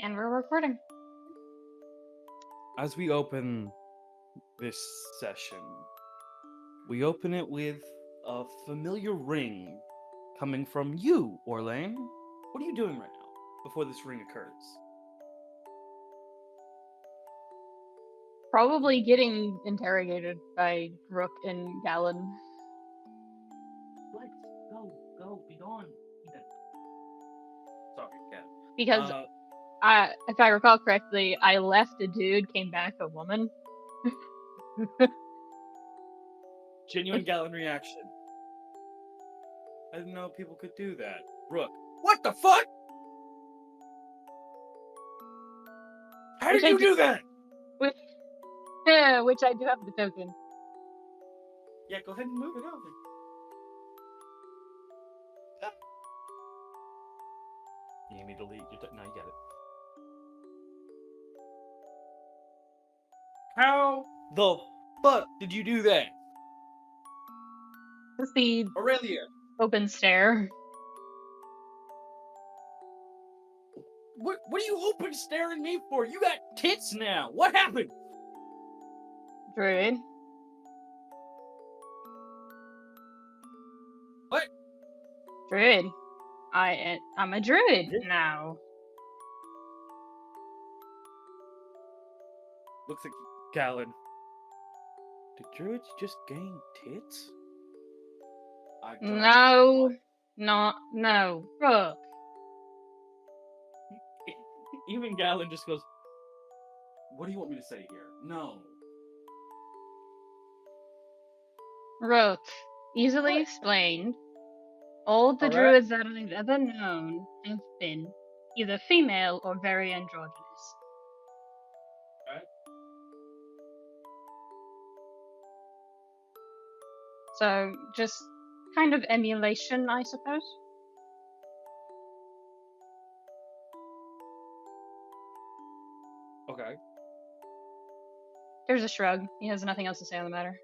And we're recording. As we open this session, we open it with a familiar ring coming from you, Orlain. What are you doing right now before this ring occurs? Probably getting interrogated by Rook and Gallon. Let's go, be gone. Sorry, yeah. Because, if I recall correctly, I left a dude, came back a woman. Genuine Gallon reaction. I didn't know people could do that. Rook, what the fuck? How did you do that? Which I do have the token. Yeah, go ahead and move it over. You need me to leave? No, you got it. How the fuck did you do that? It's the Aurelia! open stare. What are you open staring me for? You got tits now. What happened? Druid. What? Druid. I'm a druid now. Looks like Gallon. Did druids just gain tits? No. Rook. Even Gallon just goes, what do you want me to say here? No. Rook. Easily explained. All the druids that I've ever known have been either female or very androgynous. Alright. So, just kind of emulation, I suppose. Okay. There's a shrug. He has nothing else to say on the matter.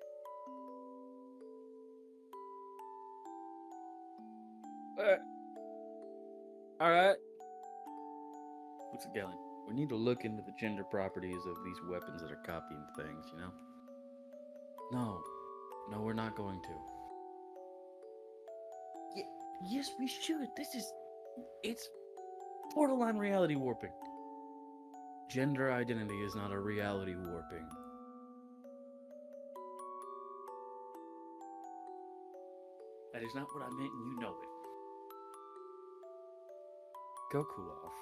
Alright. Looks at Gallon. We need to look into the gender properties of these weapons that are copying things, you know? No, we're not going to. Yes, we should. It's borderline reality warping. Gender identity is not a reality warping. That is not what I meant, and you know it. Go cool off.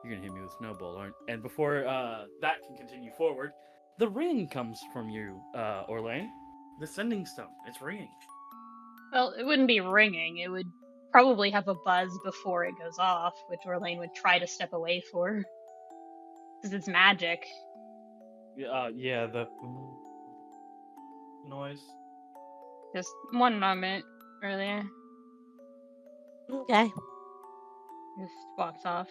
You're gonna hit me with a snowball, aren't you? And before that can continue forward, the ring comes from you, Orlain. The sending stone. It's ringing. Well, it wouldn't be ringing. It would probably have a buzz before it goes off, which Orlain would try to step away for. Because it's magic. Yeah, the noise. Just one moment earlier. Okay. Just walks off.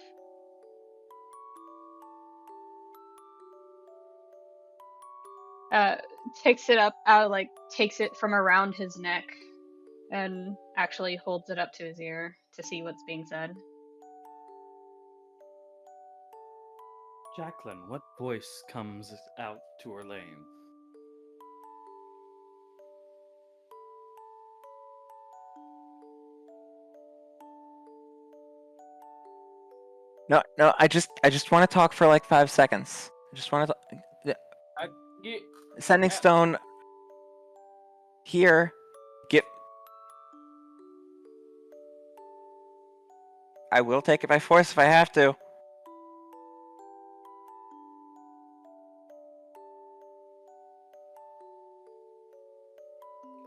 Takes it up, takes it from around his neck and actually holds it up to his ear to see what's being said. Jacqueline, what voice comes out to Orlain? No, I just want to talk for like 5 seconds. I just want to sending stone here. I will take it by force if I have to.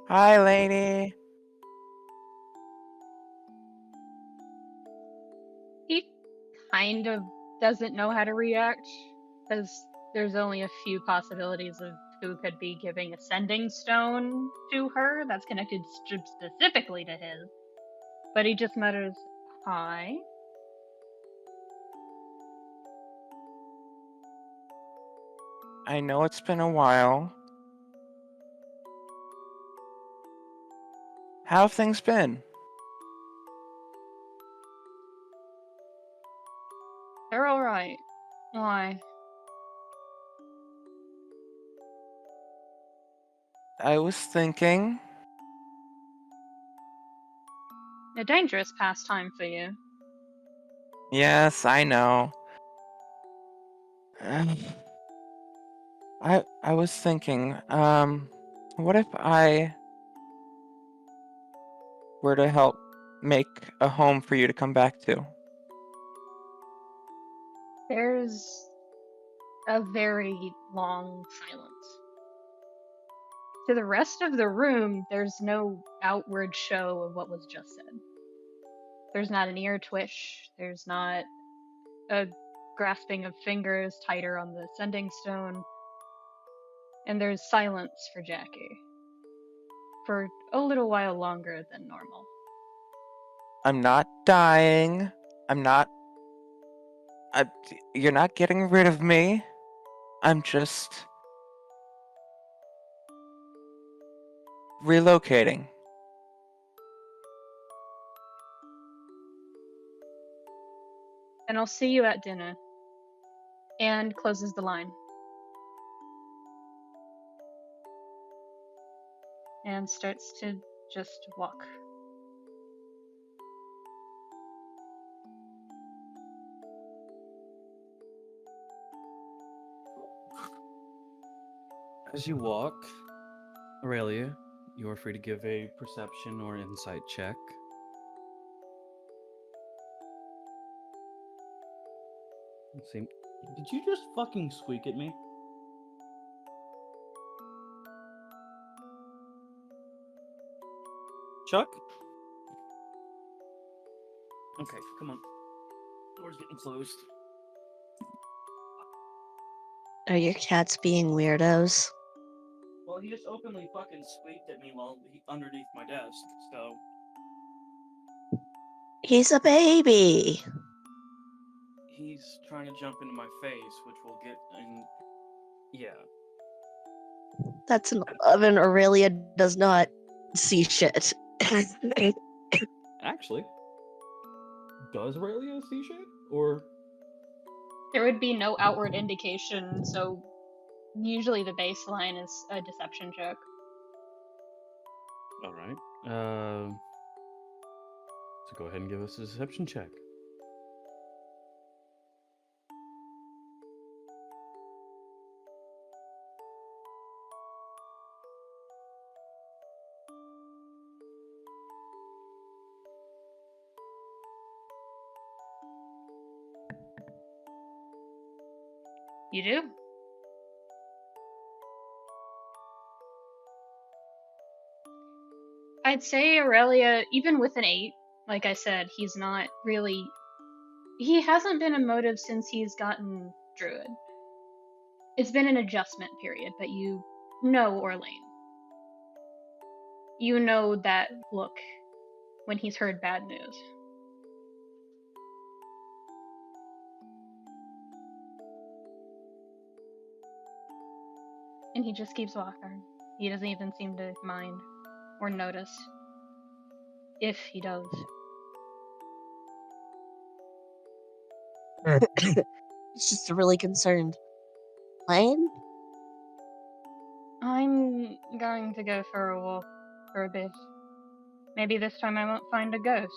Hi, lady. He kind of doesn't know how to react, because there's only a few possibilities of who could be giving a sending stone to her that's connected specifically to his. But he just mutters, "Hi." I know it's been a while. How have things been? They're alright. Why? I was thinking. A dangerous pastime for you. Yes, I know. I was thinking, what if I were to help make a home for you to come back to? There's a very long silence. To the rest of the room, there's no outward show of what was just said. There's not an ear twitch. There's not a grasping of fingers tighter on the sending stone. And there's silence for Jackie. For a little while longer than normal. I'm not dying. I'm not. You're not getting rid of me. I'm just relocating. And I'll see you at dinner. And closes the line. And starts to just walk. As you walk, Aurelia, you are free to give a perception or insight check. Let's see. Did you just fucking squeak at me? Chuck? Okay, come on. Door's getting closed. Are your cats being weirdos? Well, he just openly fucking squeaked at me while underneath my desk, so... He's a baby. He's trying to jump into my face, which will get in... Yeah. That's an 11. Aurelia does not see shit. Actually, does Aurelia see shit? Or... There would be no outward indication, so usually the baseline is a deception check. Alright. So go ahead and give us a deception check. You do? I'd say Aurelia, even with an 8, like I said, he's not really... He hasn't been emotive since he's gotten Druid. It's been an adjustment period, but you know Orlain. You know that look when he's heard bad news. And he just keeps walking. He doesn't even seem to mind or notice. If he does. He's just really concerned. Lane? I'm going to go for a walk for a bit. Maybe this time I won't find a ghost.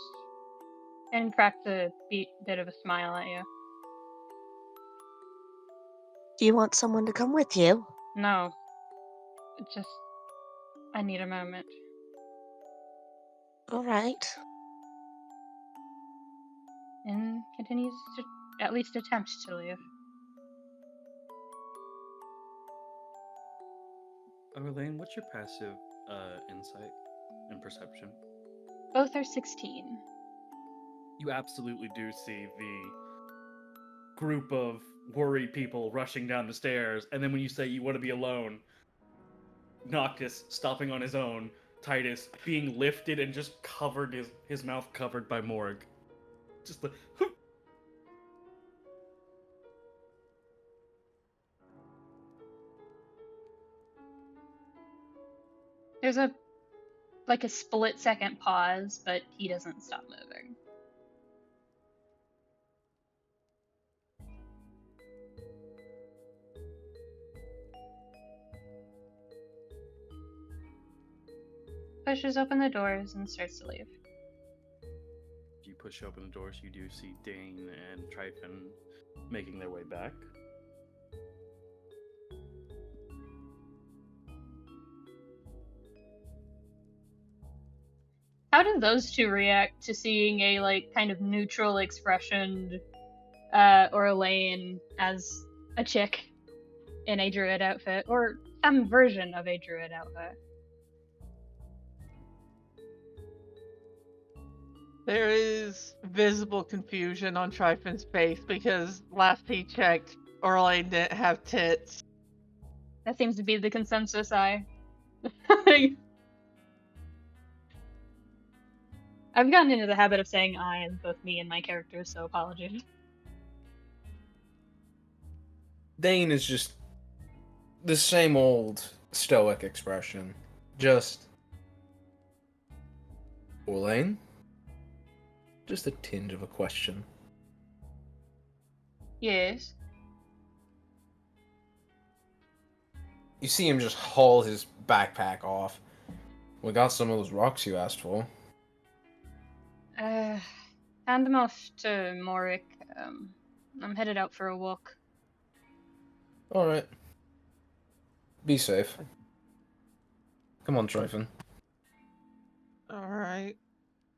And cracks a bit of a smile at you. Do you want someone to come with you? No. Just... I need a moment. Alright. And continues to at least attempt to leave. Orlain, what's your passive insight and perception? Both are 16. You absolutely do see the group of worried people rushing down the stairs, and then when you say you want to be alone, Noctis stopping on his own, Titus being lifted and just covered, his mouth covered by Morg. Just the... There's a split second pause, but he doesn't stop moving. pushes open the doors and starts to leave. You push open the doors, you do see Dein and Tryphon making their way back. How do those two react to seeing a like kind of neutral expressioned Orlain as a chick in a druid outfit, or some version of a druid outfit? There is visible confusion on Tryphon's face because last he checked, Orlain didn't have tits. That seems to be the consensus. I've gotten into the habit of saying I in both me and my characters, so apologies. Dein is just the same old stoic expression. Just Orlain? Just a tinge of a question. Yes. You see him just haul his backpack off. We got some of those rocks you asked for. Hand them off to Morik. I'm headed out for a walk. Alright. Be safe. Come on, Tryphon. Alright.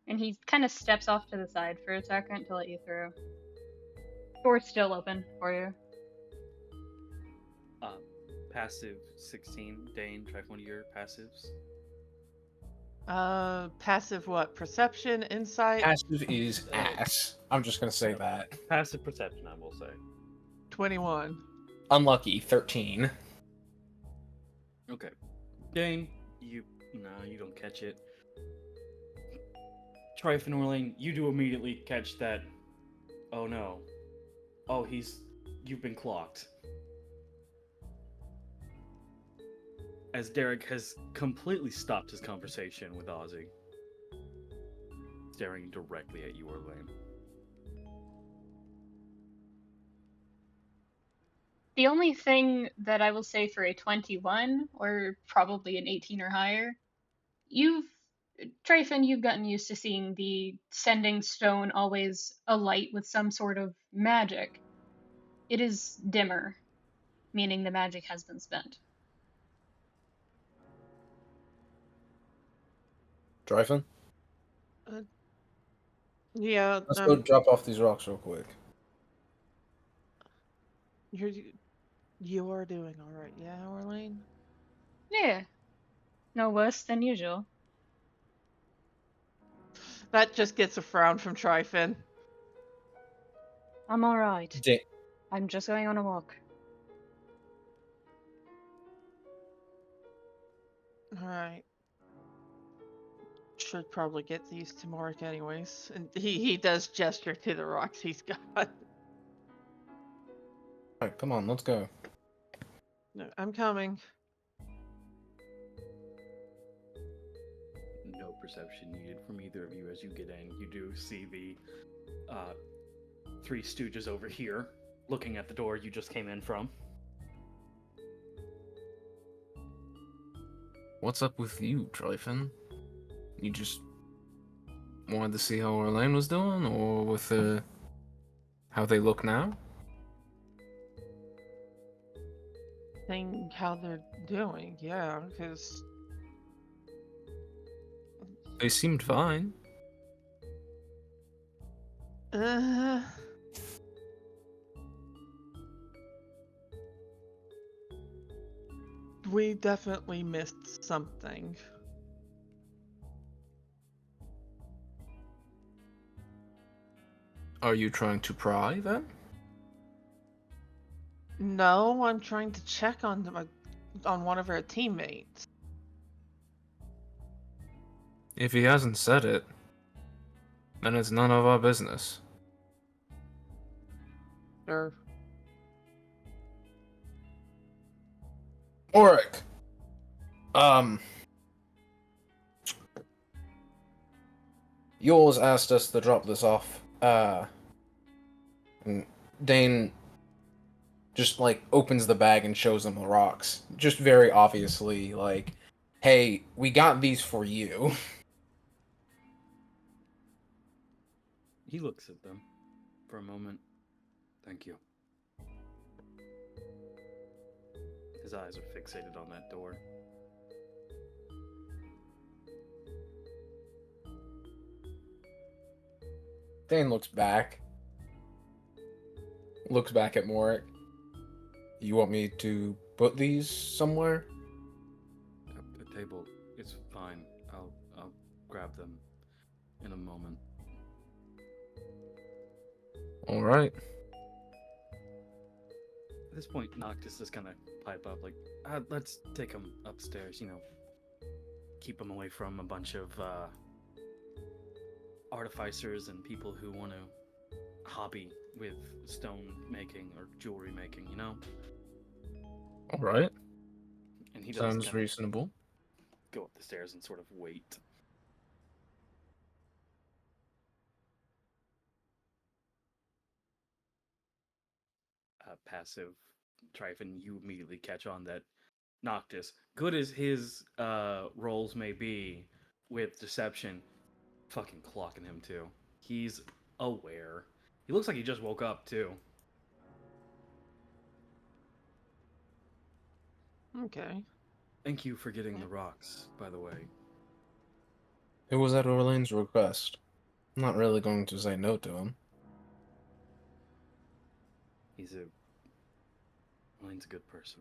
And he kind of steps off to the side for a second to let you through. Door's still open for you. Passive 16. Dein, try one of your passives. Passive what? Perception, insight? Passive is ass. I'm just gonna say that. Passive perception, I will say. 21. Unlucky, 13. Okay. Dein, you don't catch it. Tryphon, Orlain, you do immediately catch that. Oh no. Oh, you've been clocked. As Derek has completely stopped his conversation with Ozzy, staring directly at you, Orlain. The only thing that I will say for a 21, or probably an 18 or higher, Tryphon, you've gotten used to seeing the sending stone always alight with some sort of magic. It is dimmer, meaning the magic has been spent. Tryphon? Yeah, Let's go drop off these rocks real quick. you are doing alright, yeah, Orlain? Yeah. No worse than usual. That just gets a frown from Tryphon. I'm alright. Da- I'm just going on a walk. Alright. Should probably get these to Morik anyways. And he does gesture to the rocks he's got. Alright, come on, let's go. No, I'm coming. No perception needed from either of you as you get in. You do see the three stooges over here looking at the door you just came in from. What's up with you, Tryphon? You just wanted to see how Orlain was doing, or with how they look now? Seeing how they're doing, yeah, because They seemed fine. We definitely missed something. Are you trying to pry, then? No, I'm trying to check on one of our teammates. If he hasn't said it, then it's none of our business. Or Auric! Yours asked us to drop this off. And Dein just, like, opens the bag and shows them the rocks. Just very obviously, like, hey, we got these for you. He looks at them for a moment. Thank you. His eyes are fixated on that door. Dein looks back. Looks back at Morik. You want me to put these somewhere? The table is fine. I'll grab them in a moment. All right. At this point, Noctis just kind of pipe up, like, let's take him upstairs, keep him away from a bunch of artificers and people who want to hobby with stone making or jewelry making, All right. And he does Sounds kind of reasonable. go up the stairs and sort of wait. Passive Tryphon, you immediately catch on that Noctis, good as his roles may be with deception, fucking clocking him too. He's aware. He looks like he just woke up too. Okay. Thank you for getting the rocks, by the way. It was at Orlain's request. I'm not really going to say no to him. Elaine's a good person.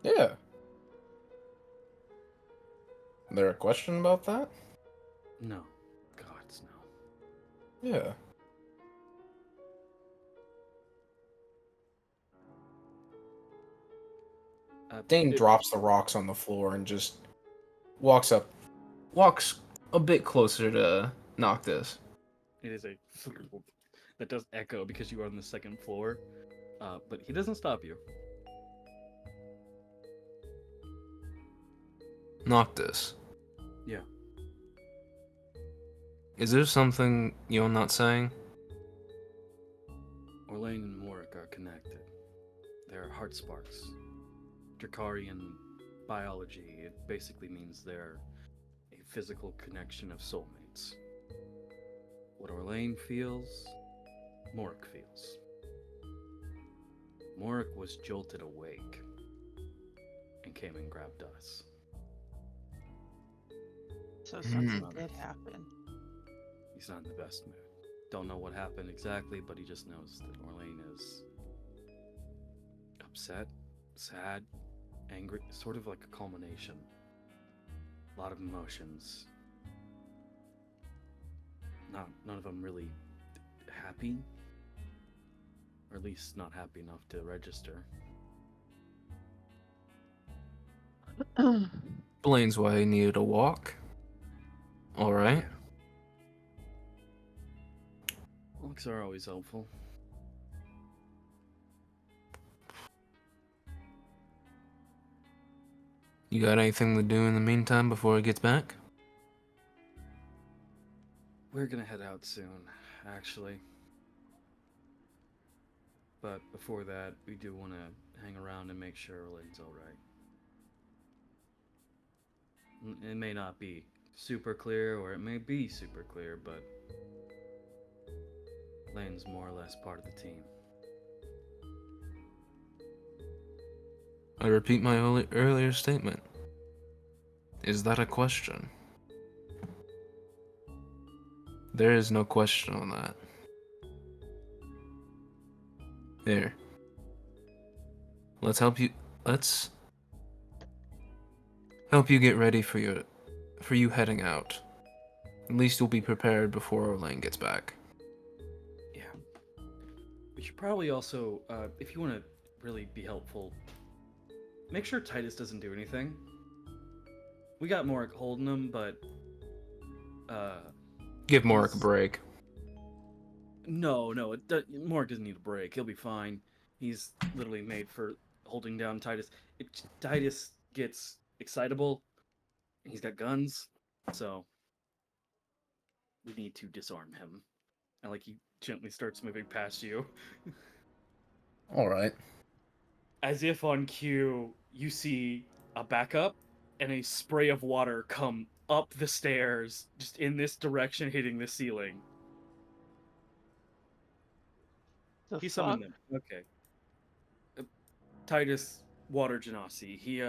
Yeah. There a question about that? No. Gods, no. Yeah. Dein drops the rocks on the floor and just walks a bit closer to Noctis. It is a that does echo because you are on the second floor, but he doesn't stop you. Noctis. Yeah. Is there something you're not saying? Orlain and Morik are connected. They're heart sparks. Drakarian biology, it basically means they're a physical connection of soulmates. What Orlain feels, Morik feels. Morik was jolted awake and came and grabbed us. So something did happen. He's not in the best mood. Don't know what happened exactly, but he just knows that Orlain is upset, sad, angry, sort of like a culmination. A lot of emotions. None of them really happy, or at least not happy enough to register. Explains why he needed a walk. Alright. Yeah. Walks are always helpful. You got anything to do in the meantime before he gets back? We're gonna head out soon, actually. But before that, we do want to hang around and make sure Orlain's alright. It may not be super clear, or it may be super clear, but Lane's more or less part of the team. I repeat my earlier statement. Is that a question? There is no question on that. Here. Let's help you get ready for you heading out. At least you'll be prepared before Orlain gets back. Yeah. We should probably also, if you want to really be helpful, make sure Titus doesn't do anything. We got Morik holding him, but give Morik a break. No, Morik doesn't need a break. He'll be fine. He's literally made for holding down Titus. Titus gets excitable. He's got guns, so we need to disarm him. And he gently starts moving past you. All right. As if on cue, you see a backup, and a spray of water come up the stairs, just in this direction, hitting the ceiling. The He fuck? summoned them. Okay. Titus Water Genasi. He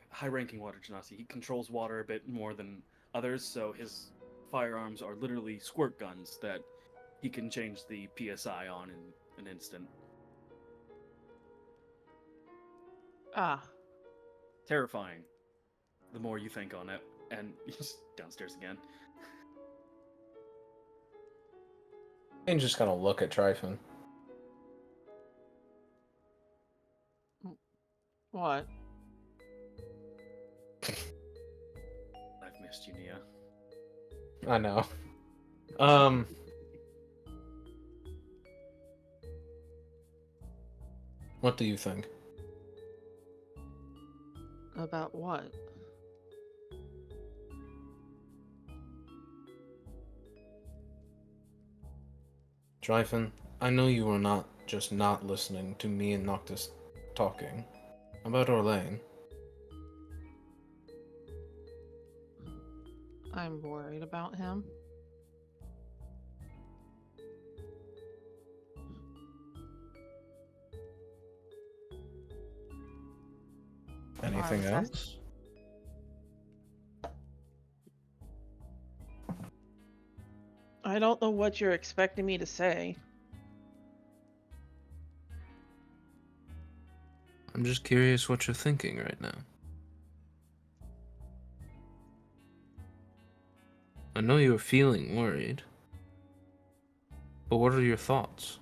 high-ranking Water Genasi. He controls water a bit more than others, so his firearms are literally squirt guns that he can change the PSI on in an instant. Ah. Terrifying. The more you think on it, and he's downstairs again. I'm just gonna look at Tryphon. What? I've missed you, Nia. I know. What do you think? About what? Tryphon, I know you were not just not listening to me and Noctis talking about Orlain. I'm worried about him. Anything Why was that? else? I don't know what you're expecting me to say. I'm just curious what you're thinking right now. I know you're feeling worried, but what are your thoughts?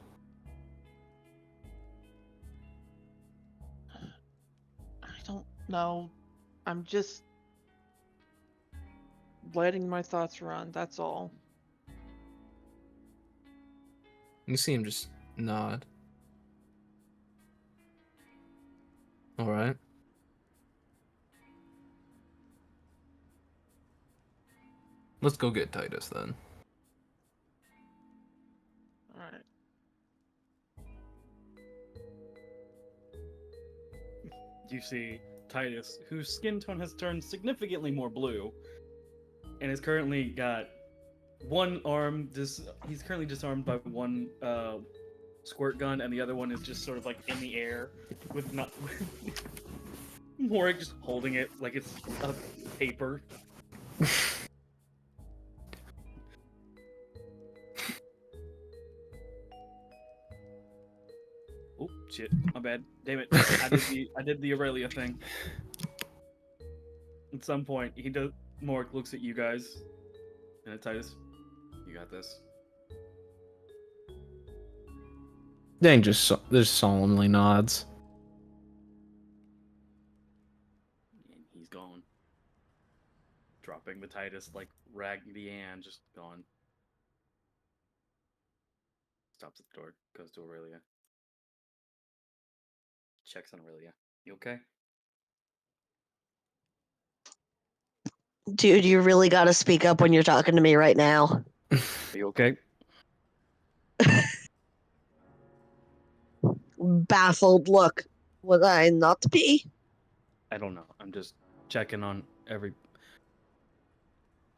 I don't know. I'm just letting my thoughts run, that's all. You see him just nod. Alright. Let's go get Titus then. Alright. You see Titus, whose skin tone has turned significantly more blue, and has currently got one arm. He's currently disarmed by one squirt gun, and the other one is just sort of like in the air with not. Morik just holding it like it's a paper. Oh shit! My bad. Damn it! I did the Aurelia thing. At some point, Morik looks at you guys, and at Titus, you got this. Dang just solemnly nods. And he's gone. Dropping the Titus like Raggedy Ann, just gone. Stops at the door, goes to Aurelia. Checks on Aurelia. You okay? Dude, you really gotta speak up when you're talking to me right now. Are you okay? Baffled look. Was I not to be? I don't know. I'm just checking on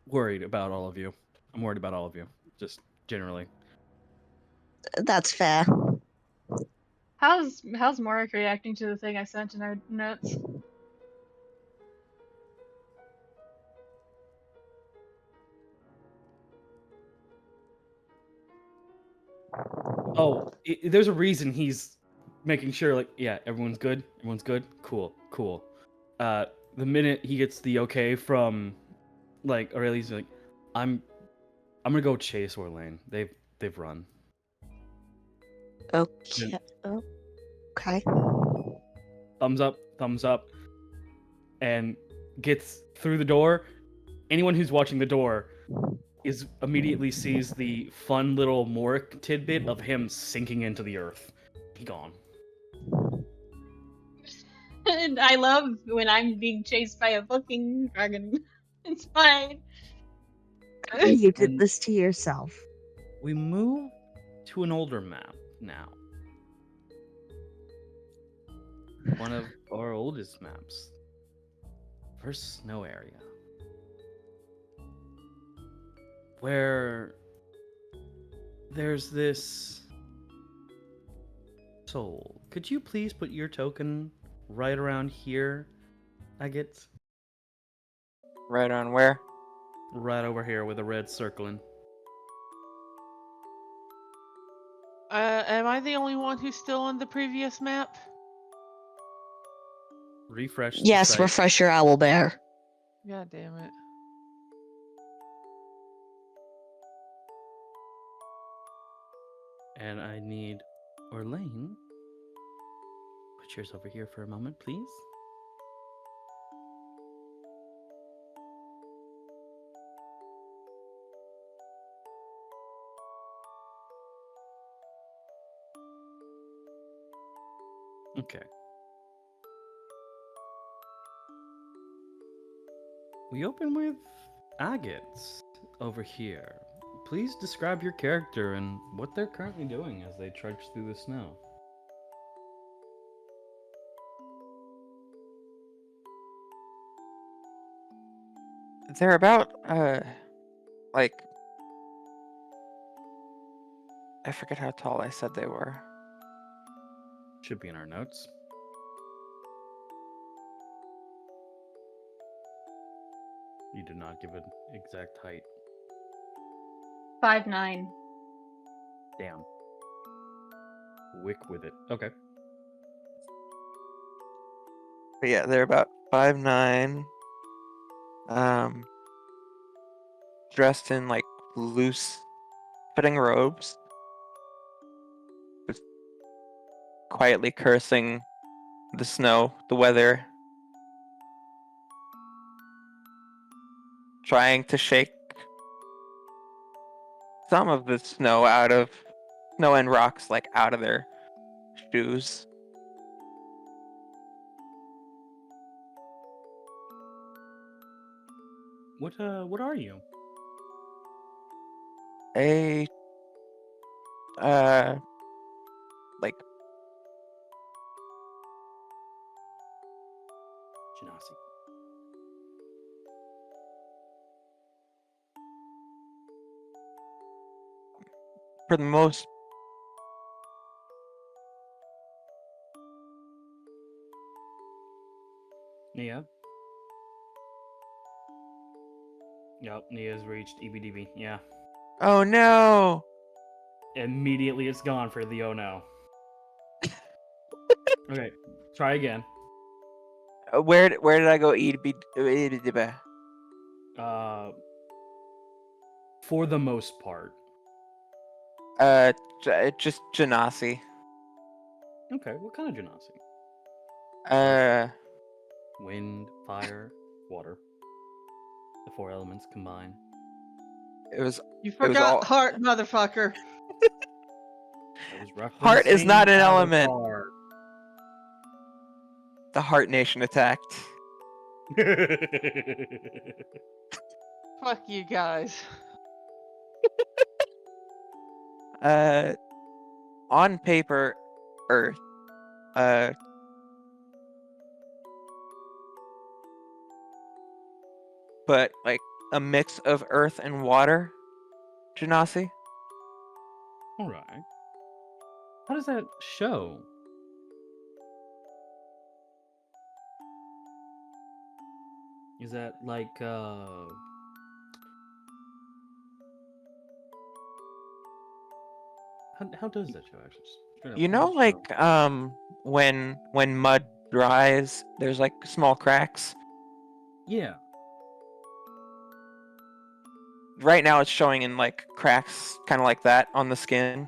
worried about all of you. I'm worried about all of you. Just generally. That's fair. How's Morik reacting to the thing I sent in our notes? Oh, there's a reason he's making sure, like, yeah, everyone's good. Everyone's good. Cool. The minute he gets the okay from, like, Aurelia's like, I'm gonna go chase Orlain. They've run. Okay. Okay. Thumbs up, and gets through the door. Anyone who's watching the door immediately sees the fun little Morik tidbit of him sinking into the earth. He gone. And I love when I'm being chased by a fucking dragon. It's fine. You did this to yourself. We move to an older map now. One of our oldest maps first snow area where there's this soul. Could you please put your token right around here, Agate? Right on where? Right over here with a red circling. Am I the only one who's still on the previous map? Refresh the Yes, site. refresh your owl bear. God damn it. And I need Orlain. Put yours over here for a moment, please. Okay. We open with Agate over here. Please describe your character and what they're currently doing as they trudge through the snow. They're about, like, I forget how tall I said they were. Should be in our notes. You did not give an exact height. 5'9". Damn. Wick with it. Okay. But yeah, they're about 5'9". Dressed in like loose fitting robes. Just quietly cursing the snow, the weather. Trying to shake some of the snow and rocks like out of their shoes. What are you? A like Genasi. for the most Nia? Yep, Nia's reached EBDB. Yeah. Oh no! Immediately it's gone for the oh no. Okay, try again. Where did I go? For the most part. Just Genasi. Okay, what kind of Genasi? Wind, fire, water. The four elements combine. It was You It was forgot all- heart, motherfucker. I was referencing Heart is not an element. Avatar. The Heart Nation attacked. Fuck you guys. On paper, Earth. But like a mix of earth and water, Genasi. Alright. How does that show? Is that like how does that show actually? Straight up, You how know, does it like show? when mud dries, there's like small cracks. Yeah. Right now, it's showing in like cracks, kind of like that on the skin.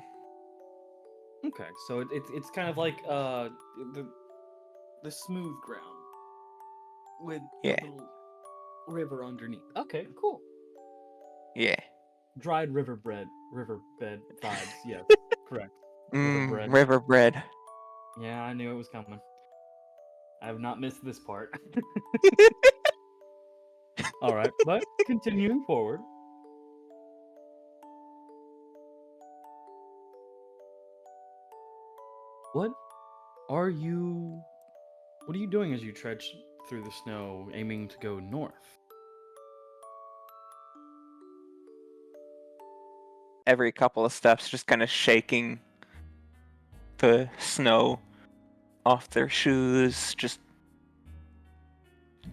Okay, so it's kind of like the smooth ground with Yeah. the little river underneath. Okay, cool. Yeah. Dried riverbed vibes. Yes, correct. Riverbed. River bread. Yeah, I knew it was coming. I have not missed this part. All right, but continuing forward. What are you doing as you trudge through the snow, aiming to go north. Every couple of steps, just kind of shaking the snow off their shoes, just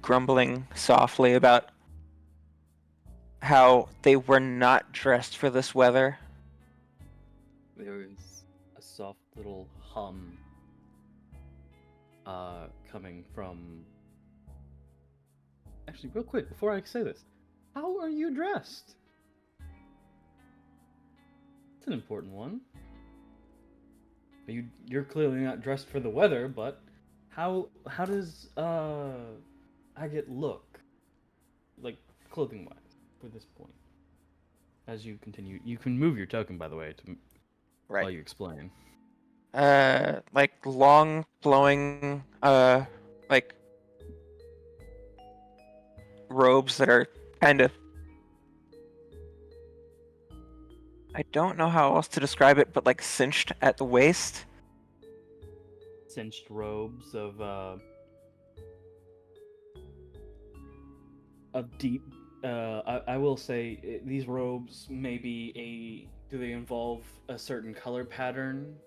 grumbling softly about how they were not dressed for this weather. There is a soft little hum coming from... Actually, real quick, before I say this, how are you dressed? It's an important one. You're clearly not dressed for the weather, but how does Agate look, like clothing wise, for this point? As you continue, you can move your token, by the way, to while you explain. Like long flowing, like robes that are kind of, I don't know how else to describe it, but like cinched at the waist. Cinched robes of deep. I will say these robes may be a. Do they involve a certain color pattern?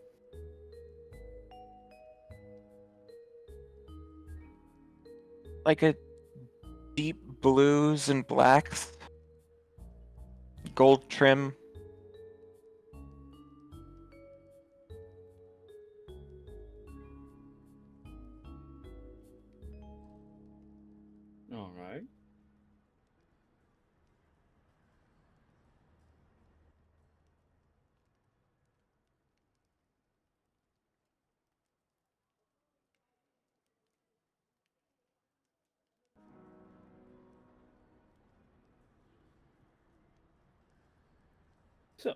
Like a deep blues and blacks, gold trim. All right. So,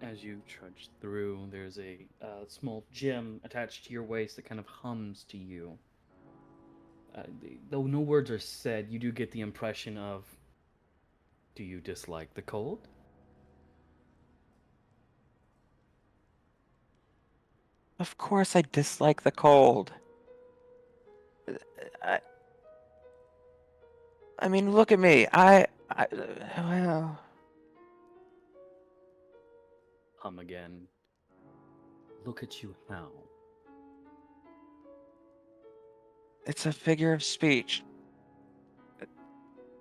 as you trudge through, there's a small gem attached to your waist that kind of hums to you. Though no words are said, you do get the impression of, do you dislike the cold? Of course I dislike the cold. I, I mean, look at me. Well, Hum again. Look at you how. it's a figure of speech,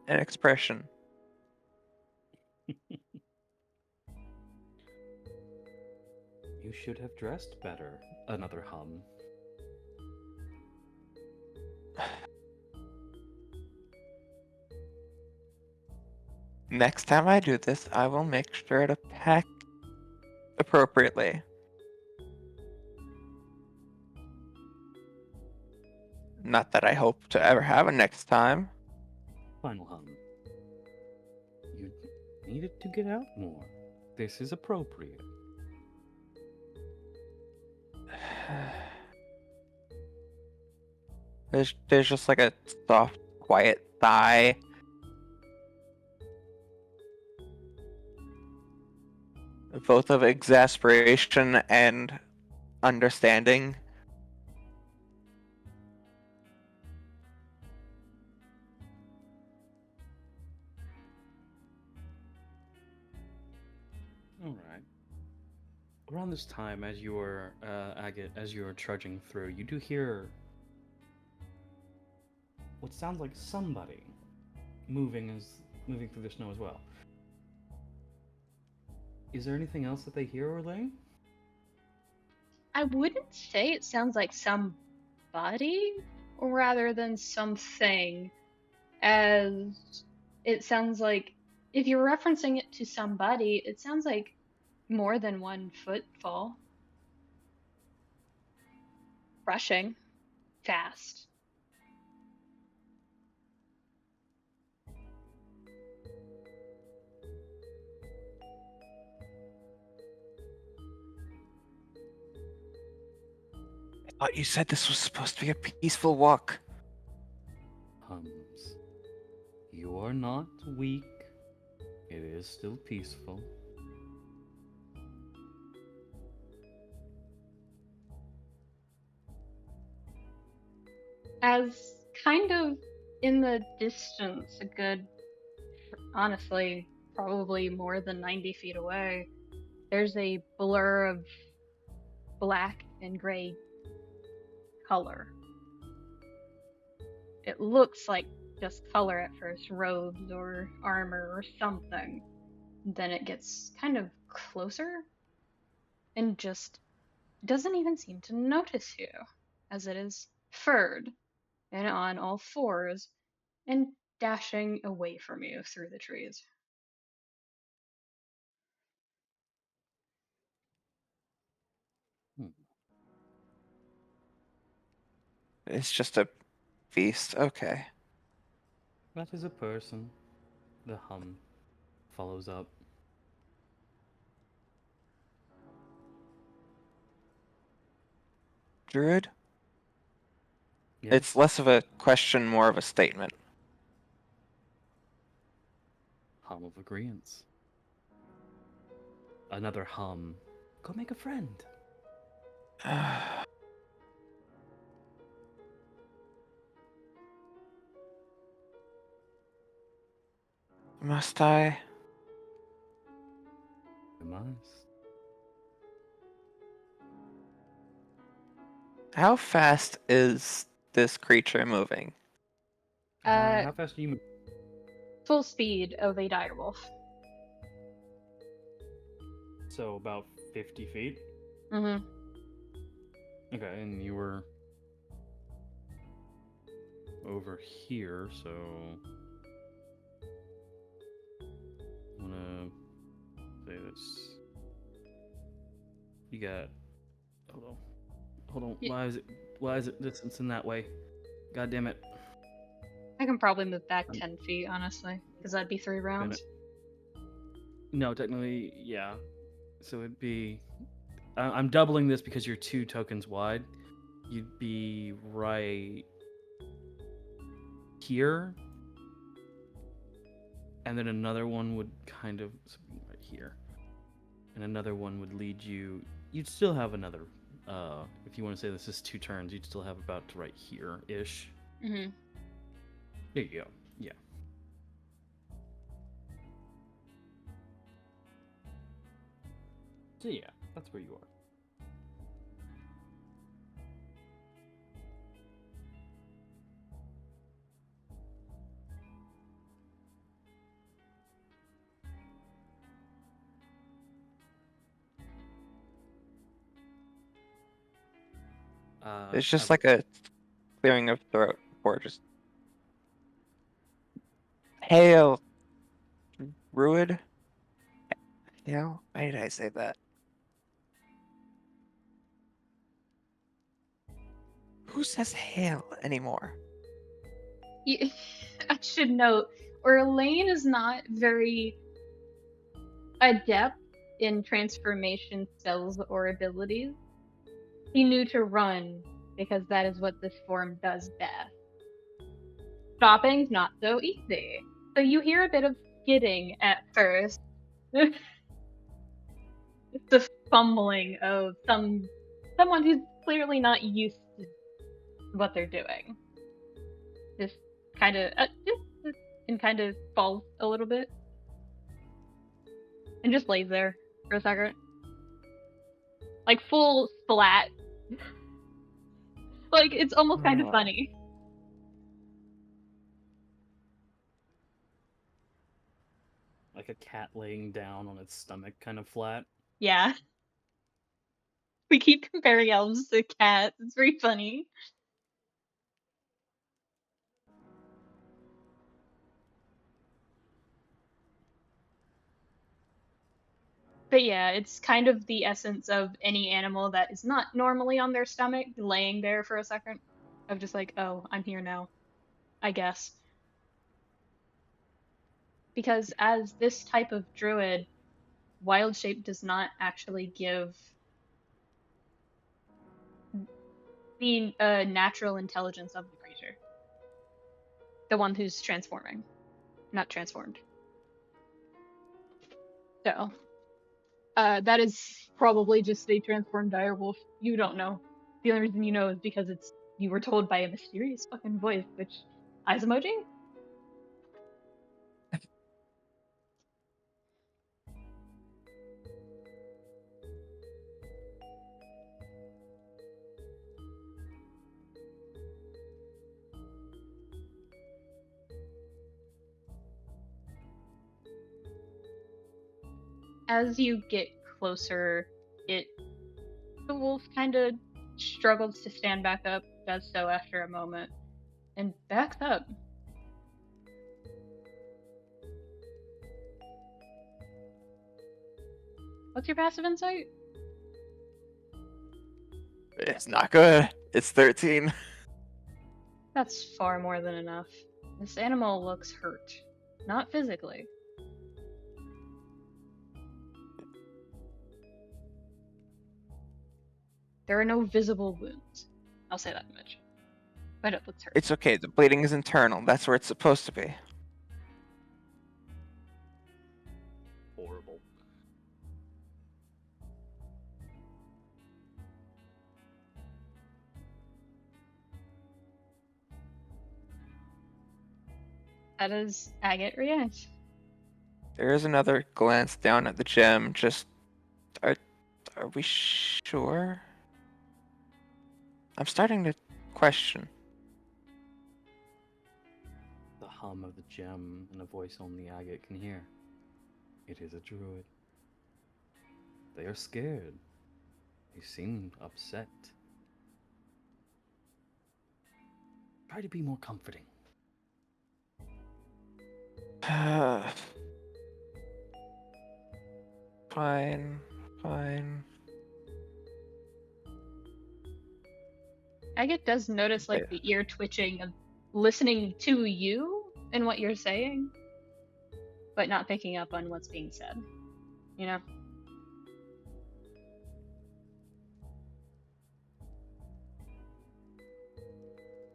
an expression. You should have dressed better. Another hum. Next time I do this, I will make sure to pack appropriately. Not that I hope to ever have a next time. Final hum. You needed to get out more. This is appropriate. There's just like a soft, quiet sigh. Both of exasperation and understanding. All right. Around this time, as you are, Agate, as you are trudging through, you do hear what sounds like somebody moving through the snow as well. Is there anything else that they hear, Orlain? I wouldn't say it sounds like somebody rather than something, as it sounds like if you're referencing it to somebody, it sounds like more than one footfall. Rushing fast. I thought you said this was supposed to be a peaceful walk. Hums. You are not weak. It is still peaceful. As kind of in the distance, a good, honestly, probably more than 90 feet away. There's a blur of black and gray color. It looks like just color at first, robes or armor or something. Then it gets kind of closer and just doesn't even seem to notice you, as it is furred and on all fours and dashing away from you through the trees. It's just a beast. Okay. That is a person. The hum follows up. Druid? Yes. It's less of a question, more of a statement. Hum of agreeance. Another hum. Go make a friend. Must I? You must. How fast is this creature moving? How fast are you? Full speed of a direwolf. So about 50 feet. Mm-hmm. Okay, and you were over here, so I wanna say this. You got. Hold on. Yeah. Why is it distance in that way? God damn it. I can probably move back 10 feet, honestly, because that'd be 3 rounds. No, technically, yeah. So it'd be. I'm doubling this because you're 2 tokens wide. You'd be right here, and then another one would kind of right here, and another one would lead you. You'd still have another. If you want to say this is 2 turns, you'd still have about right here ish. Mm-hmm. There you go. Yeah. So yeah, that's where you are. It's just like a clearing of throat or just hail, Druid. Hail? Why did I say that? Who says hail anymore? I should note, Orlain is not very adept in transformation spells or abilities. He knew to run because that is what this form does best. Stopping's not so easy. So you hear a bit of skidding at first. It's the fumbling of someone who's clearly not used to what they're doing. Just kind of and kind of falls a little bit and just lays there for a second, like full splat. Like it's almost kind of funny. Like a cat laying down on its stomach, kind of flat. Yeah. We keep comparing elves to cats. It's very funny. But yeah, it's kind of the essence of any animal that is not normally on their stomach, laying there for a second. Of just like, oh, I'm here now, I guess. Because as this type of druid, wild shape does not actually give the natural intelligence of the creature. The one who's transforming, not transformed. So, that is probably just a transformed direwolf. You don't know. The only reason you know is because it's you were told by a mysterious fucking voice, which eyes emoji? As you get closer, the wolf kind of struggles to stand back up, does so after a moment, and backs up. What's your passive insight? It's not good. It's 13. That's far more than enough. This animal looks hurt. Not physically. There are no visible wounds. I'll say that much. But it looks hurt. It's okay. The bleeding is internal. That's where it's supposed to be. Horrible. How does Agate react? There is another glance down at the gem. Just, are we sure? I'm starting to question. The hum of the gem and a voice only Agate can hear. It is a druid. They are scared. They seem upset. Try to be more comforting. Fine. Agate does notice like the ear twitching of listening to you and what you're saying, but not picking up on what's being said. You know?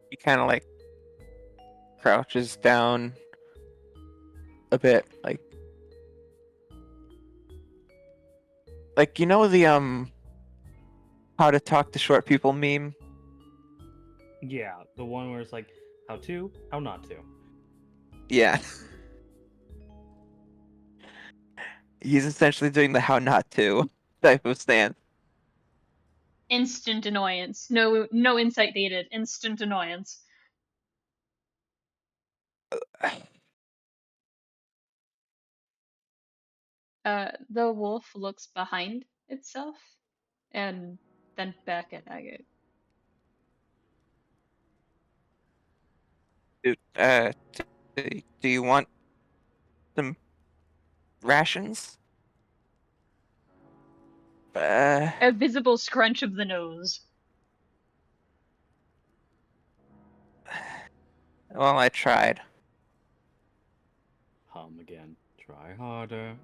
He kind of like crouches down a bit, like you know the how to talk to short people meme? Yeah, the one where it's like, how to, how not to. Yeah. He's essentially doing the how not to type of stance. Instant annoyance. No insight needed. Instant annoyance. The wolf looks behind itself and then back at Agate. Dude, do you want some rations? A visible scrunch of the nose. Well, I tried. Hum again. Try harder.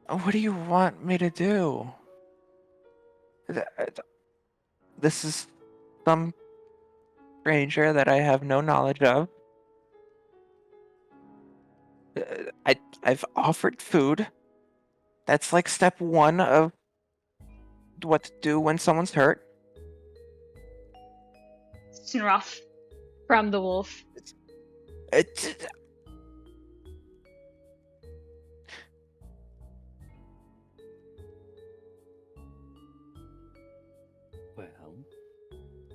What do you want me to do? This is some stranger that I have no knowledge of. I've offered food. That's like step one of what to do when someone's hurt. Snruff from the wolf. It, Well,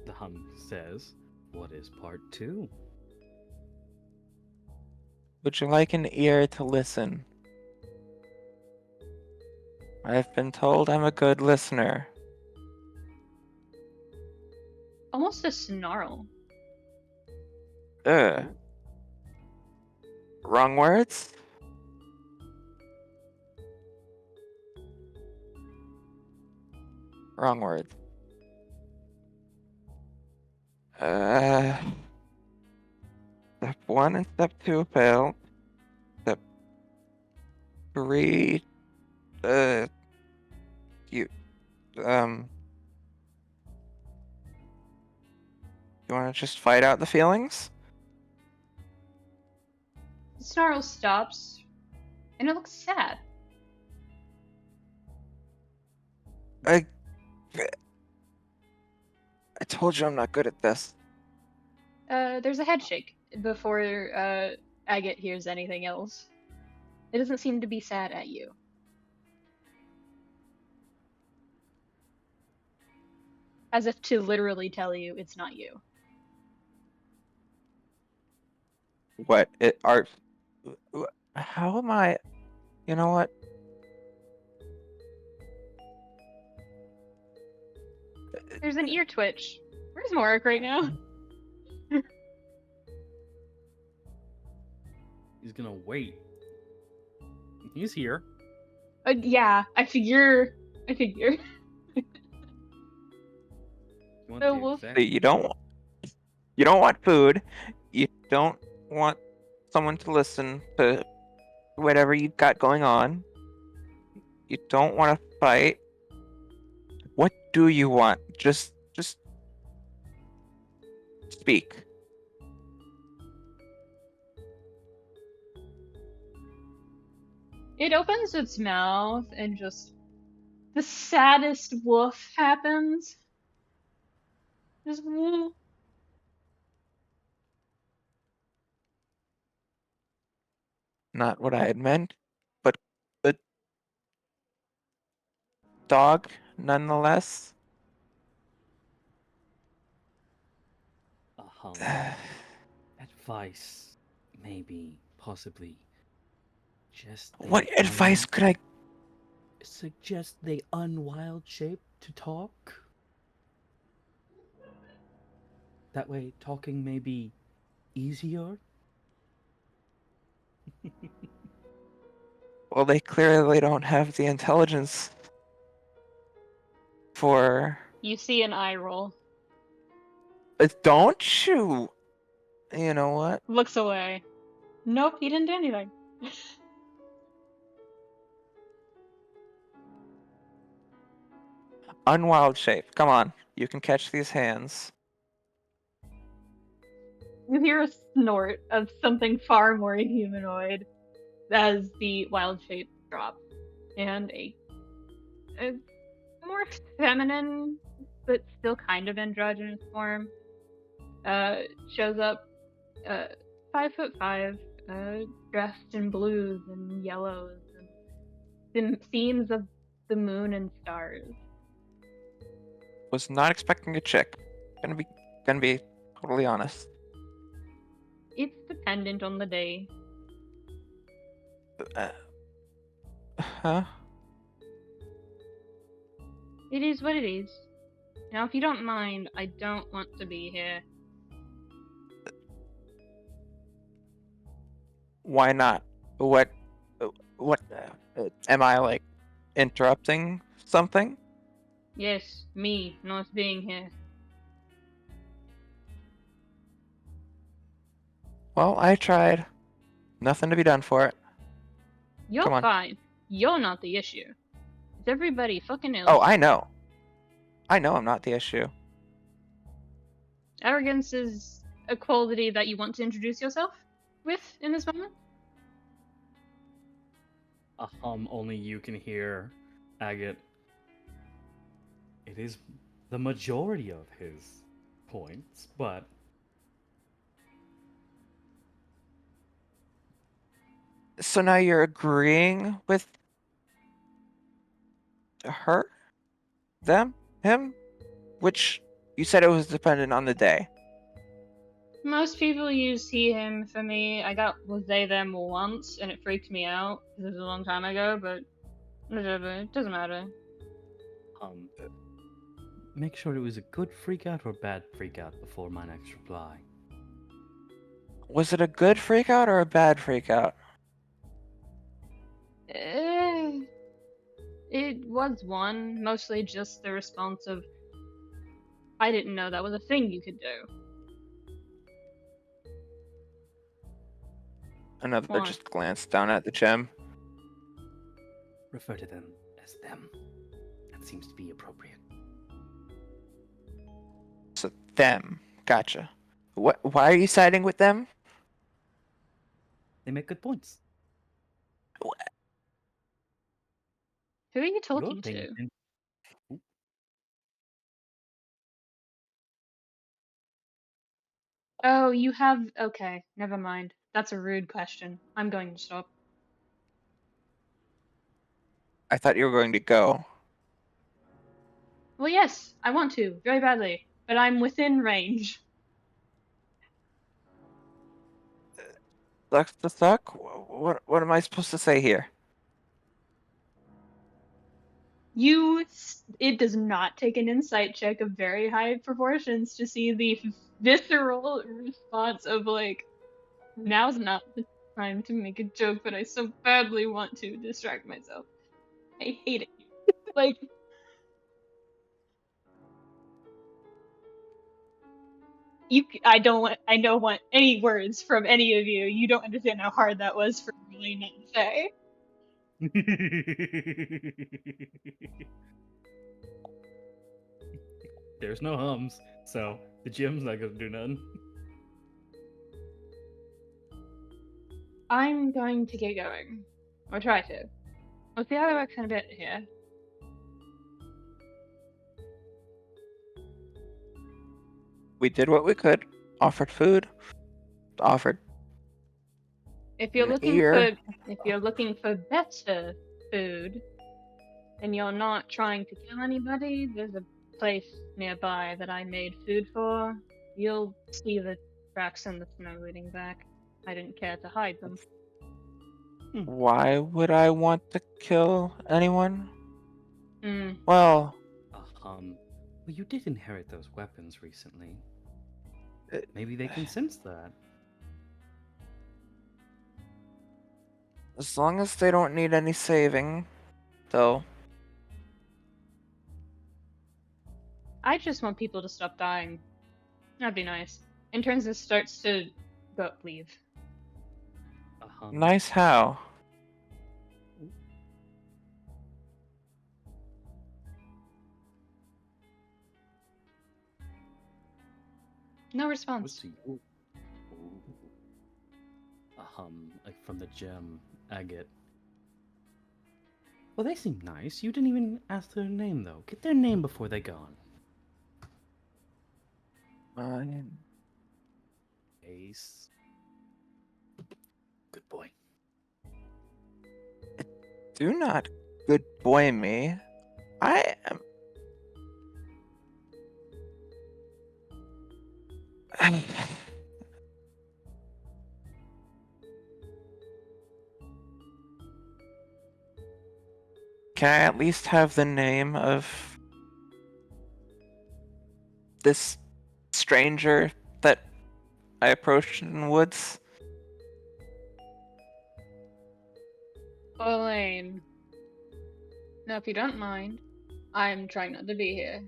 the hum says, what is part two? would you like an ear to listen? I've been told I'm a good listener. Almost a snarl. Wrong words? Wrong words. Step 1 and step 2 failed. Step 3, you want to just fight out the feelings? The snarl stops, and it looks sad. I told you I'm not good at this. There's a head shake before Agate hears anything else. It doesn't seem to be sad at you. As if to literally tell you it's not you. What? It are. How am I? You know what? There's an ear twitch. Where's Morik right now? He's gonna wait. He's here. Yeah, I figure. You want So the we'll exact- You don't. You don't want food. You don't want someone to listen to whatever you've got going on. You don't want to fight. What do you want? Just speak. It opens its mouth and just the saddest woof happens. Just woof. Not what I had meant, but good dog nonetheless. Advice, maybe, possibly. Just What they advice could I? suggest they unwild shape to talk? That way, talking may be easier. Well, they clearly don't have the intelligence for. You see an eye roll. Don't you? You know what? Looks away. Nope, he didn't do anything. Unwild shape. Come on, you can catch these hands. You hear a snort of something far more humanoid as the wild shape drops, and a more feminine but still kind of androgynous form shows up. 5'5", dressed in blues and yellows and the themes of the moon and stars. Was not expecting a chick. Gonna be totally honest. It's dependent on the day. Huh? It is what it is. Now, if you don't mind, I don't want to be here. Why not? What? Am I like interrupting something? Yes, me not being here. Well, I tried. Nothing to be done for it. You're Come on. fine. You're not the issue. It's everybody fucking else. Oh, I know. I know I'm not the issue. Arrogance is a quality that you want to introduce yourself with in this moment? A hum only you can hear, Agate. It is the majority of his points, but So now you're agreeing with her? Them? Him? Which you said it was dependent on the day. Most people use he, him for me. I got was they, them once, and it freaked me out because it was a long time ago, but whatever, it doesn't matter. make sure it was a good freak out or bad freak out before my next reply. Was it a good freak out or a bad freak out? It was one, mostly just the response of, I didn't know that was a thing you could do. Another Why? just glance down at the gem. Refer to them as them. That seems to be appropriate. So them. Gotcha. Why are you siding with them? They make good points. Who are you You're talking paying to? attention. Oh, you have. Okay, never mind. That's a rude question. I'm going to stop. I thought you were going to go. Well, yes, I want to, very badly, but I'm within range. Sucks to suck? What am I supposed to say here? It does not take an insight check of very high proportions to see the visceral response of, like, now's not the time to make a joke, but I so badly want to distract myself. I hate it. Like, I don't want any words from any of you. You don't understand how hard that was for really not to say. There's no hums, so the gym's not gonna do nothing. I'm going to get going. Or try to. We'll see how it works in a bit here. We did what we could. Offered food. Offered If you're an looking ear. for better food, and you're not trying to kill anybody, there's a place nearby that I made food for. You'll see the tracks in the snow leading back. I didn't care to hide them. Why would I want to kill anyone? Hmm. Well, Well, you did inherit those weapons recently. it- Maybe they can sense that. as long as they don't need any saving, though. I just want people to stop dying. That'd be nice. Interns just starts to leave. Nice how? No What's response. the like from the gem, Agate. Well, they seem nice. You didn't even ask their name, though. Get their name before they gone. Fine. Ace. Good boy. Do not good boy me. I am. Can I at least have the name of this stranger that I approached in the woods? Orlain. Now, if you don't mind, I'm trying not to be here.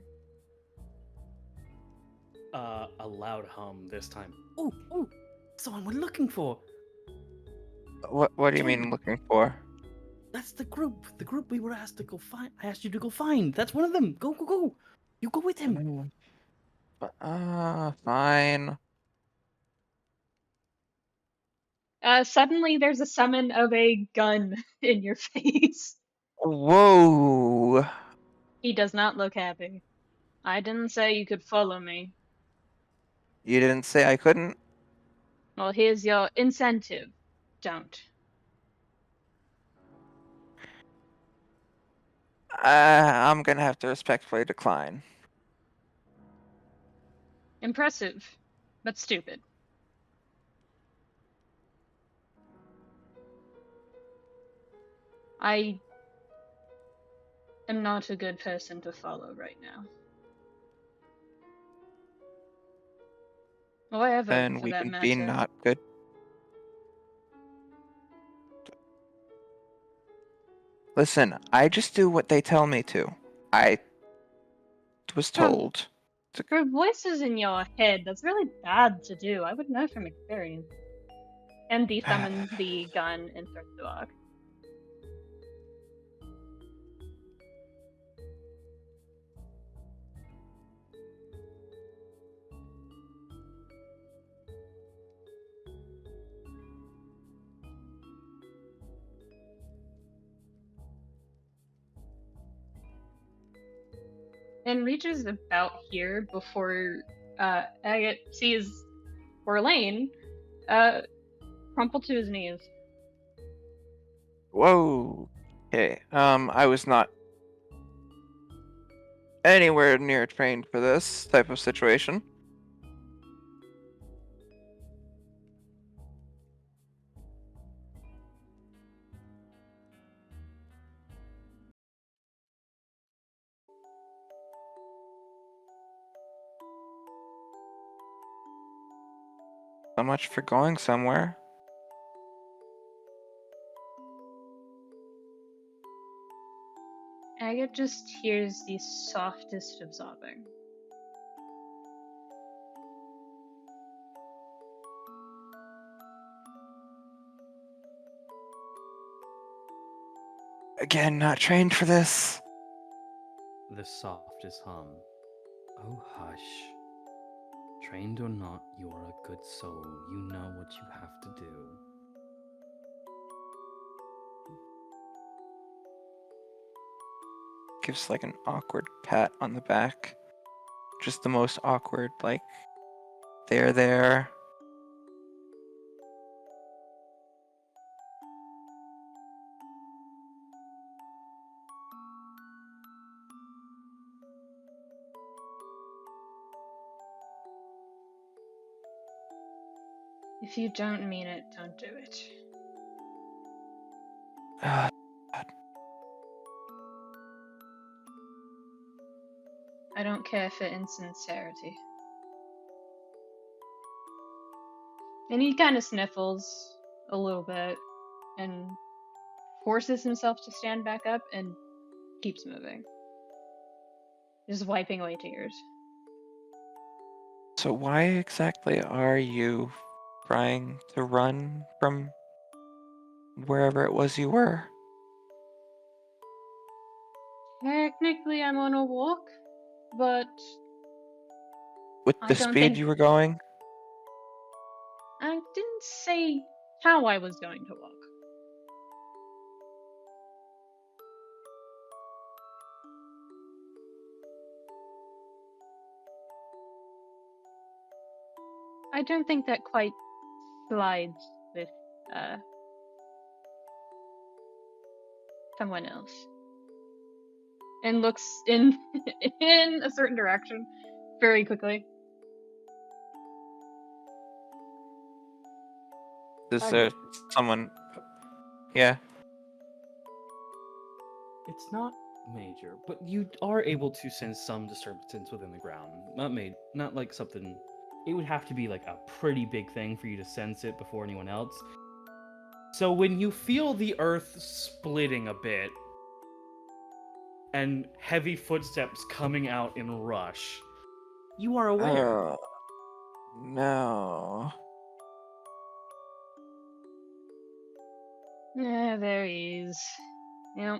A loud hum this time. Ooh, someone we're looking for. What do you Jim. mean looking for? That's the group. The group we were asked to go find. I asked you to go find. That's one of them. Go. You go with him. Fine. Suddenly there's a summon of a gun in your face. Whoa. He does not look happy. I didn't say you could follow me. You didn't say I couldn't? Well, here's your incentive. Don't. I'm gonna have to respectfully decline. Impressive, but stupid. I am not a good person to follow right now. Or ever, Then for we that can be matter. not good. Listen, I just do what they tell me to. I was told. For voices in your head, that's really bad to do. I would know from experience. And desummons the gun and starts to walk. and reaches about here before Agate sees Orlain crumple to his knees. Whoa. Okay. I was not anywhere near trained for this type of situation. So much for going somewhere. Agate just hears the softest of sobbing. Again, not trained for this. The softest hum. Oh, hush. Trained or not, you're a good soul. You know what you have to do. Gives like an awkward pat on the back. Just the most awkward, like, there. If you don't mean it, don't do it. God. I don't care for insincerity. And he kind of sniffles a little bit and forces himself to stand back up and keeps moving. Just wiping away tears. So why exactly are you trying to run from wherever it was you were? Technically, I'm on a walk, but With I the don't speed think you were going? I didn't say how I was going to walk. I don't think that quite slides with someone else. And looks in in a certain direction very quickly. Is there someone... Yeah. It's not major, but you are able to sense some disturbance within the ground. Not like something. It would have to be like a pretty big thing for you to sense it before anyone else. So when you feel the earth splitting a bit and heavy footsteps coming out in rush, you are aware. Oh, no. Yeah, there he is. Yep.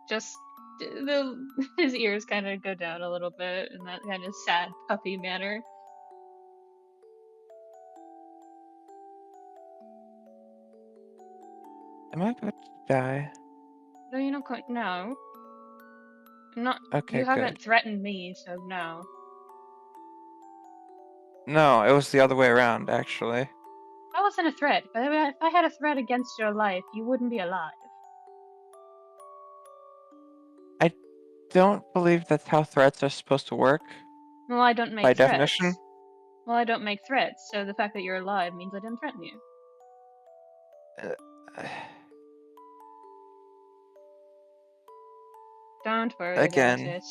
Just his ears kind of go down a little bit in that kind of sad puppy manner. Am I about to die? No, you're not quite. No, I'm not. Okay, You good. haven't threatened me, so no. No, it was the other way around, actually. I wasn't a threat, but if I had a threat against your life, you wouldn't be alive. I don't believe that's how threats are supposed to work, Well, I don't make by threats. definition. Well, I don't make threats, so the fact that you're alive means I didn't threaten you. Uh, Don't worry about Again, it.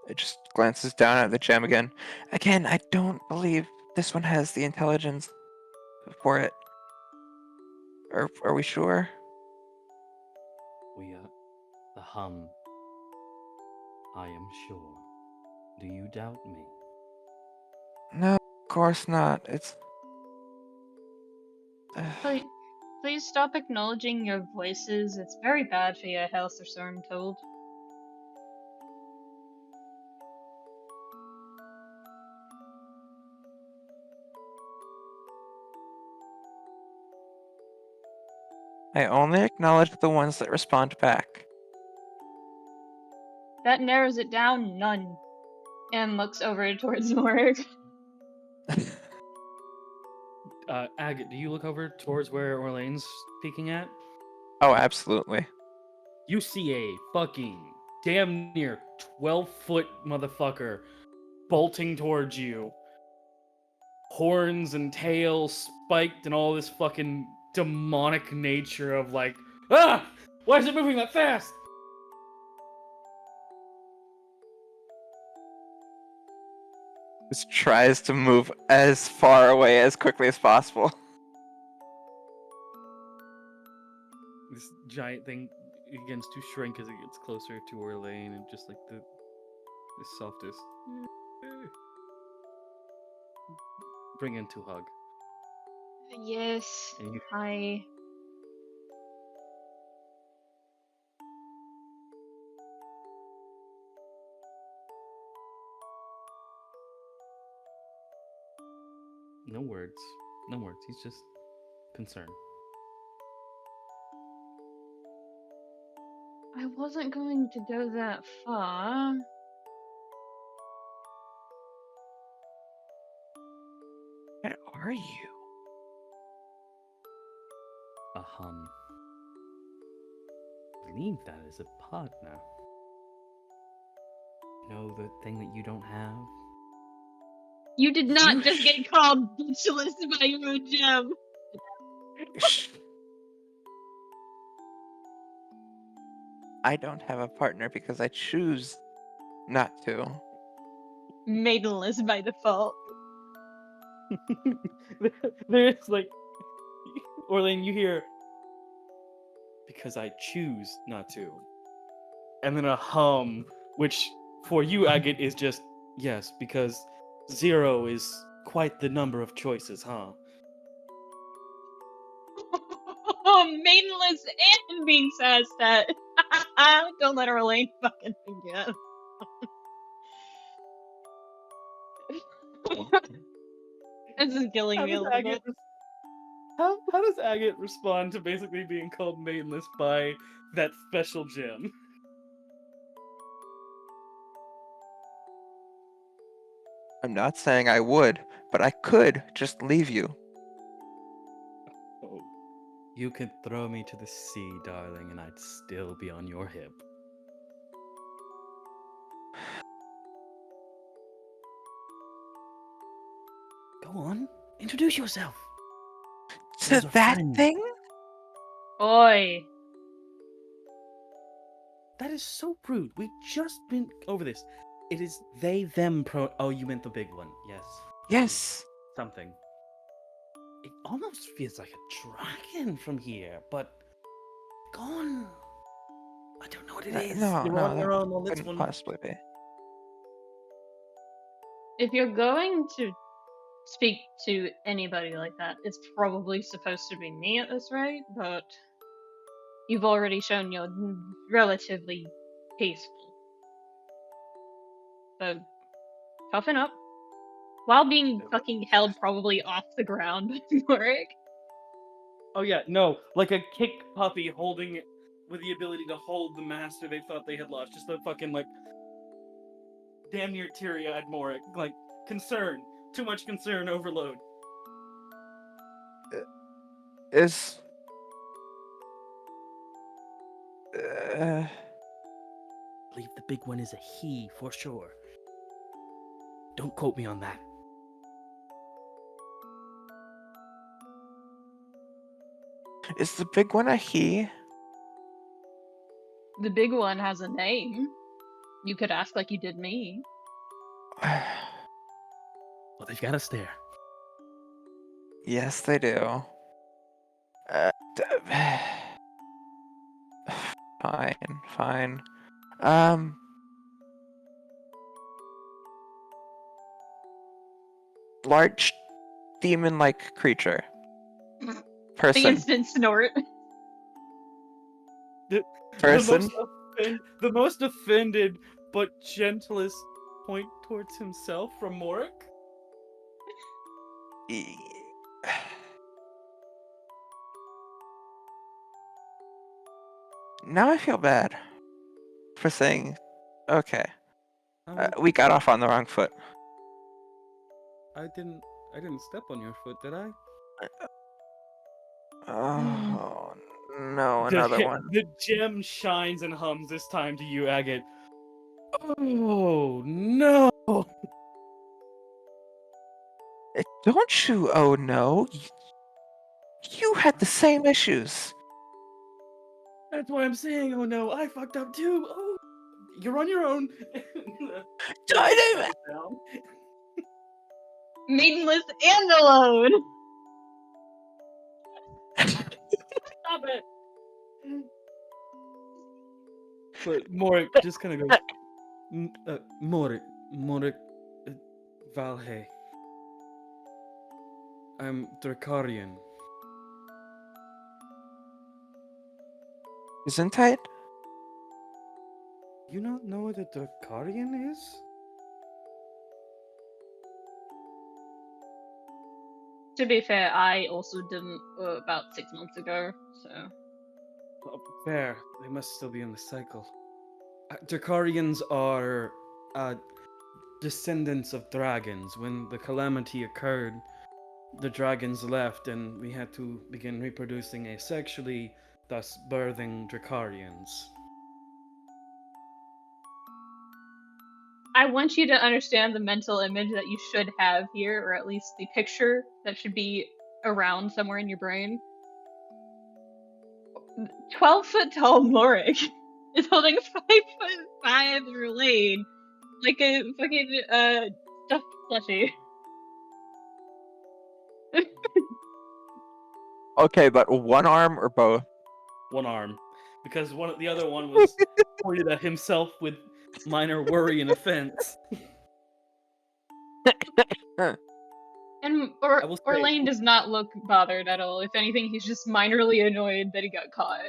it just glances down at the gem again. Again, I don't believe this one has the intelligence for it. Are we sure? The hum. I am sure. Do you doubt me? No, of course not. It's... Please stop acknowledging your voices. It's very bad for your health, or so I'm told. I only acknowledge the ones that respond back. That narrows it down. None. And looks over towards Morg. Agate, do you look over towards where Orlain's peeking at? Oh, absolutely. You see a fucking damn near 12-foot motherfucker bolting towards you. Horns and tail spiked and all this fucking demonic nature of like, ah! Why is it moving that fast? Just tries to move as far away as quickly as possible. This giant thing begins to shrink as it gets closer to Orlain and just like the softest. Bring in to hug. Yes. And you I. no words. No words. He's just concerned. I wasn't going to go that far. Where are you? A hum. I believe that is a partner. You know the thing that you don't have? You did not You just get called bitchless by your gem. I don't have a partner because I choose not to. Maidenless by default. There's like, Orlain, you hear, because I choose not to. And then a hum, which for you, Agate, is just, yes, because 0 is quite the number of choices, huh? Maidenless and being sassed at. Don't let Orlain fucking forget. This is killing me a little bit. How does Agate respond to basically being called maidenless by that special gem? I'm not saying I would, but I could just leave you. Oh. You could throw me to the sea, darling, and I'd still be on your hip. Go on, introduce yourself. To There's a that friend. thing? Oi. That is so rude. We've just been over this. It is they, them, Oh, you meant the big one. Yes. Yes. Something. It almost feels like a dragon from here, but gone. I don't know what it is. No, You're no, on your that own on this couldn't one. possibly be. If you're going to speak to anybody like that, it's probably supposed to be me at this rate, but you've already shown you're relatively peaceful. So, toughen up. While being fucking held probably off the ground by Morik. Oh yeah, no, like a kick puppy holding it with the ability to hold the master they thought they had lost. Just a fucking like damn near teary-eyed Morik. Like concern. Too much concern overload. Is Believe the big one is a he for sure. Don't quote me on that. is the big one a he? The big one has a name. You could ask like you did me. Well, they've got us there. Yes, they do. D- fine. Large demon-like creature. The Person. instant snort. Person. The most offended but gentlest point towards himself from Morik. Now I feel bad for saying, okay, Um, we got off on the wrong foot. I didn't step on your foot, did I? Oh no, another one. The gem shines and hums this time to you, Agate. Oh no! Don't you? Oh no, you had the same issues. That's why I'm saying, oh no, I fucked up too. Oh, you're on your own. I Down. Maidenless and alone. Stop it. But Morik just kind of goes, Morik, Valhe. I'm Drakarian. Gesundheit? You not know what a Drakarian is? To be fair, I also didn't about 6 months ago, so. Oh, fair. They must still be in the cycle. Drakarians are descendants of dragons. When the calamity occurred, the dragons left, and we had to begin reproducing asexually, thus birthing Drakarians. I want you to understand the mental image that you should have here, or at least the picture that should be around somewhere in your brain. 12-foot tall Morik is holding a 5'5" Orlain like a fucking stuffed plushie. Okay, but one arm or both? One arm. Because the other one was pointed at himself with minor worry and offense. And I will say- Orlain does not look bothered at all. If anything, he's just minorly annoyed that he got caught.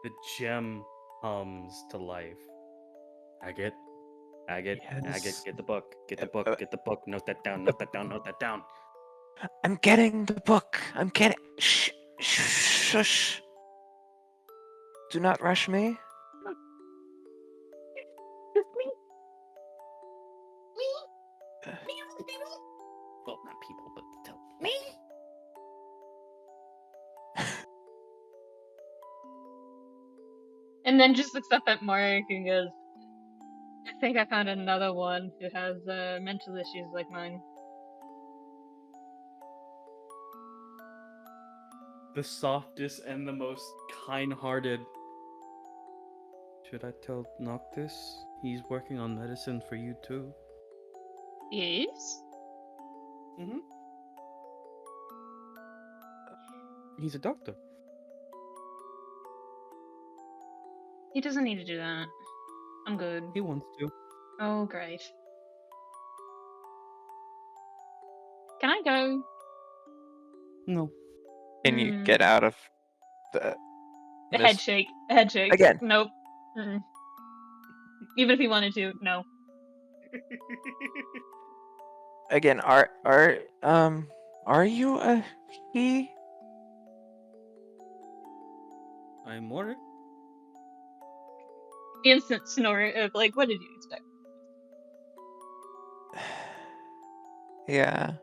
The gem hums to life. Agate, Yes. Agate, get the book, get the book, get the book. Note that down, note that down, note that down. I'm getting the book. I'm getting. Shh, shush. Do not rush me. Well, not people, but tell me. And then just looks up at Morik and goes, I think I found another one who has mental issues like mine. The softest and the most kind-hearted. Should I tell Noctis? He's working on medicine for you too. Yes? Mm-hmm. He's a doctor. He doesn't need to do that. I'm good. He wants to. Oh, great. Can I go? No. Can you get out of the A head shake. A head shake. Again. Nope. Mm-mm. Even if he wanted to, no. Again, are you a he? I'm Morik. Instant snore of like, what did you expect? Yeah.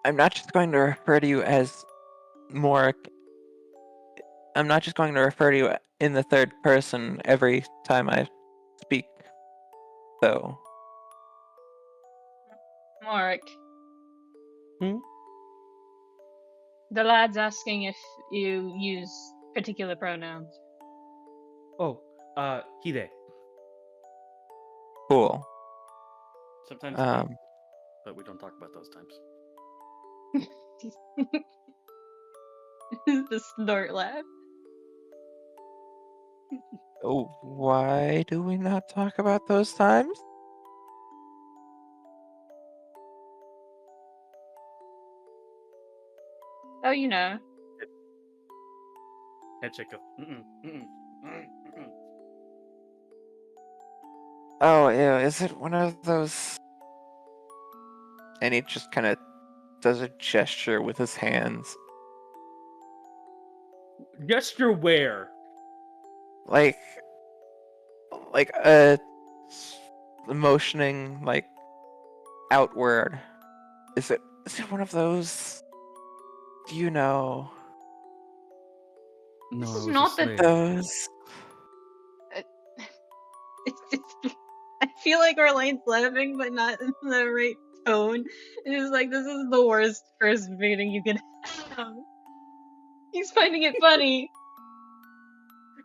I'm not just going to refer to you as Morik. I'm not just going to refer to you in the third person every time I speak, though. Morik. Hmm? The lad's asking if you use particular pronouns. Oh, Hide. Cool. Sometimes, but we don't talk about those times. The snort laugh. Oh, why do we not talk about those times? Oh, you know. Head shake of. Mm-mm. Oh, ew, is it one of those and he just kind of does a gesture with his hands, Gesture where? like a motioning like outward. Is it one of those? Do you know No, This I is was not a the- slave. those? it's I feel like Orlain's laughing, but not in the right tone. It's like, this is the worst first meeting you can have. He's finding it funny.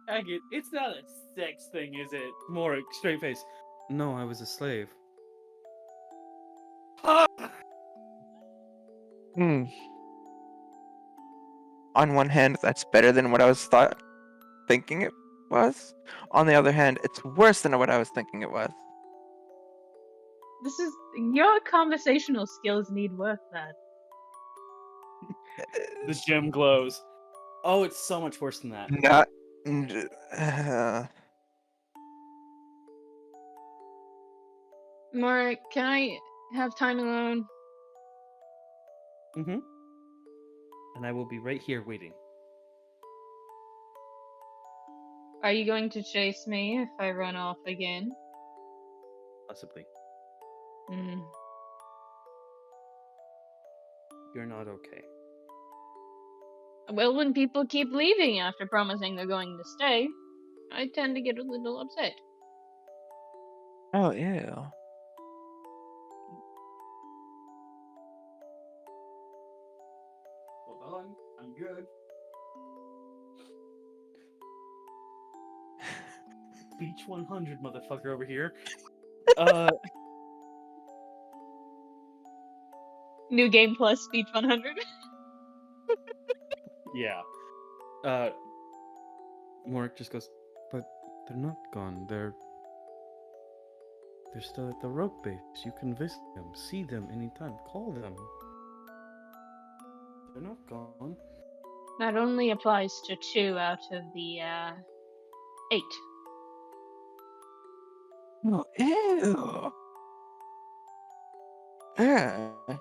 Agate, it's not a sex thing, is it? More straight face. No, I was a slave. Ah! Hmm. On one hand, that's better than what I was thinking it was. On the other hand, it's worse than what I was thinking it was. This is your conversational skills need work, lad. The gem glows. Oh, it's so much worse than that. Not. n- uh, More, can I have time alone? Mm-hmm. And I will be right here waiting. Are you going to chase me if I run off again? Possibly. Hmm. You're not okay. Well, when people keep leaving after promising they're going to stay, I tend to get a little upset. oh, ew. Hold on, I'm good. Beach 100, motherfucker, over here. New game plus speech 100. Yeah. Morik just goes, but they're not gone. They're still at the rope base. You can visit them, see them anytime, call them. They're not gone. That only applies to 2 out of the 8. Oh, ew. Ugh.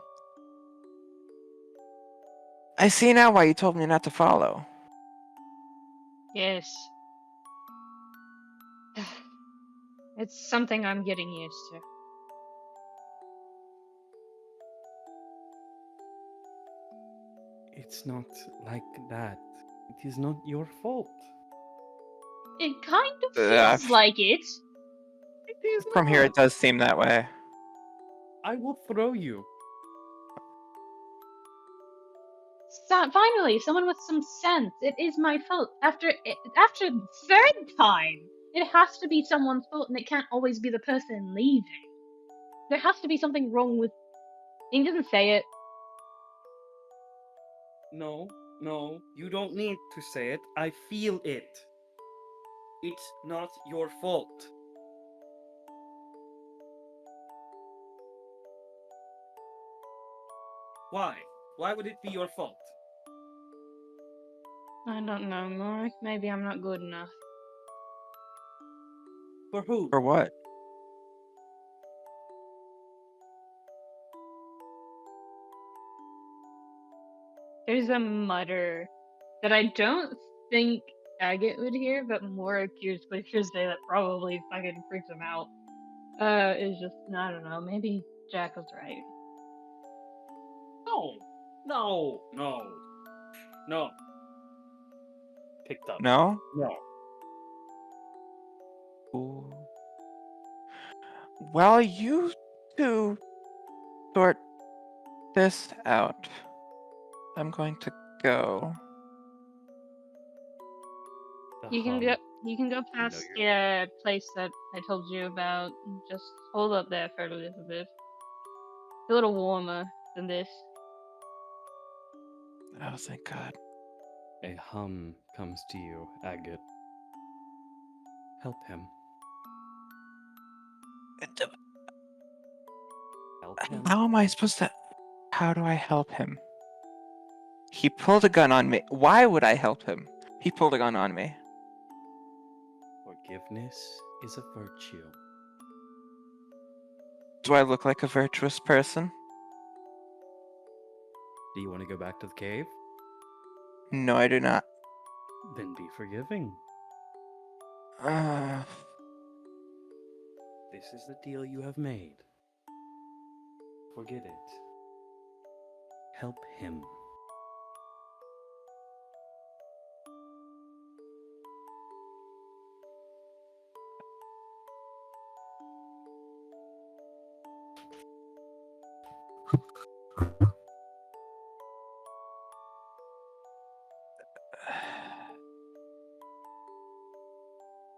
I see now why you told me not to follow. Yes. It's something I'm getting used to. It's not like that. It is not your fault. It kind of Uh, feels like it. It is From here, not. it does seem that way. I will throw you. Finally, someone with some sense. It is my fault. After the 3rd time, it has to be someone's fault, and it can't always be the person leaving. There has to be something wrong with. He doesn't say it. No, you don't need to say it. I feel it. It's not your fault. Why? Why would it be your fault? I don't know, Mark. Maybe I'm not good enough. For who? For what? There's a mutter that I don't think Agate would hear, but Morik hears, but hears that probably fucking freaks him out. Is just, I don't know, maybe Jack was right. No. Picked up. No? No. Ooh. Well, you two sort this out. I'm going to go. The You can hum. go past you're- the place that I told you about. Just hold up there for a little bit. It's a little warmer than this. Oh, thank God. A hum comes to you, Agate. Help him. Help him. How am I supposed to? How do I help him? He pulled a gun on me. Why would I help him? He pulled a gun on me. Forgiveness is a virtue. Do I look like a virtuous person? Do you want to go back to the cave? No, I do not. Then be forgiving. Uh, This is the deal you have made. Forget it. Help him.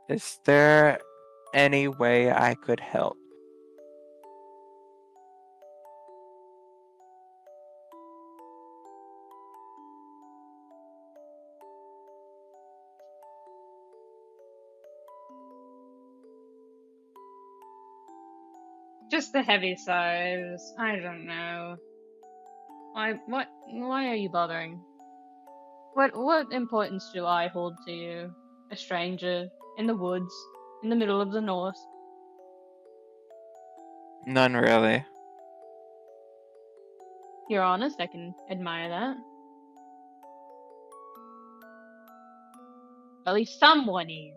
is there any way I could help? Just the heavy size. I don't know. Why are you bothering? What importance do I hold to you? A stranger in the woods, in the middle of the north. None really. You're honest, I can admire that. At least someone is.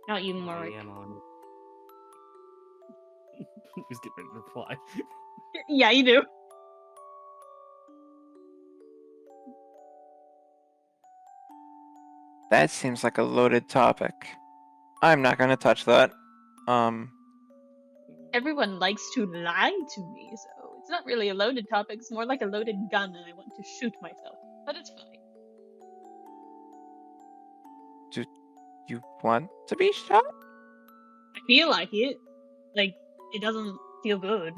Not you, I Morik. am on it. Who's getting ready to reply? Yeah, you do. That seems like a loaded topic. I'm not gonna touch that. Everyone likes to lie to me, so it's not really a loaded topic. It's more like a loaded gun, and I want to shoot myself. But it's fine. Do you want to be shot? I feel like it. Like, it doesn't feel good.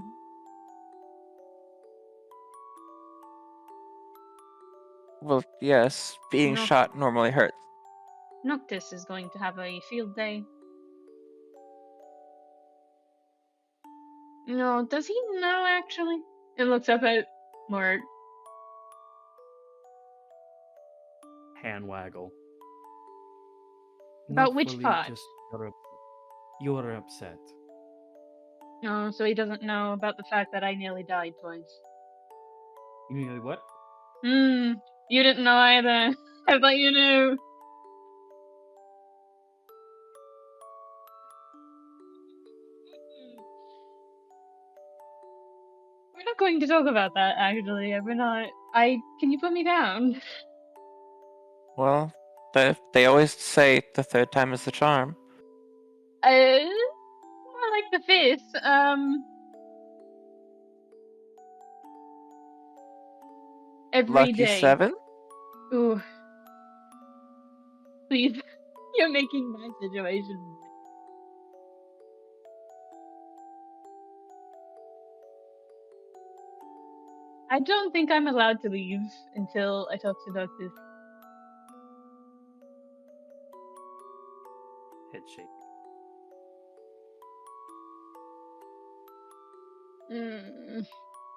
Well, yes. Being No. shot normally hurts. Noctis is going to have a field day. No, does he know actually? It looks up at Mort. Hand waggle. About Not which fully, part? just you're upset. No, so he doesn't know about the fact that I nearly died twice. You mean what? You didn't know either. I thought you knew. We're not going to talk about that, actually. We're not. Can you put me down? Well, they always say the third time is the charm. More like the fifth. Every Lucky day. 7? Ooh. Please. You're making my situation worse. I don't think I'm allowed to leave until I talk to Noctis. Head shake.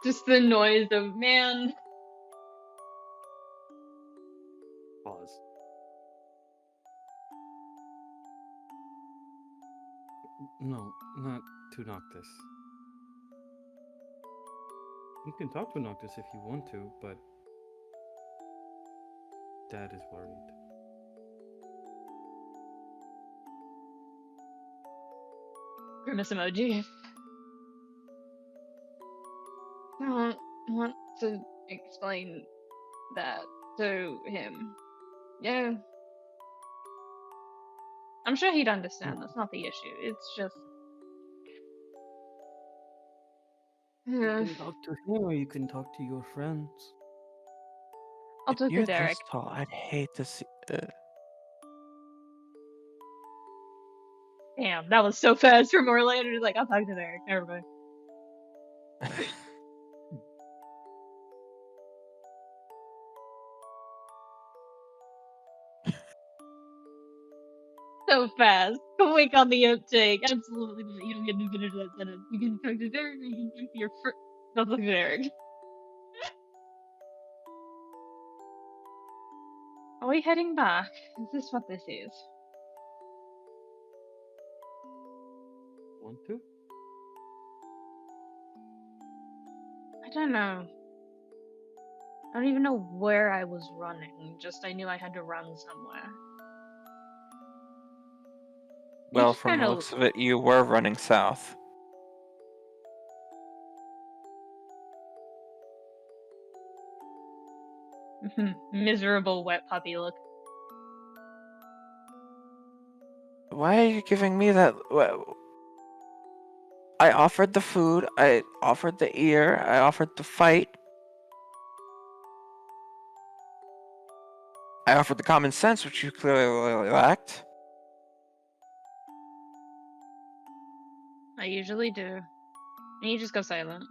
Just the noise of, man. Pause. No, not to Noctis. You can talk to Noctis if you want to, but Dad is worried. Grimace emoji. I don't want to explain that to him. Yeah. I'm sure he'd understand. That's not the issue. It's just. You can talk to him or you can talk to your friends. I'll If talk to you're Derek. this tall, I'd hate to see. Damn, that was so fast from Orlain. He's like, I'll talk to Derek. Never mind. So fast. Quick on the uptake. Absolutely not. You don't get to finish that sentence. You can talk to Derek or you can talk to your friend. I'll talk to Derek. Are we heading back? Is this what this is? Want to? I don't know. I don't even know where I was running, just I knew I had to run somewhere. You Well, just from the kinda looks of it, you were running south. miserable wet puppy look. Why are you giving me that? I offered the food, I offered the ear, I offered the fight. I offered the common sense, which you clearly lacked. I usually do. And you just go silent.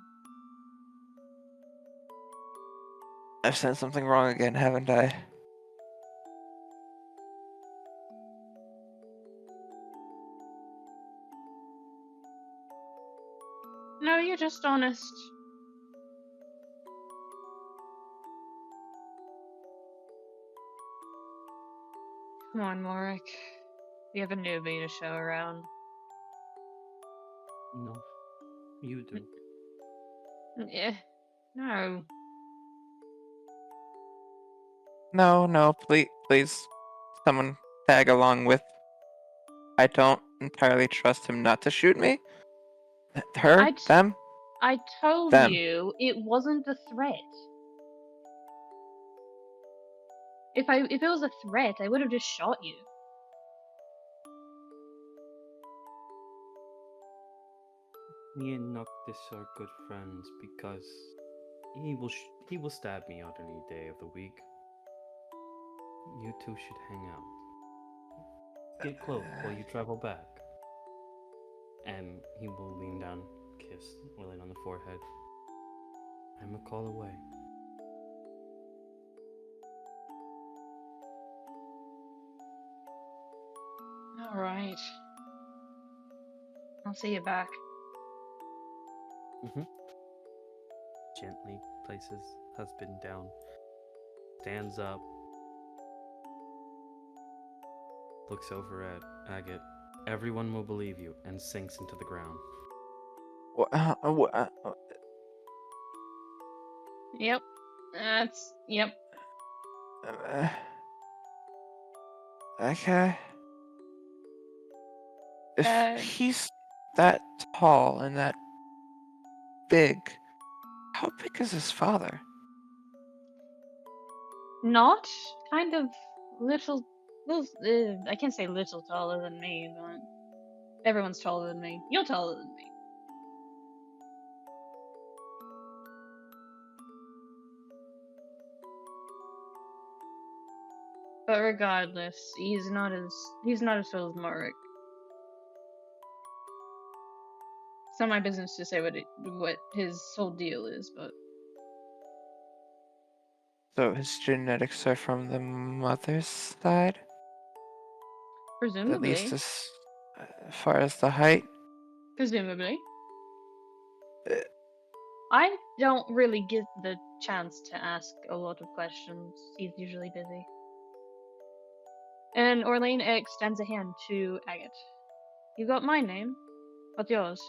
I've said something wrong again, haven't I? No, you're just honest. Come on, Morik. We have a newbie to show around. No, you do. Eh, no. No, please, someone tag along with. I don't entirely trust him not to shoot me. Her, them, I told them. you it wasn't a threat. If it was a threat, I would have just shot you. Me and Noctis are good friends because he will stab me on any day of the week. You two should hang out. Get close while you travel back. And he will lean down, kiss Orlain on the forehead. I'm a call away. Alright. I'll see you back. Gently places husband down, stands up, looks over at Agate. Everyone will believe you, and sinks into the ground. Yep. Yep. Okay. If Uh, he's that tall and that big, how big is his father? not kind of little, I can't say little taller than me, but everyone's taller than me. You're taller than me. But regardless, he's not as tall as Morik. It's not my business to say what his whole deal is, but So his genetics are from the mother's side? At least presumably, as far as the height? presumably, Uh, I don't really get the chance to ask a lot of questions. He's usually busy. And Orlain extends a hand to Agate. You got my name. What's yours?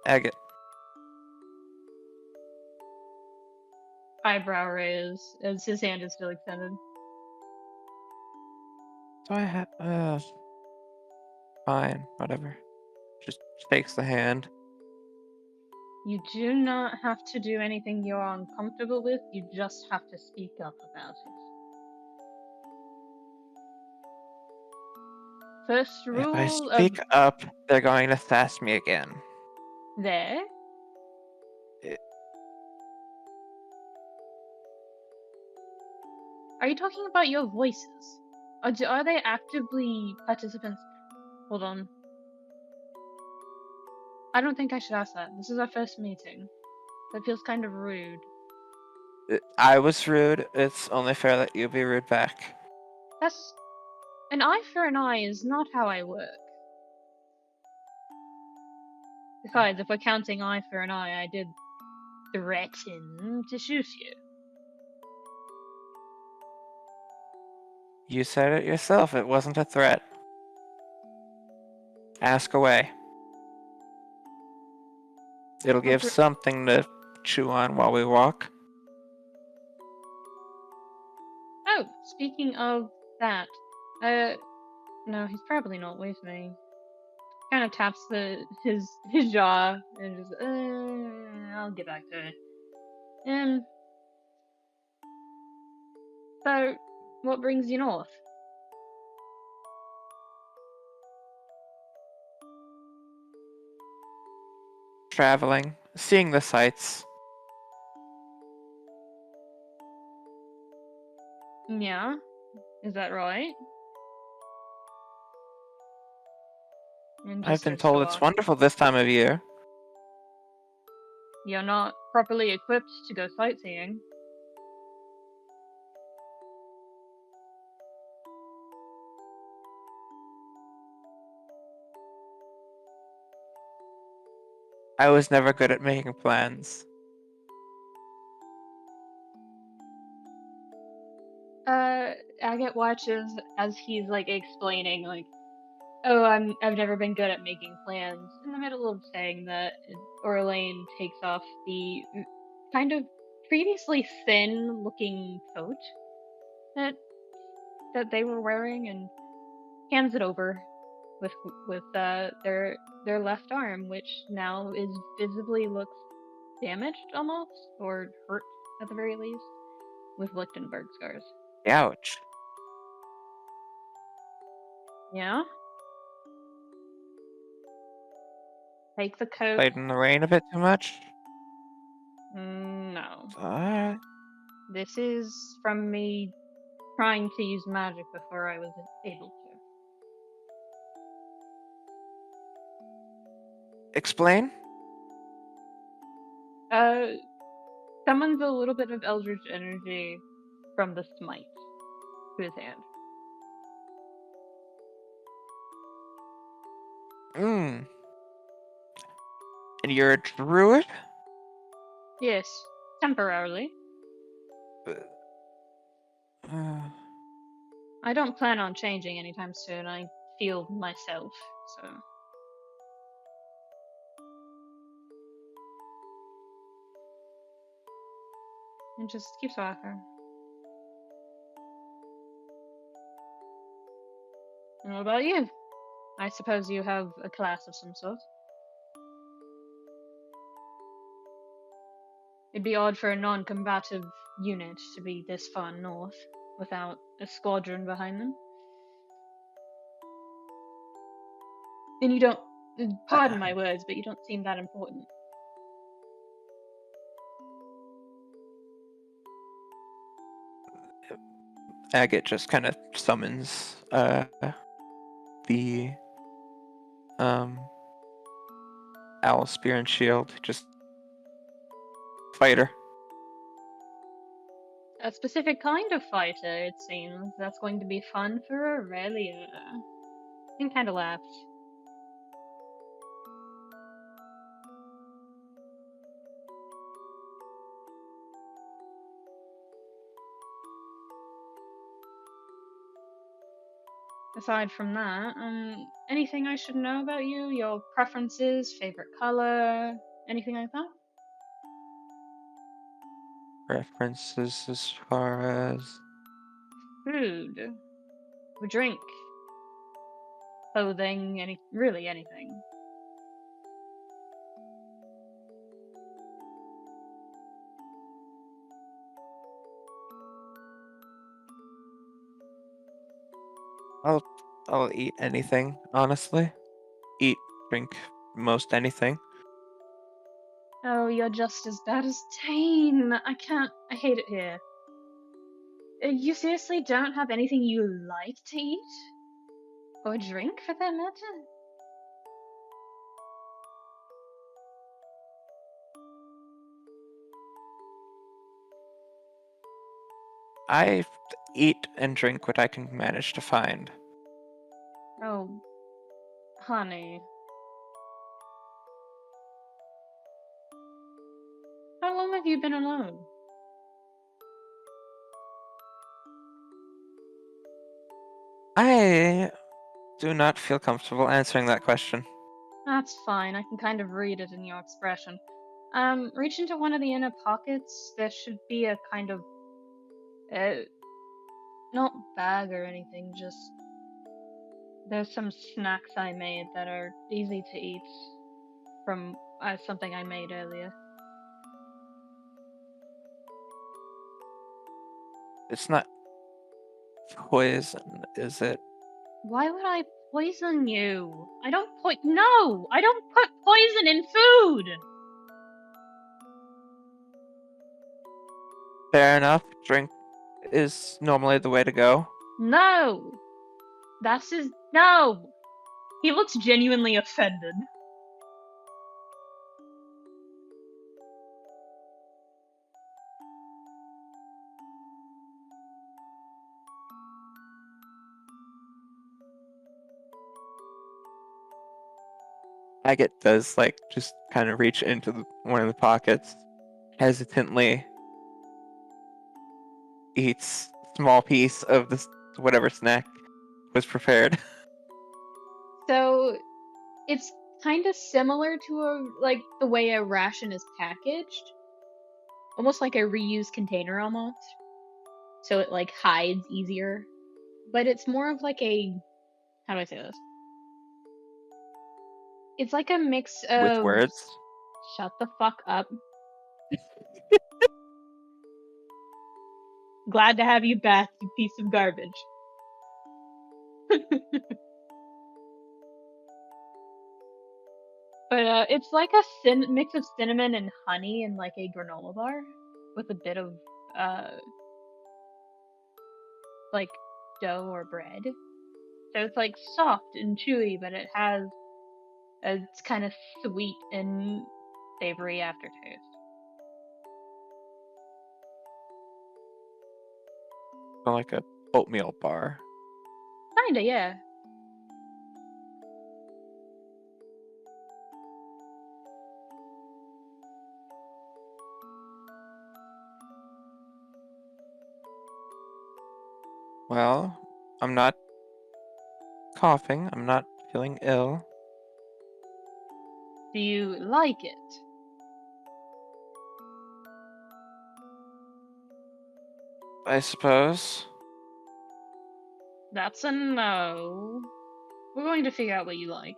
Agate. Eyebrow raise as his hand is still extended. Do I have. Fine, whatever. Just shakes the hand. You do not have to do anything you're uncomfortable with, you just have to speak up about it. First If I rule of speak up, they're going to sass me again. there. It- Are you talking about your voices? Are they actively participants? Hold on. I don't think I should ask that. This is our first meeting. That feels kind of rude. I was rude. It's only fair that you be rude back. That's an eye for an eye is not how I work. Besides, if we're counting eye for an eye, I did threaten to shoot you. You said it yourself. It wasn't a threat. Ask away. It'll give br- something to chew on while we walk. Oh, speaking of that, no, he's probably not with me. Kind of taps his jaw and just, I'll get back to it. So, what brings you north? Traveling, seeing the sights. Yeah, is that right? And I've just been starts to told it's walk. wonderful this time of year. You're not properly equipped to go sightseeing. I was never good at making plans. Agate watches as he's like explaining, like, oh, I've never been good at making plans. In the middle of saying that, Orlain takes off the kind of previously thin-looking coat that they were wearing and hands it over with their left arm, which now is visibly looks damaged almost or hurt at the very least, with Lichtenberg scars. Ouch. Yeah. Take the coat. Played in the rain a bit too much. No. Alright. This is from me trying to use magic before I was able Explain? to. Summons a little bit of eldritch energy from the smite to his hand. Mmm. And you're a druid? Yes, temporarily. Uh, I don't plan on changing anytime soon. I feel myself, so. And just keeps walking. And what about you? I suppose you have a class of some sort. It'd be odd for a non-combative unit to be this far north without a squadron behind them. And you don't, pardon my words, but you don't seem that important. Agate just kind of summons the owl spear and shield. Just fighter. A specific kind of fighter, it seems. That's going to be fun for Aurelia. And kind of laughed. Aside from that, anything I should know about you? Your preferences, favorite color, anything like that? References as far as Food, drink, clothing, really anything. I'll eat anything, honestly. Eat, drink most anything. Oh, you're just as bad as Dein. I hate it here. You seriously don't have anything you like to eat? Or drink, for that matter? I eat and drink what I can manage to find. Oh, honey. How long have you been alone? I do not feel comfortable answering that question. That's fine, I can kind of read it in your expression. Reach into one of the inner pockets. There should be a kind of, not bag or anything, just there's some snacks I made that are easy to eat from something I made earlier. It's not poison, is it? Why would I poison you? I don't No! I don't put poison in food! Fair enough. Drink is normally the way to go. No! No! He looks genuinely offended. Agate does like just kind of reach into one of the pockets, hesitantly eats small piece of this whatever snack was prepared. So, it's kind of similar to like the way a ration is packaged. Almost like a reused container almost. So it like hides easier. But it's more of like how do I say this? It's like a mix With of words. shut the fuck up. Glad to have you back, you piece of garbage. But it's like a mix of cinnamon and honey and like a granola bar with a bit of like dough or bread. So it's like soft and chewy, but it has it's kind of sweet and savory aftertaste. Like a oatmeal bar. Kinda, yeah. Well, I'm not coughing. I'm not feeling ill. Do you like it? I suppose. That's a no. We're going to figure out what you like.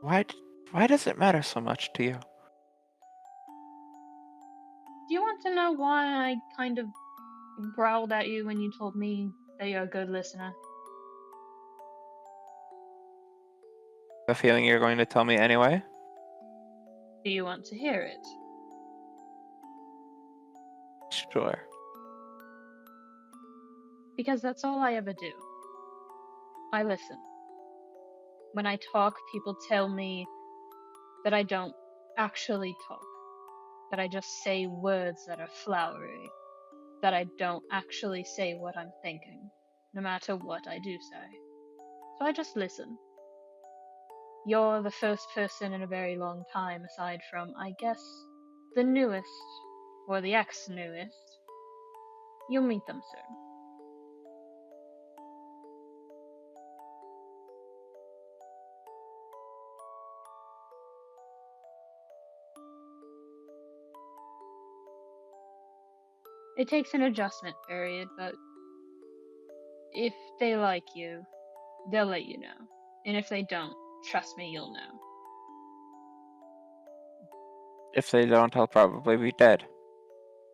Why does it matter so much to you? Do you want to know why I kind of growled at you when you told me that you're a good listener? A feeling you're going to tell me anyway? Do you want to hear it? Sure. Because that's all I ever do. I listen. When I talk, people tell me that I don't actually talk. That I just say words that are flowery. That I don't actually say what I'm thinking, no matter what I do say. So I just listen. You're the first person in a very long time, aside from, I guess, the newest, or the ex-newest. You'll meet them soon. It takes an adjustment period, but if they like you, they'll let you know. And if they don't, trust me, you'll know. If they don't, I'll probably be dead.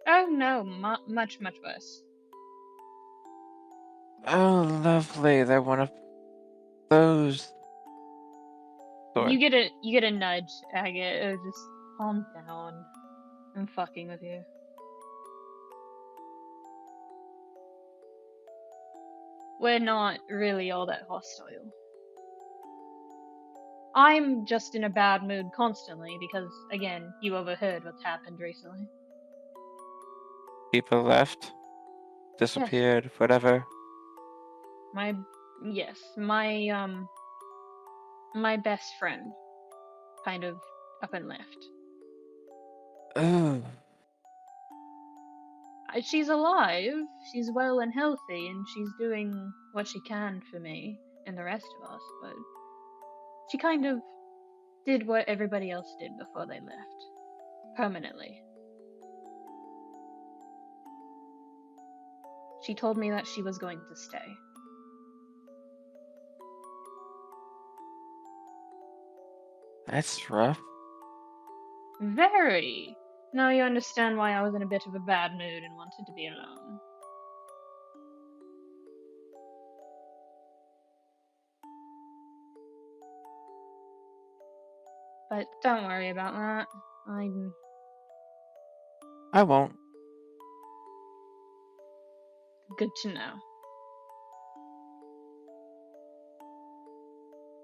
Oh no, much, much worse. Oh, lovely. They're one of those. You get a nudge, Agate. Just calm down. I'm fucking with you. We're not really all that hostile. I'm just in a bad mood constantly because, again, you overheard what's happened recently. People left, disappeared, whatever. Yes, my best friend kind of up and left. Ooh. She's alive, she's well and healthy, and she's doing what she can for me and the rest of us, but She kind of did what everybody else did before they left. Permanently. She told me that she was going to stay. That's rough. Very. Now you understand why I was in a bit of a bad mood and wanted to be alone. But don't worry about that. I won't. Good to know.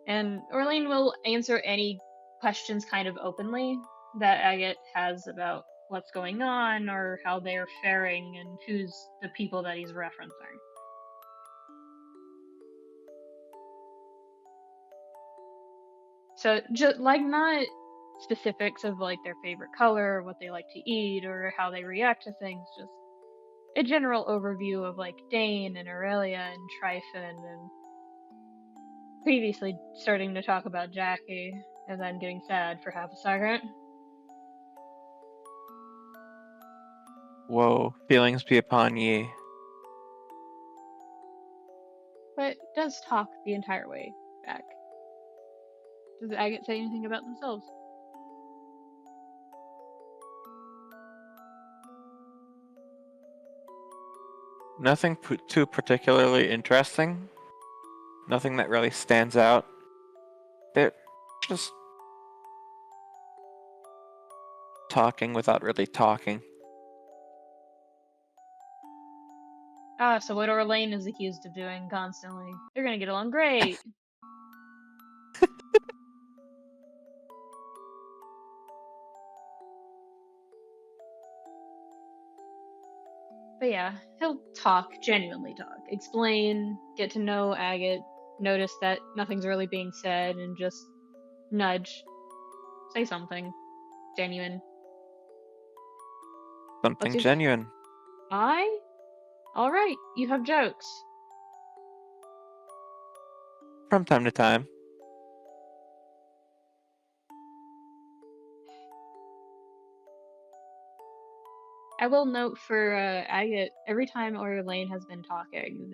And Orlain will answer any questions kind of openly that Agate has about what's going on or how they're faring and who's the people that he's referencing. So just like not specifics of like their favorite color or what they like to eat or how they react to things, just a general overview of like Dein and Aurelia and Tryphon and previously starting to talk about Jackie and then getting sad for half a second. Whoa, feelings be upon ye. But does talk the entire way back. Does Agate say anything about themselves? Nothing too particularly interesting. Nothing that really stands out. They're just talking without really talking. Ah, so what Orlain is accused of doing constantly. They're gonna get along great. But yeah, he'll talk, genuinely talk. Explain, get to know Agate, notice that nothing's really being said, and just nudge. Say something. Genuine. Something your... genuine. Alright, you have jokes. From time to time. I will note for Agate, every time Orlain has been talking,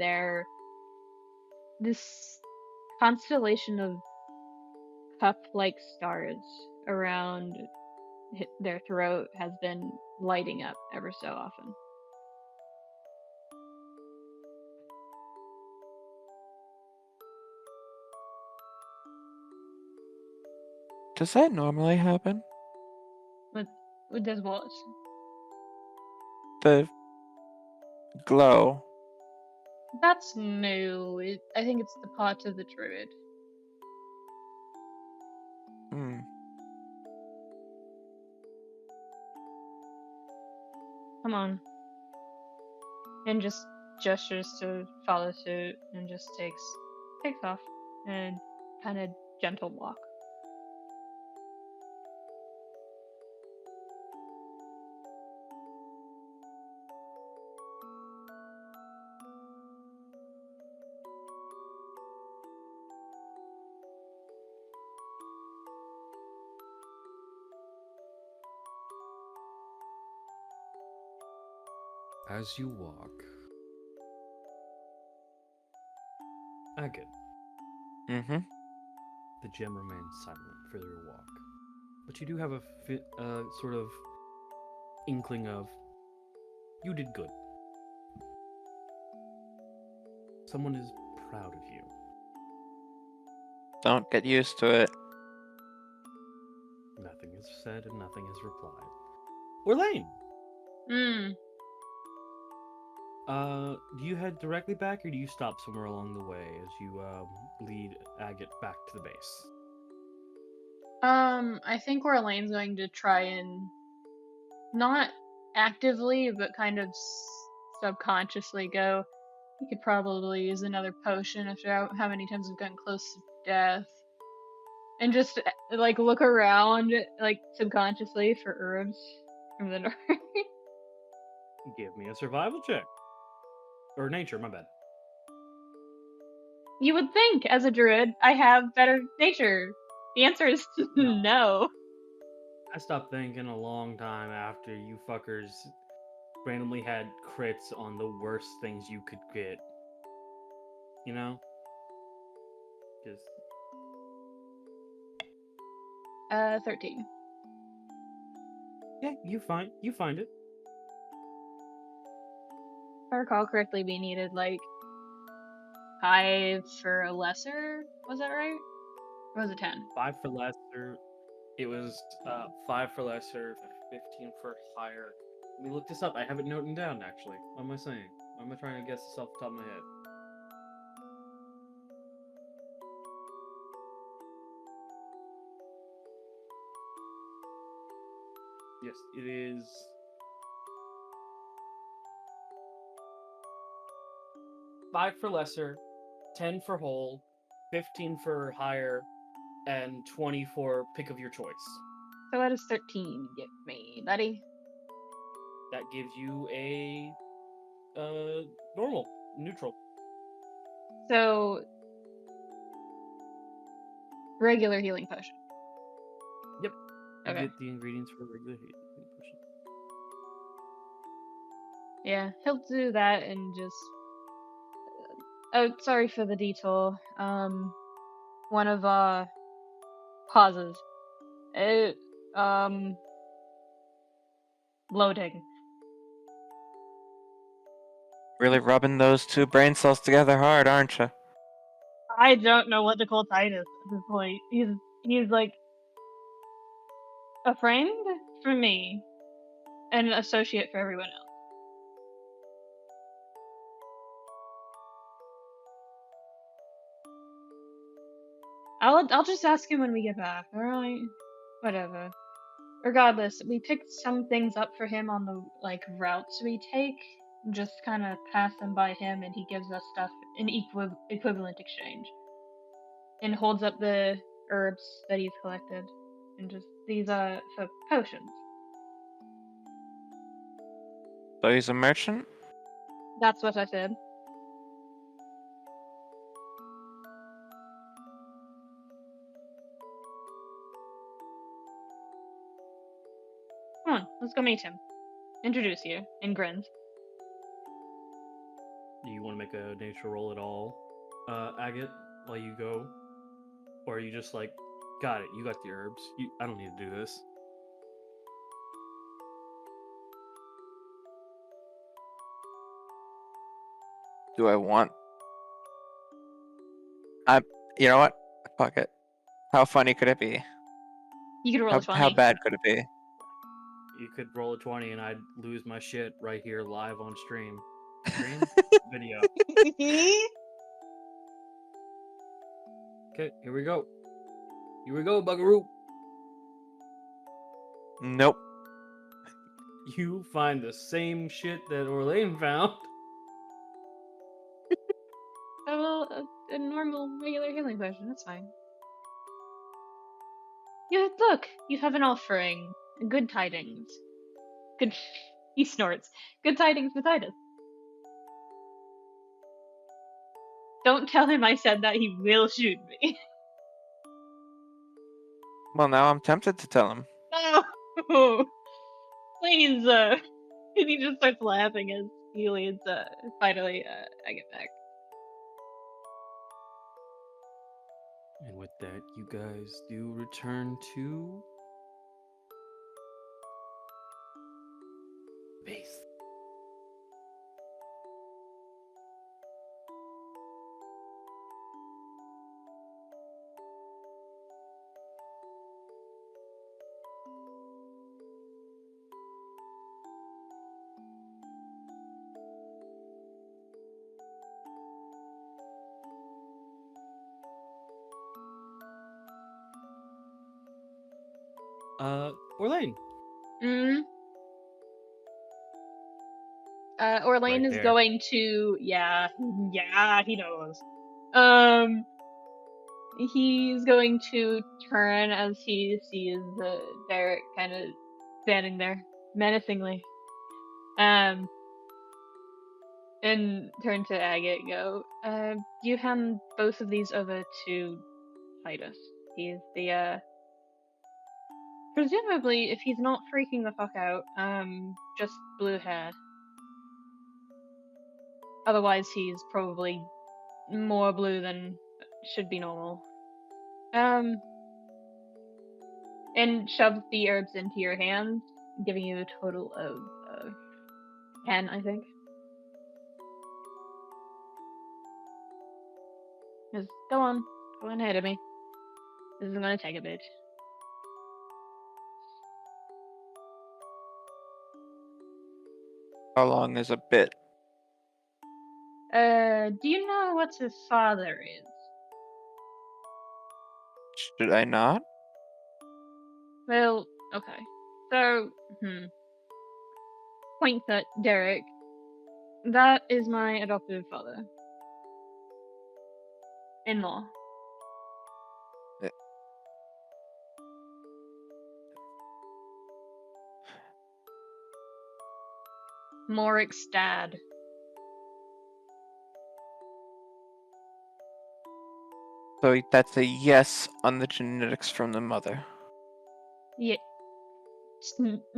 this constellation of cup-like stars around their throat has been lighting up ever so often. Does that normally happen? What does what? The glow. That's new. I think it's the pot of the druid. Hmm. Come on. And just gestures to follow suit and just takes off and kind of gentle walk. As you walk, Agate, Mm-hmm. the gem remains silent for your walk, but you do have a sort of inkling of you did good. Someone is proud of you. Don't get used to it. Nothing is said and nothing is replied. Orlain! Do you head directly back, or do you stop somewhere along the way as you lead Agate back to the base? I think Orlain's going to try and not actively, but kind of subconsciously go. You could probably use another potion after how many times we've gotten close to death. And just like look around, like subconsciously for herbs from the north. Give me a survival check. Or nature, my bad. You would think, as a druid, I have better nature. The answer is no. I stopped thinking a long time after you fuckers randomly had crits on the worst things you could get. You know? Just 13. yeah, you find it. If I recall correctly, we needed like 5 for a lesser. Was that right? Or was it 10? 5 for lesser. It was 5 for lesser, 15 for higher. Let me look this up. I have it noted down actually. What am I saying? Why am I trying to guess this off the top of my head? Yes, it is 5 for lesser, 10 for whole, 15 for higher, and 20 for pick of your choice. So what does 13 give me, buddy? That gives you a normal, neutral. So regular healing potion. Yep. You Okay. get the ingredients for a regular healing potion. Yeah, he'll do that and just. Oh, sorry for the detour. One of pauses. Loading. Really rubbing those two brain cells together hard, aren't you? I don't know what to call Titus at this point. He's like a friend for me, and an associate for everyone else. I'll just ask him when we get back. All right, whatever. Regardless, we picked some things up for him on the like routes we take. Just kind of pass them by him, and he gives us stuff in equivalent exchange. And holds up the herbs that he's collected, and just these are for potions. So he's a merchant? That's what I said. Come on, let's go meet him. Introduce you. And grins. Do you want to make a nature roll at all, Agate, while you go? Or are you just like, got it, you got the herbs. I don't need to do this. Do I want? You know what? Fuck it. How funny could it be? You could roll How, a 20. how bad could it be? You could roll a 20 and I'd lose my shit right here live on stream. Stream? Video. Okay, here we go. Here we go, Buckaroo. Nope. You find the same shit that Orlain found. Oh, well, a normal, regular healing potion. That's fine. Yeah, look, you have an offering. Good tidings. Good. He snorts. Good tidings for Titus. Don't tell him I said that. He will shoot me. Well, now I'm tempted to tell him. No, please. And he just starts laughing as he leads. Finally, I get back. And with that, you guys do return to base. Orlain. Orlain Right is there. going to. Yeah, he knows. He's going to turn as he sees Derek kind of standing there menacingly. And turn to Agate and go, you hand both of these over to Titus. He's the, presumably, if he's not freaking the fuck out, just blue hair. Otherwise, he's probably more blue than should be normal. And shove the herbs into your hand, giving you a total of 10, I think. Just go on ahead of me. This isn't gonna take a bit. How long is a bit? Do you know what his father is? Should I not? Well, okay. So, point that Derek. That is my adoptive father. In-law. Eh. Morik's dad. So that's a yes on the genetics from the mother. Yeah.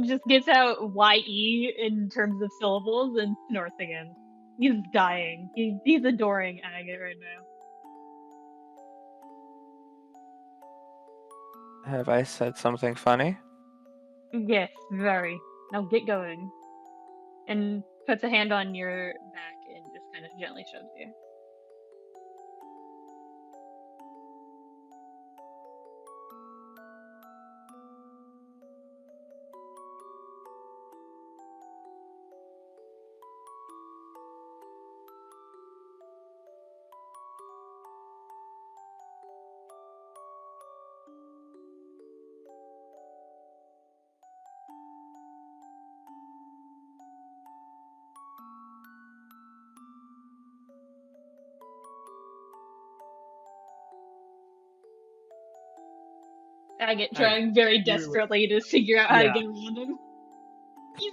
Just gets out YE in terms of syllables and snorts again. He's dying. He's adoring Agate right now. Have I said something funny? Yes, very. Now get going. And puts a hand on your back and just kind of gently shoves you. Agate trying very desperately to figure out how to get around him.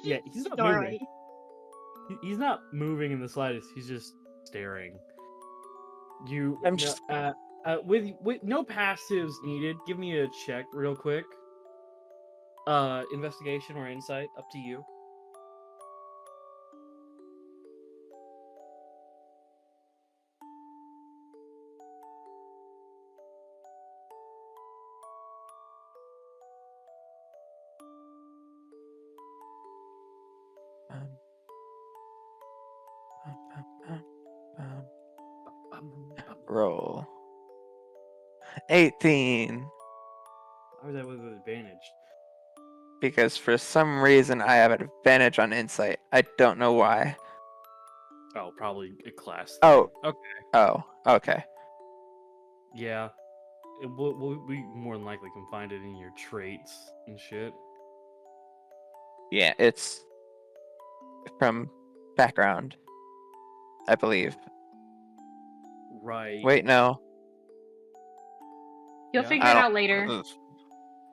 He's not alright. moving. He's not moving in the slightest. He's just staring. I'm just With no passives needed. Give me a check real quick. Investigation or insight, up to you. roll. 18. How is that with an advantage? Because for some reason I have an advantage on insight. I don't know why. Oh, probably a class. Oh. Okay. Oh, okay. Yeah. We more than likely can find it in your traits and shit. Yeah, it's from background, I believe. Right. Wait, no. You'll Yeah. figure it out later.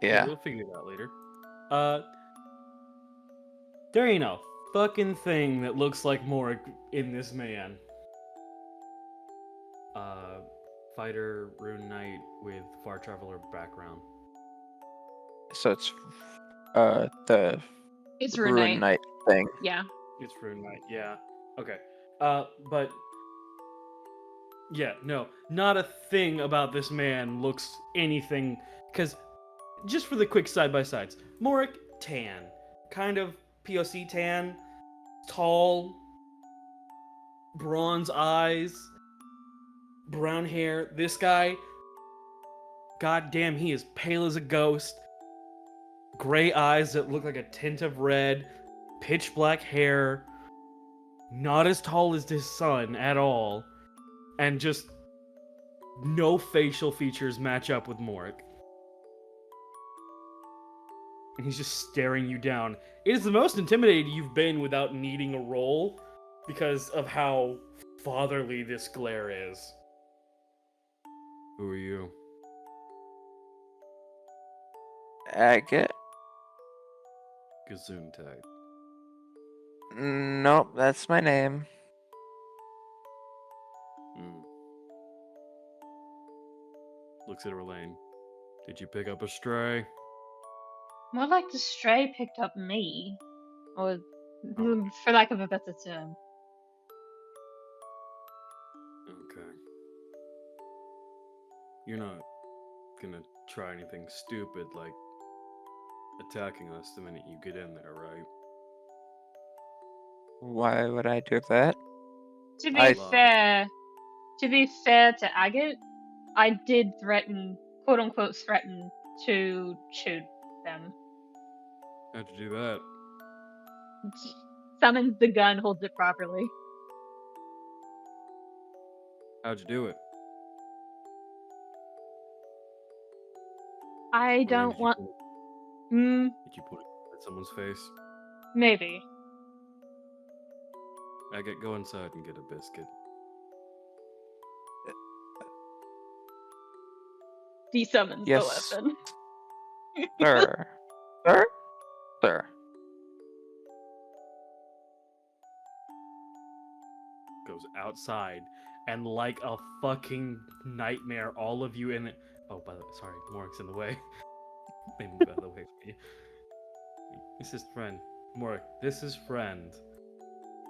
Yeah. We'll figure it out later. There ain't a fucking thing that looks like Morik in this man. Fighter, Rune Knight with Far Traveler background. So it's the It's Rune Rune Knight thing. Yeah. It's Rune Knight, yeah. Okay. But yeah, no, not a thing about this man looks anything. Because just for the quick side by sides, Morik tan, kind of POC tan, tall, bronze eyes, brown hair. This guy, goddamn, he is pale as a ghost. Gray eyes that look like a tint of red, pitch black hair, not as tall as his son at all, and just no facial features match up with Morik. And he's just staring you down. It is the most intimidated you've been without needing a roll because of how fatherly this glare is. Who are you? Agate? Gesundheit. Nope, that's my name. looks at Orlain. Did you pick up a stray? More like the stray picked up me. Or, Oh. for lack of a better term. Okay. You're not gonna try anything stupid like attacking us the minute you get in there, right? Why would I do that? To be I- fair, to Agate, I did threaten, quote unquote, threaten to shoot them. How'd you do that? Summons the gun, holds it properly. How'd you do it? I Orlain, don't want. Did you put it at someone's face? Maybe. Agate, go inside and get a biscuit. Desummons Yes. the weapon. Sir. Sir? Sir. Goes outside, and like a fucking nightmare, all of you in it. Oh, by the way, sorry, Morik's in the way. They move out of the way for you. This is friend. Morik, this is friend.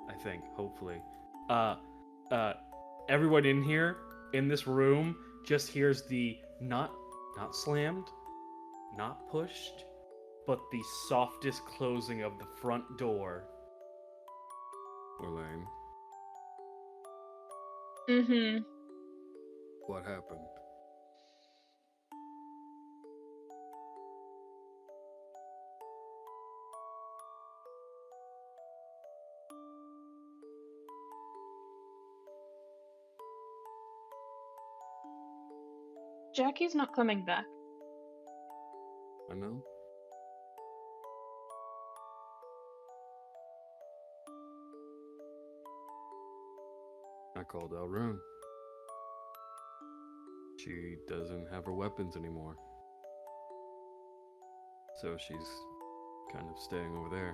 I think, hopefully. Everyone in here, in this room, just hears the not slammed, not pushed, but the softest closing of the front door. Orlain, Mm-hmm. what happened? Jackie's not coming back. I know. I called Elrune. She doesn't have her weapons anymore. So she's kind of staying over there,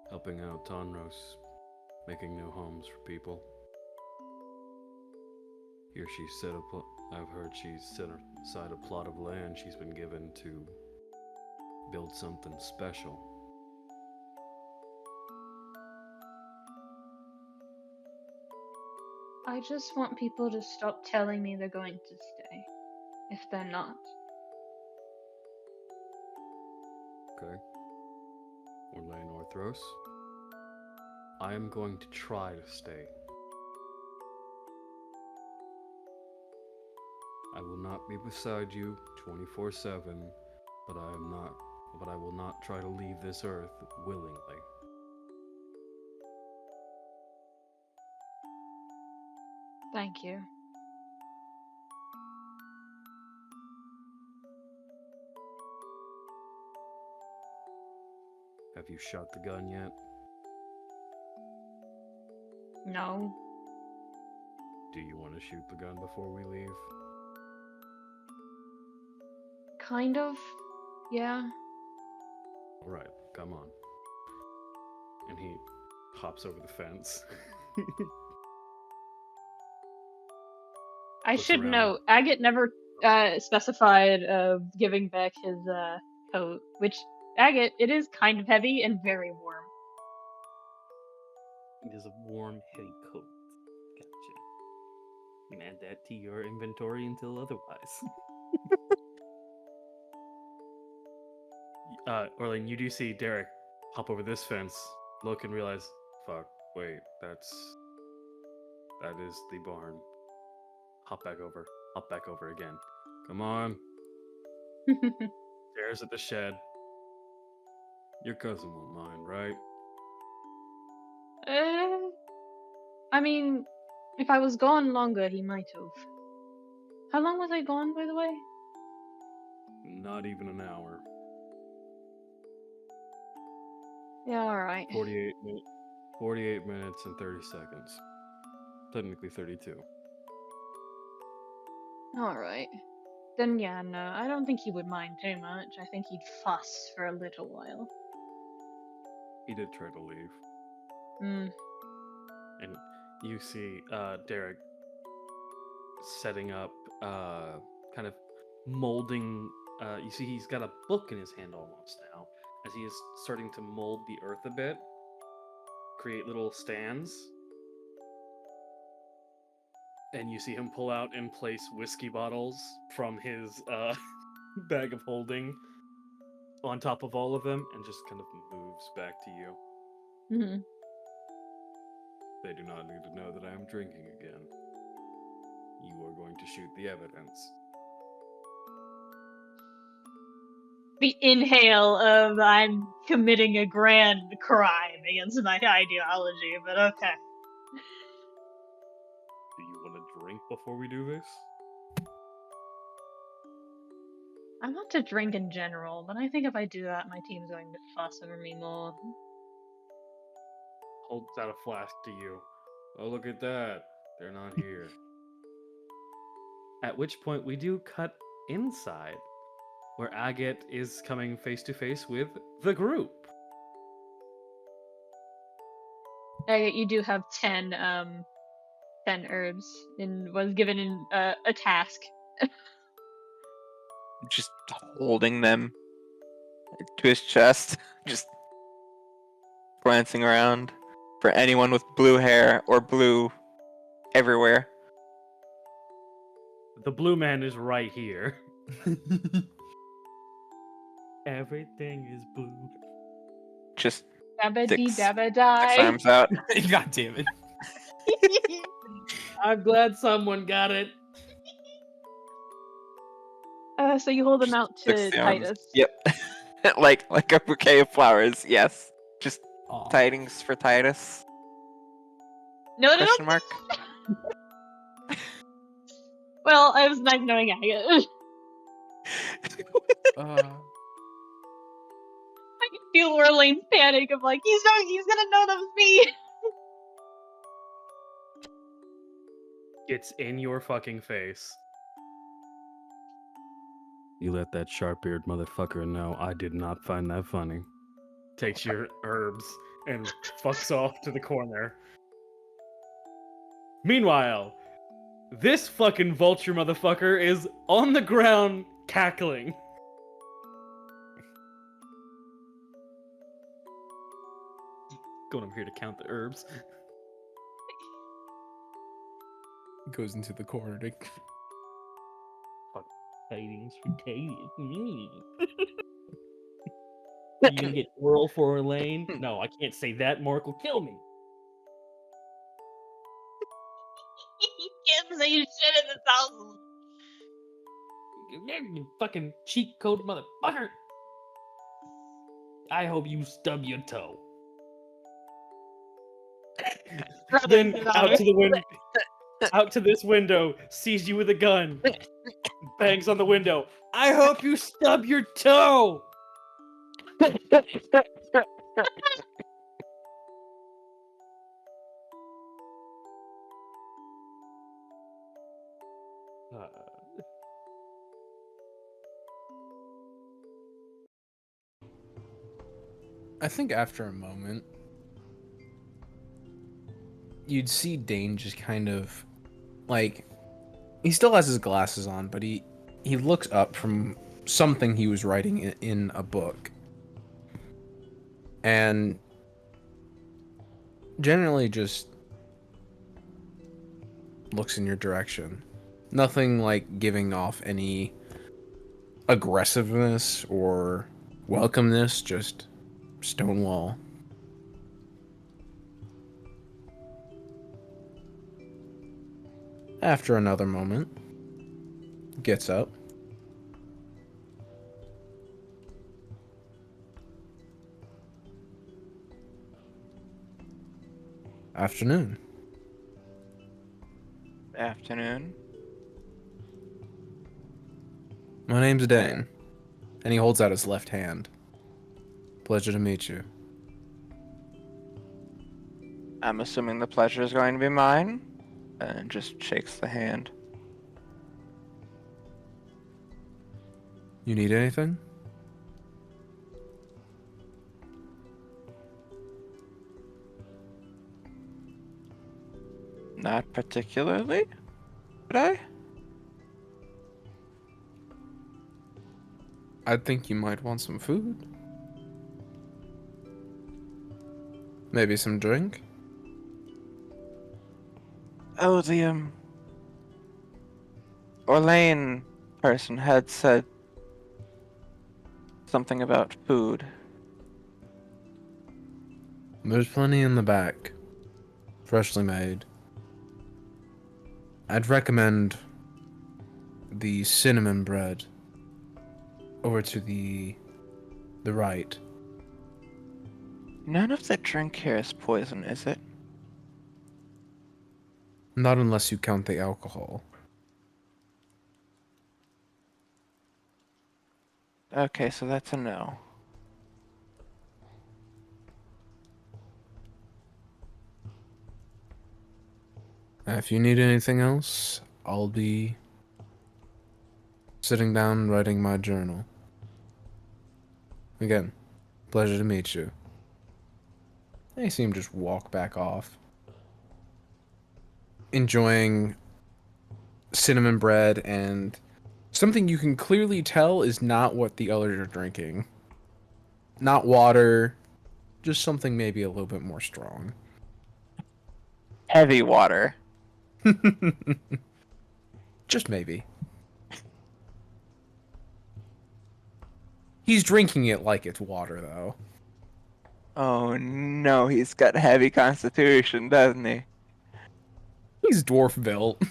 helping out Tonros, making new homes for people. Here she's set up. I've heard she's set aside a plot of land she's been given to build something special. I just want people to stop telling me they're going to stay, if they're not. Okay. Orlain Orthros, I am going to try to stay. I will not be beside you 24/7, but I will not try to leave this earth willingly. Thank you. Have you shot the gun yet? No. Do you want to shoot the gun before we leave? Kind of. Yeah. Alright, come on. And he hops over the fence. I Looks should around. note, Agate never specified giving back his coat, which, Agate, it is kind of heavy and very warm. It is a warm, heavy coat. Gotcha. You can add that to your inventory until otherwise. Orlain, you do see Derek hop over this fence, look and realize, fuck, wait, that is the barn. Hop back over again. Come on. Stares at the shed. Your cousin won't mind, right? I mean, if I was gone longer, he might have. How long was I gone, by the way? Not even an hour. Yeah, alright. 48 minutes and 30 seconds. Technically 32. Alright. Then yeah, no, I don't think he would mind too much. I think he'd fuss for a little while. He did try to leave. Mm. And you see Derek setting up kind of molding. You see, he's got a book in his hand almost now, as he is starting to mold the earth a bit, create little stands. And you see him pull out and place whiskey bottles from his bag of holding on top of all of them, and just kind of moves back to you. Hmm. They do not need to know that I am drinking again. You are going to shoot the evidence. The inhale of I'm committing a grand crime against my ideology, but okay. Do you want to drink before we do this? I want to drink in general, but I think if I do that, my team's going to fuss over me more. Holds out a flask to you. Oh, look at that. They're not here. At which point we do cut inside, where Agate is coming face to face with the group. You do have 10 herbs and was given a task. Just holding them to his chest, just glancing around for anyone with blue hair or blue everywhere. The blue man is right here. Everything is blue. Just Dabba dee six dabba die. arms out. God damn it. I'm glad someone got it. So you hold them out to Six arms. Titus. Yep. like a bouquet of flowers. Yes. Just Aw. tidings for Titus. No, Question mark. Well, it was nice knowing Agate. I can feel Orlain's panic of like, he's gonna know that was me. It's in your fucking face. You let that sharp-eared motherfucker know I did not find that funny. Takes your herbs and fucks off to the corner. Meanwhile, this fucking vulture motherfucker is on the ground cackling. Going over here to count the herbs. Goes into the corner to Tidings for Tidings. You gonna get oral for Orlain? No, I can't say that. Mark will kill me. You can't say shit in this house. You fucking cheat code motherfucker. I hope you stub your toe. Then out to the window, out to this window, sees you with a gun, bangs on the window. I hope you stub your toe. I think after a moment, you'd see Dein just kind of, like, he still has his glasses on, but he looks up from something he was writing in a book. And generally just looks in your direction. Nothing like giving off any aggressiveness or welcomeness, just Stonewall. After another moment, gets up. Afternoon. Afternoon. My name's Dein. And he holds out his left hand. Pleasure to meet you. I'm assuming the pleasure is going to be mine. And just shakes the hand. You need anything? Not particularly. Would I? I think you might want some food. Maybe some drink? Oh, the Orlain person had said something about food. There's plenty in the back. Freshly made. I'd recommend the cinnamon bread over to the right. None of the drink here is poison, is it? Not unless you count the alcohol. Okay, so that's a no. If you need anything else, I'll be sitting down writing my journal. Again, pleasure to meet you. I see him just walk back off. Enjoying cinnamon bread and something you can clearly tell is not what the others are drinking. Not water, just something maybe a little bit more strong. Heavy water. Just maybe. He's drinking it like it's water, though. Oh no, he's got heavy constitution, doesn't he? He's dwarf built.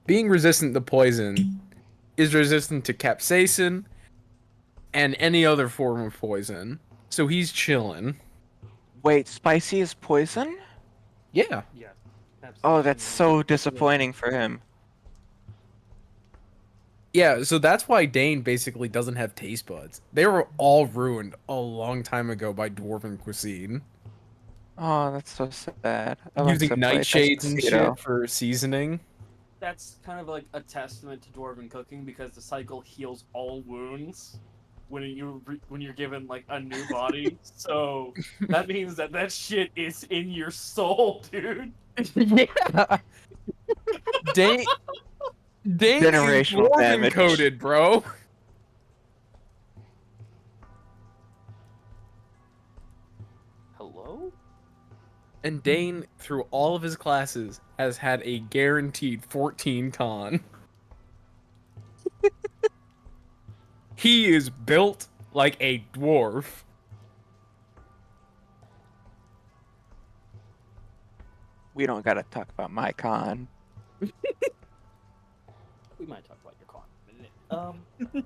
Being resistant to poison is resistant to capsaicin and any other form of poison. So he's chilling. Wait, spicy is poison? Yeah. Yeah. Oh, that's so disappointing for him. Yeah, so that's why Dane basically doesn't have taste buds. They were all ruined a long time ago by dwarven cuisine. Oh, that's so sad. Using Alexa, play nightshades and Despacito. shit for seasoning. That's kind of like a testament to dwarven cooking because the cycle heals all wounds when you're given like a new body. So that means that shit is in your soul, dude. Yeah. Dane is Generational dwarven damage. coded, bro. Hello? And Dane, through all of his classes, has had a guaranteed 14 con. He is built like a dwarf. We don't gotta talk about my con. We might talk about your con in a minute.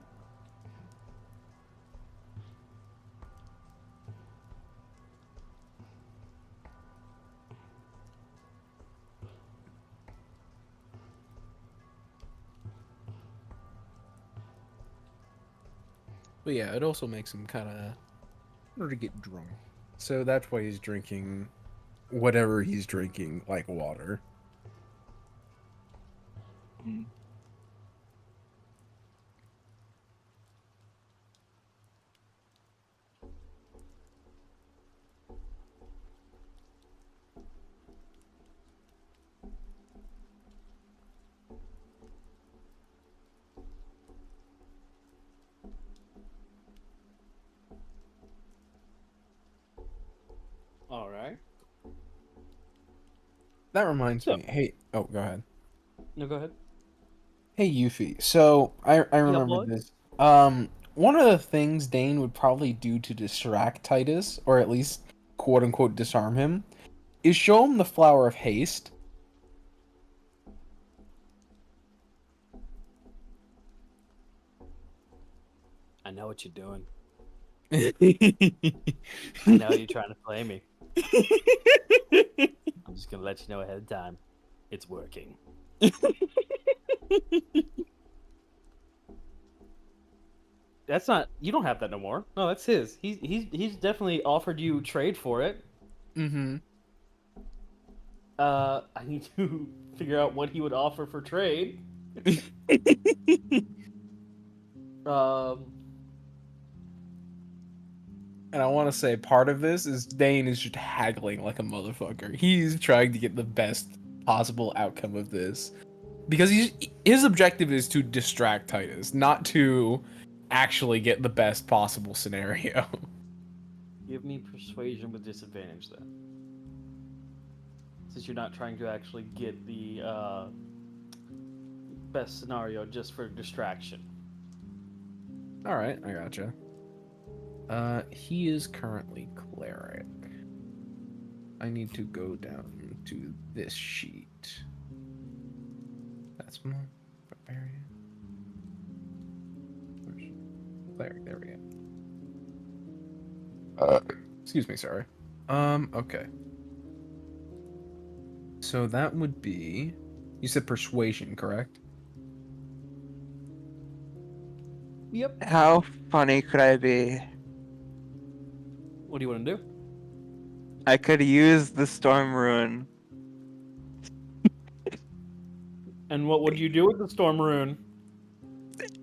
But yeah, it also makes him kind of in order to get drunk. So that's why he's drinking whatever he's drinking, like water. All right. That reminds So- me. Hey, oh, go ahead. No, go ahead. Hey, Yufi. So I remember boy. this. One of the things Dane would probably do to distract Titus, or at least quote unquote disarm him, is show him the flower of haste. I know what you're doing. I I know you're trying to play me. I'm just gonna let you know ahead of time. It's working. That's not. You don't have that no more. No, that's his. He's definitely offered you trade for it. Mm-hmm. I need to figure out what he would offer for trade. Um, And I want to say part of this is Dane is just haggling like a motherfucker. He's trying to get the best possible outcome of this. because his objective is to distract Titus, not to actually get the best possible scenario. Give me persuasion with disadvantage then. Since you're not trying to actually get the best scenario just for distraction. All right, I gotcha. He is currently cleric. I need to go down to this sheet. That's more barbarian. Where's cleric? There we go. Excuse me, sorry. Okay. So that would be. You said persuasion, correct? Yep. How funny could I be? What do you want to do? I could use the storm rune. And what would you do with the storm rune?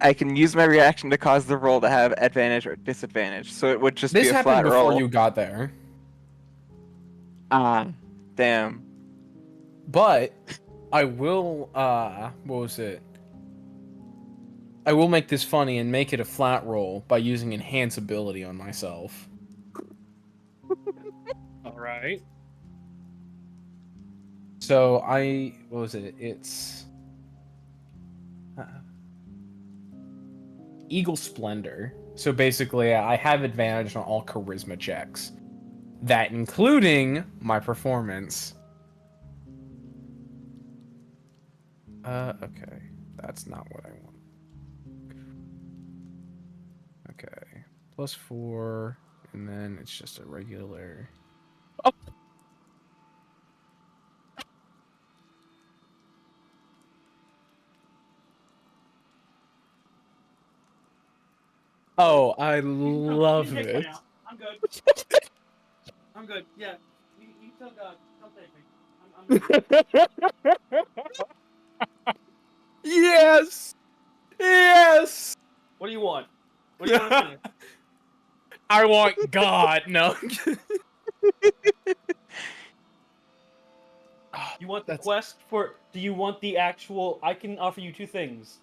I can use my reaction to cause the roll to have advantage or disadvantage, so it would just This be a happened flat before roll. you got there. Ah, damn. But I will what was it? I will make this funny and make it a flat roll by using enhance ability on myself. All right. So what was it? It's Eagle Splendor. So basically I have advantage on all charisma checks. That including my performance. Okay. That's not what I want. Okay. +4, and then it's just a regular. Oh! Oh, I love You can take it. one out. I'm good. I'm good. Yeah. You tell God. Don't take me. Yes! Yes! What do you want? What do you want to finish? I want God. No. You want the That's quest for? Do you want the actual? I can offer you two things.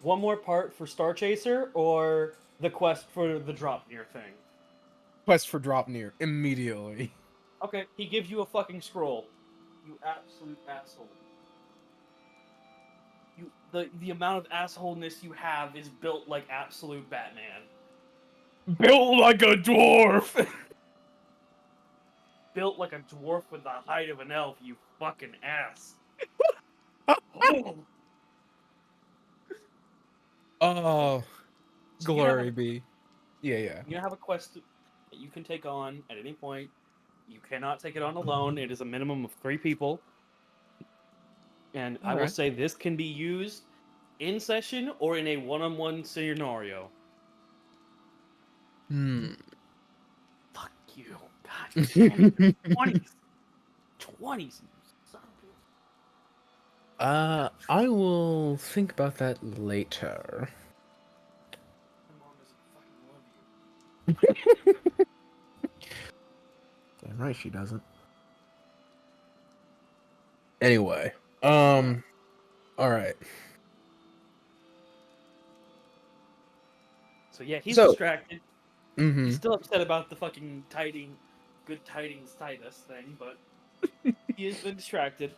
One more part for Star Chaser, or the quest for the drop near thing. quest for drop near immediately. Okay, he gives you a fucking scroll. You absolute asshole. The amount of assholeness you have is built like absolute Batman. Built like a dwarf. Built like a dwarf with the height of an elf, you fucking ass. Oh, So you don't have glory a- be. Yeah. You have a quest that you can take on at any point. You cannot take it on alone. It is a minimum of 3 people. And I will Alright. say this can be used in session or in a one-on-one scenario. Fuck you. God damn it. 20s. 20s. Son of a- I will think about that later. My mom doesn't fucking love you. Damn right she doesn't. Anyway, alright. So yeah, he's So- distracted. He's still upset about the fucking good tidings Titus thing, but he has been distracted.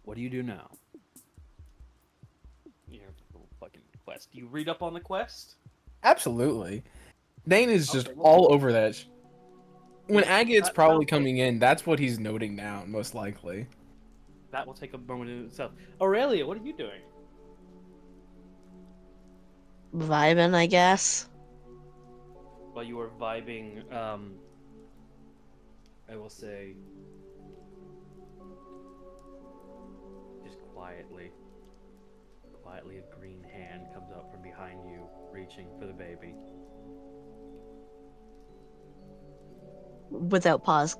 What do you do now? Your little fucking quest. You read up on the quest? Absolutely. Dane is just Okay, well- all over that. When Yeah, Agate's that probably sounds coming in, that's what he's noting down, most likely. That will take a moment in itself. Aurelia, what are you doing? Vibing, I guess. While you were vibing, I will say, just quietly, a green hand comes up from behind you, reaching for the baby. Without pause,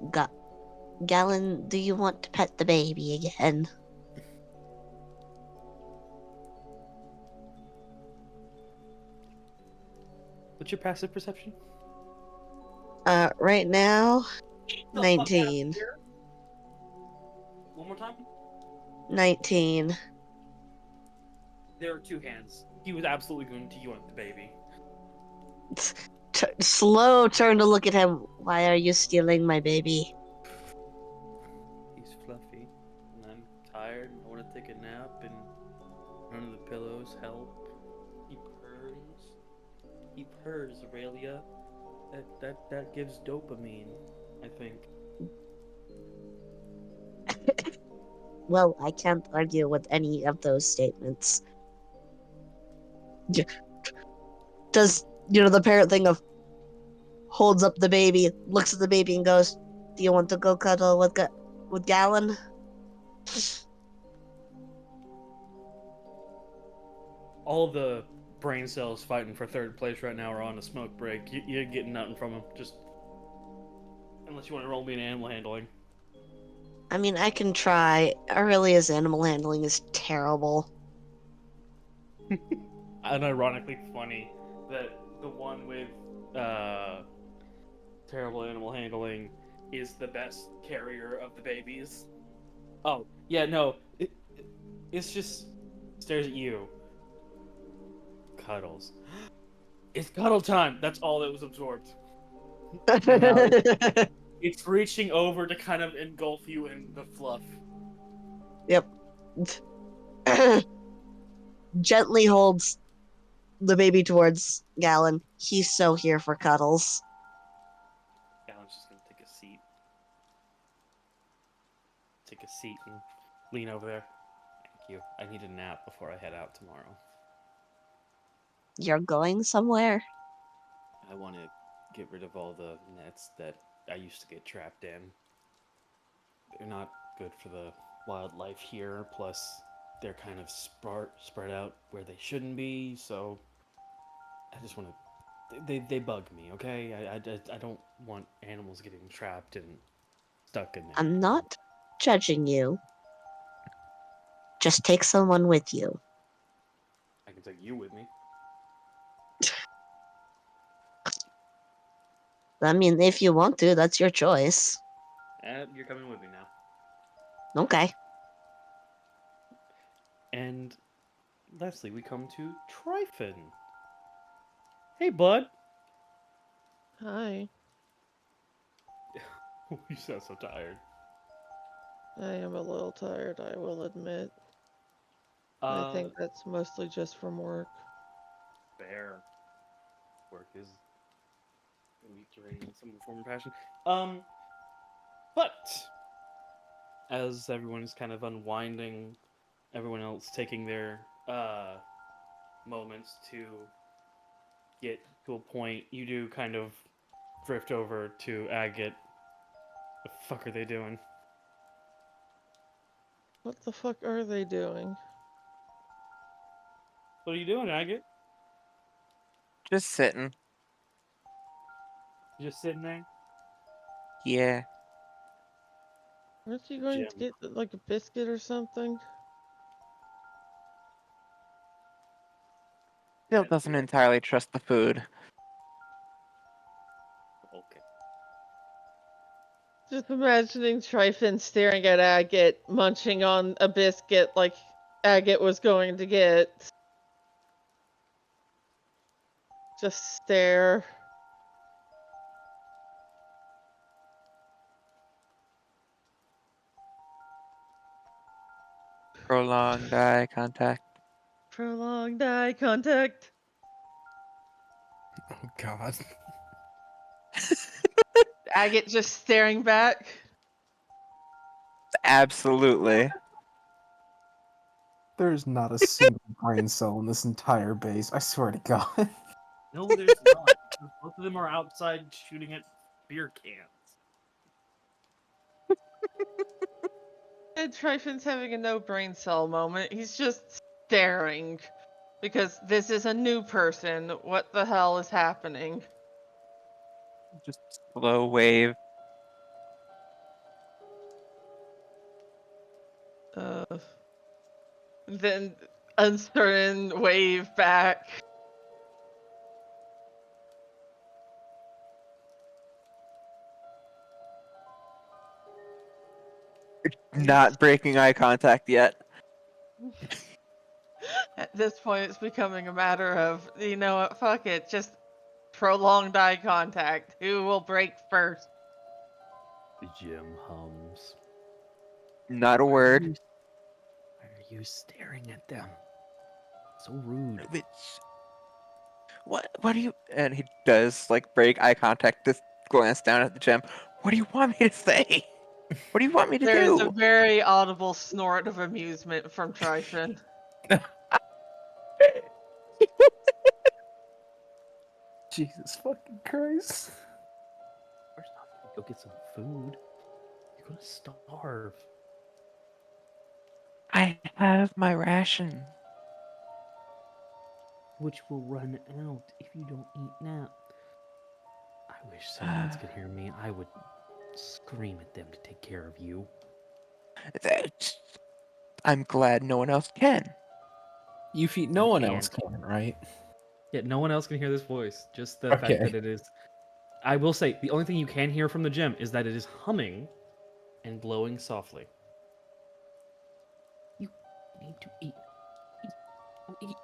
Galen, do you want to pet the baby again? What's your passive perception? Right now, The fuck out of 19. here. One more time. 19. There are two hands. He was absolutely going to yoink the baby. Slow turn to look at him. Why are you stealing my baby? He's fluffy, and I'm tired, and I want to take a nap, and none of the pillows help. He purrs. He purrs, Aurelia. That gives dopamine, I think. Well, I can't argue with any of those statements. Does, the parent thing of holds up the baby, looks at the baby, and goes, "Do you want to go cuddle with Gallon?" All the brain cells fighting for third place right now are on a smoke break. You're getting nothing from him. Just unless you want to roll me an animal handling. I mean, I can try. Aurelia's animal handling is terrible. Unironically funny that the one with terrible animal handling is the best carrier of the babies. Oh yeah, no, it's just stares at you. Cuddles. It's cuddle time. That's all that was absorbed. And now it's reaching over to kind of engulf you in the fluff. Yep. Gently holds the baby towards Gallon. He's so here for cuddles. Alan's just gonna take a seat. Take a seat and lean over there. Thank you. I need a nap before I head out tomorrow. You're going somewhere? I want to get rid of all the nets that I used to get trapped in. They're not good for the wildlife here, plus they're kind of spread out where they shouldn't be, so I just want to... They bug me, okay? I don't want animals getting trapped and stuck in there. I'm not judging you. Just take someone with you. I can take you with me. I mean, if you want to, that's your choice. You're coming with me now. Okay. And lastly, we come to Tryphon. Hey, bud. Hi. You sound so tired. I am a little tired, I will admit. I think that's mostly just from work. Fair. Work is draining some form of passion. But as everyone is kind of unwinding, everyone else taking their moments to get to a point, you do kind of drift over to Agate. The fuck are they doing? What the fuck are they doing? What are you doing, Agate? Just sitting. You just sitting there? Yeah. Aren't you going to Jim. get like a biscuit or something? Still doesn't entirely trust the food. Okay. Just imagining Tryphon staring at Agate, munching on a biscuit like Agate was going to get. Just stare. Prolonged eye contact. Prolonged eye contact. Oh God. Agate just staring back. Absolutely. There's not a single brain cell in this entire base. I swear to God. No, there's not. Both of them are outside shooting at beer cans. And Tryphon's having a no brain cell moment. He's just staring. Because this is a new person. What the hell is happening? Just slow wave. Then uncertain wave back. Not breaking eye contact yet. At this point, it's becoming a matter of, you know what, fuck it, just prolonged eye contact. Who will break first? The gym hums. Not a Why are word. you- Why are you staring at them? So rude. Bitch. What do you? And he does like break eye contact. Just glance down at the gem. What do you want me to say? What do you want me to There is a do? very audible snort of amusement from Tryphon. Jesus fucking Christ. First off, you go get some food. You're gonna starve. I have my ration. Which will run out if you don't eat now. I wish someone else could hear me. I would scream at them to take care of you. I'm glad no one else can. Yufi, no one else can't. can, right? Yeah, no one else can hear this voice. Just the fact Okay. that it is. I will say, the only thing you can hear from the gem is that it is humming and glowing softly. You need to eat. Eat. Oh, eat.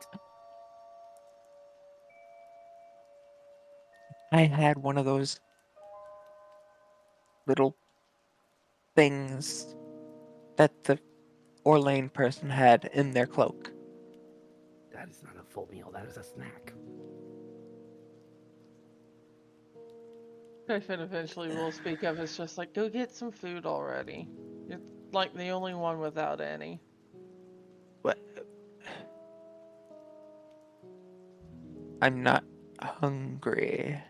I had one of those little things that the Orlain person had in their cloak. That is not a full meal. That is a snack. Tryphon eventually will speak up. It's just like, go get some food already. You're like the only one without any. What? I'm not hungry.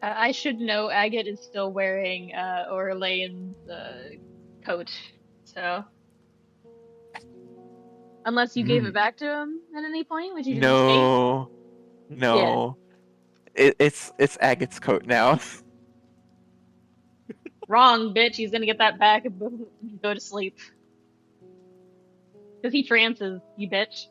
I should know Agate is still wearing Orlain's coat, so unless you gave it back to him at any point, which you didn't state. No, Yeah, no. It's Agate's coat now. wrong, bitch. He's gonna get that back and go to sleep because he trances, you bitch.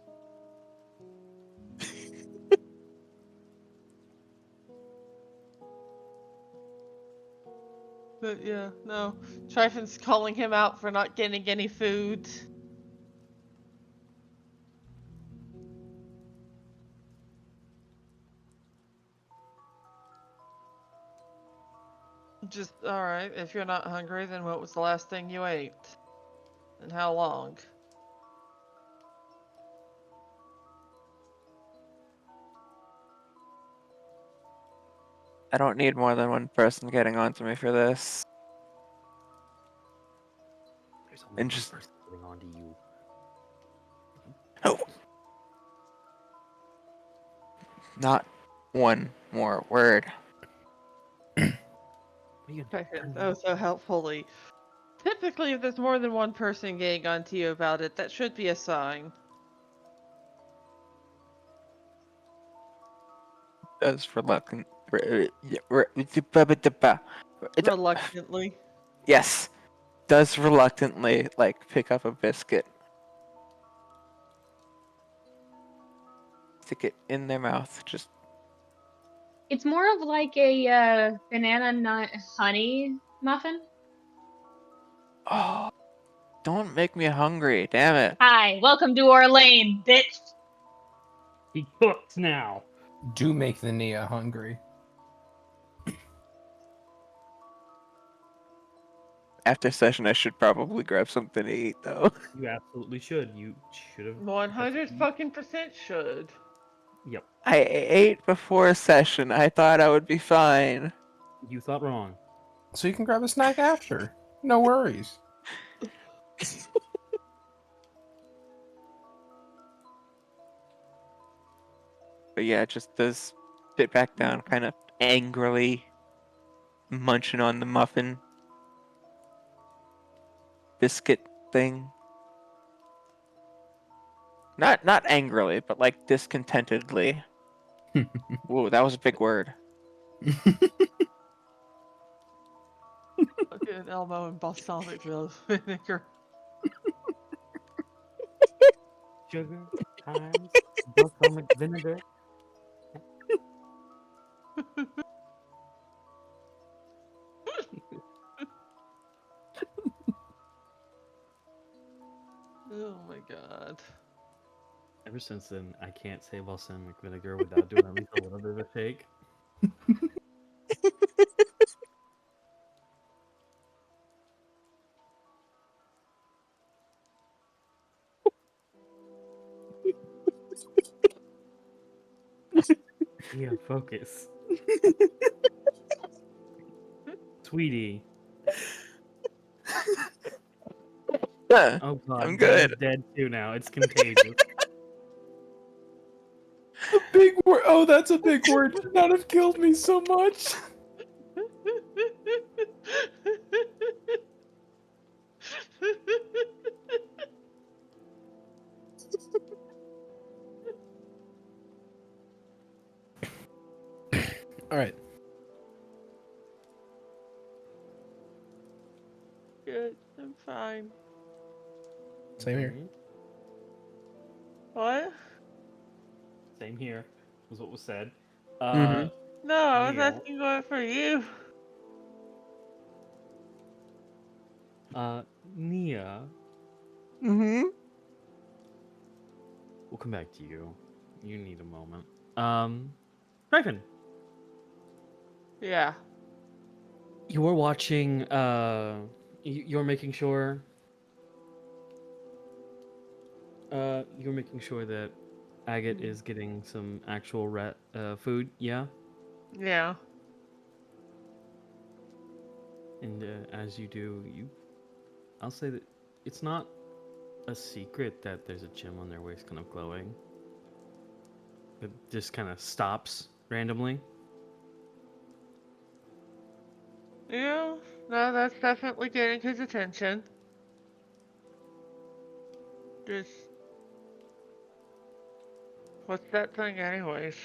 But yeah, no. Tryphon's calling him out for not getting any food. Just, alright, if you're not hungry, then what was the last thing you ate? And how long? I don't need more than one person getting onto me for this. There's only And one just person getting onto you. oh, not one more word. What are you gonna do? Tryphon, Turn me oh off? so helpfully. Typically, if there's more than one person getting onto you about it, that should be a sign. As reluctant. Reluctantly. Yes, does reluctantly like pick up a biscuit, stick it in their mouth. Just It's more of like a banana nut honey muffin. oh, don't make me hungry. Damn it. Hi, welcome to Orlain, bitch. He cooks now. Do make the Nia hungry. After session, I should probably grab something to eat though. You absolutely should. You should have. 100 fucking percent should. Yep. I ate before session. I thought I would be fine. You thought wrong. So you can grab a snack after. No worries. But yeah, just does sit back down, kind of angrily munching on the muffin biscuit thing. Not angrily, but like discontentedly. Whoa, that was a big word. Fucking Elmo and balsamic vinegar. Sugar times balsamic vinegar. god. Ever since then, I can't say balsamic vinegar without doing at least a little bit of a shake. Yeah, focus. Sweetie. Oh god, I'm Dein is good. dead too now. It's contagious. A big word. Oh, that's a big word. Should not have killed me so much. All right. Good, I'm fine. Same here. Mhm. What? Same here, was what was said. Mm-hmm. No, I was Nia. asking what for you. Nia, Mm-hmm. we'll come back to you. You need a moment. Tryphon, Yeah. you were watching, you're making sure, you're making sure that Agate is getting some actual food, yeah? Yeah. And as you do, I'll say that it's not a secret that there's a gem on their waist kind of glowing. It just kind of stops randomly. Yeah. No, that's definitely getting his attention. Just what's that thing anyways?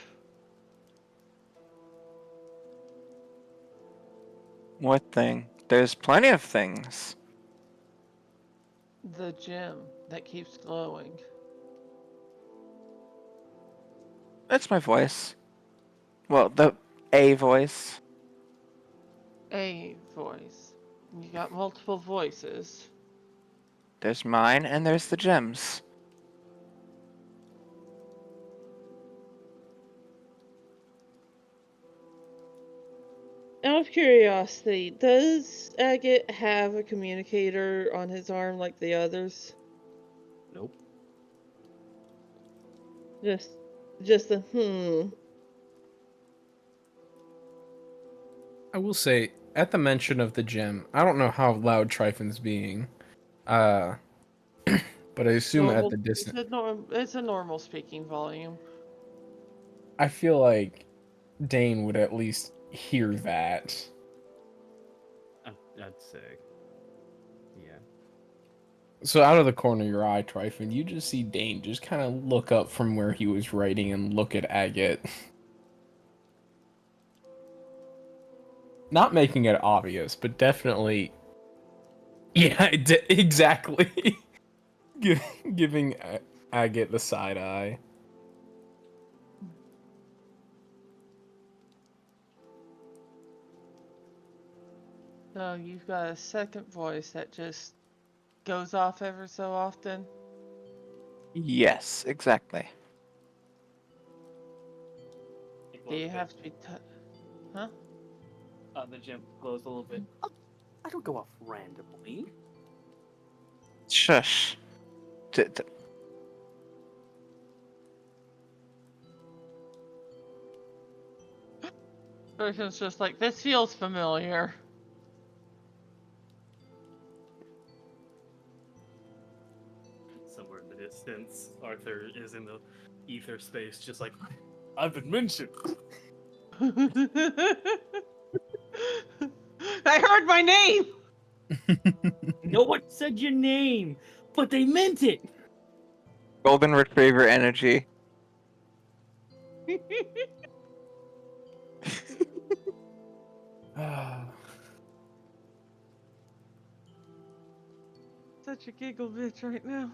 What thing? There's plenty of things. The gem that keeps glowing. That's my voice. Well, the A voice. A voice. You got multiple voices. There's mine, and there's the gems. Out of curiosity, does Agate have a communicator on his arm like the others? Nope. Just just a hmm. I will say, at the mention of the gem, I don't know how loud Tryphon's being, uh, but I assume at the Normal distance, it's a normal speaking volume. I feel like Dane would at least hear that. I'd say, yeah. So out of the corner of your eye, Tryphon, you just see Dane just kind of look up from where he was writing and look at Agate. Not making it obvious, but definitely. Yeah, exactly. Giving Agate the side eye. So you've got a second voice that just goes off ever so often. Yes, exactly. It Do glows you a bit. have to be huh? The gem glows a little bit. I don't go off randomly. Shush. Person's just like, this feels familiar. Somewhere in the distance, Arthur is in the ether space, just like, I've been mentioned. I heard my name! No one said your name, but they meant it. Golden Retriever energy. Such a giggle bitch right now.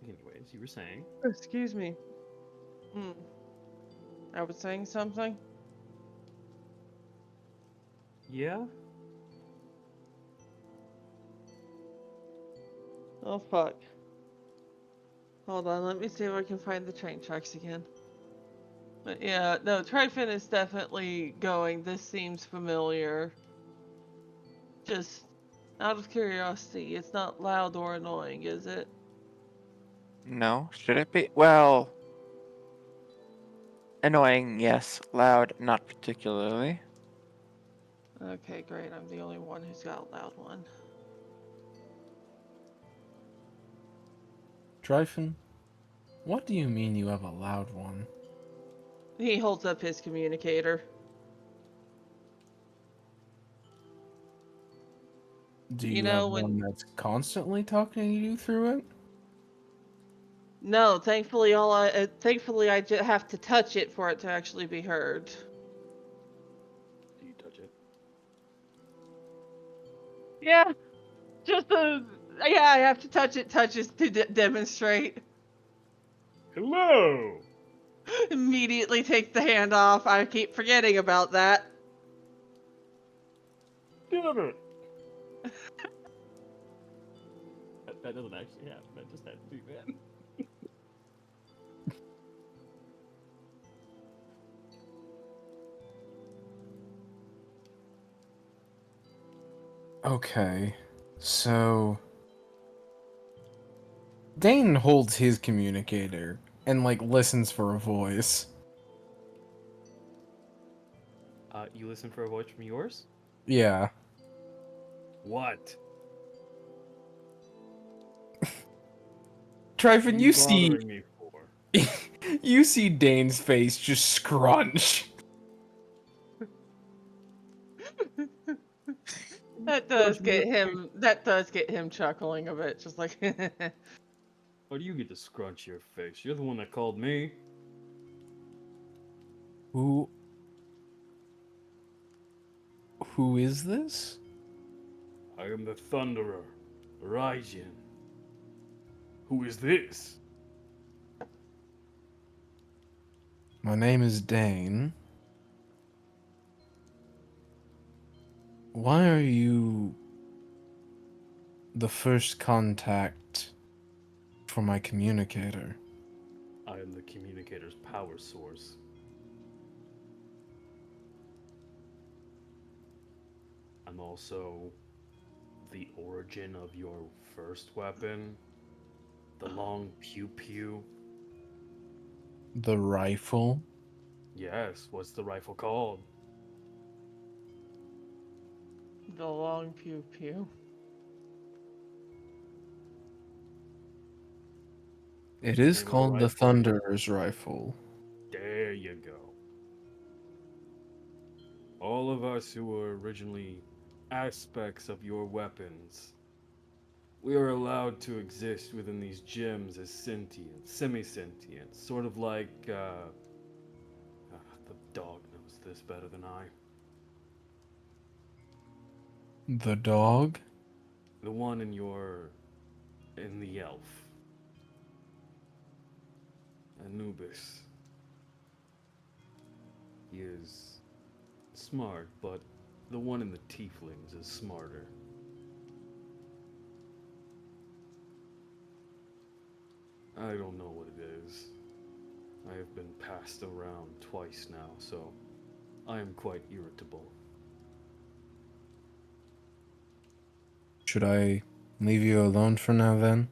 Anyways, you were saying. Excuse me. I was saying something? Yeah? Oh fuck. Hold on, let me see if I can find the train tracks again. But yeah, no, Tryphon is definitely going. This seems familiar. Just out of curiosity, it's not loud or annoying, is it? No, should it be? Well, annoying, yes. Loud, not particularly. Okay, great. I'm the only one who's got a loud one. Tryphon, what do you mean you have a loud one? He holds up his communicator. Do You you know, have when. one that's constantly talking to you through it? No, thankfully, thankfully, I just have to touch it for it to actually be heard. Do you touch it? Yeah, yeah, I have to touch it, touches to demonstrate. Hello! Immediately take the hand off. I keep forgetting about that. Damn it! That doesn't actually happen. That just had to be that. Okay, so Dane holds his communicator and like listens for a voice. You listen for a voice from yours? Yeah. What? What are Tryphon, you bothering me for? you see Dane's face just scrunch. That does get him. That does get him chuckling a bit, just like. Why do you get to scrunch your face? You're the one that called me. Who who is this? I am the Thunderer, Raijin. Who is this? My name is Dane. Why are you the first contact for my communicator? I am the communicator's power source. I'm also the origin of your first weapon, the long pew pew. The rifle? Yes, what's the rifle called? The long pew pew. It The is name of the called the rifle? Thunderer's Rifle. There you go. All of us who were originally aspects of your weapons, we are allowed to exist within these gyms as sentient, semi-sentient, sort of like, the dog knows this better than I. The dog? The one in the elf. Anubis. He is smart, but the one in the tieflings is smarter. I don't know what it is. I have been passed around twice now, so I am quite irritable. Should I leave you alone for now then?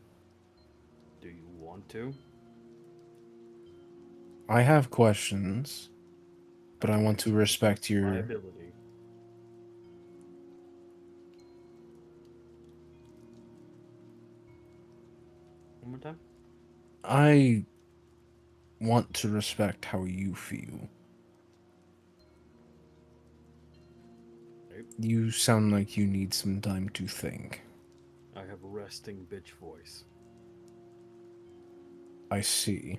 Do you want to? I have questions, but I want to respect My your... ability. One more time? I want to respect how you feel. Right. You sound like you need some time to think. I have a resting bitch voice. I see.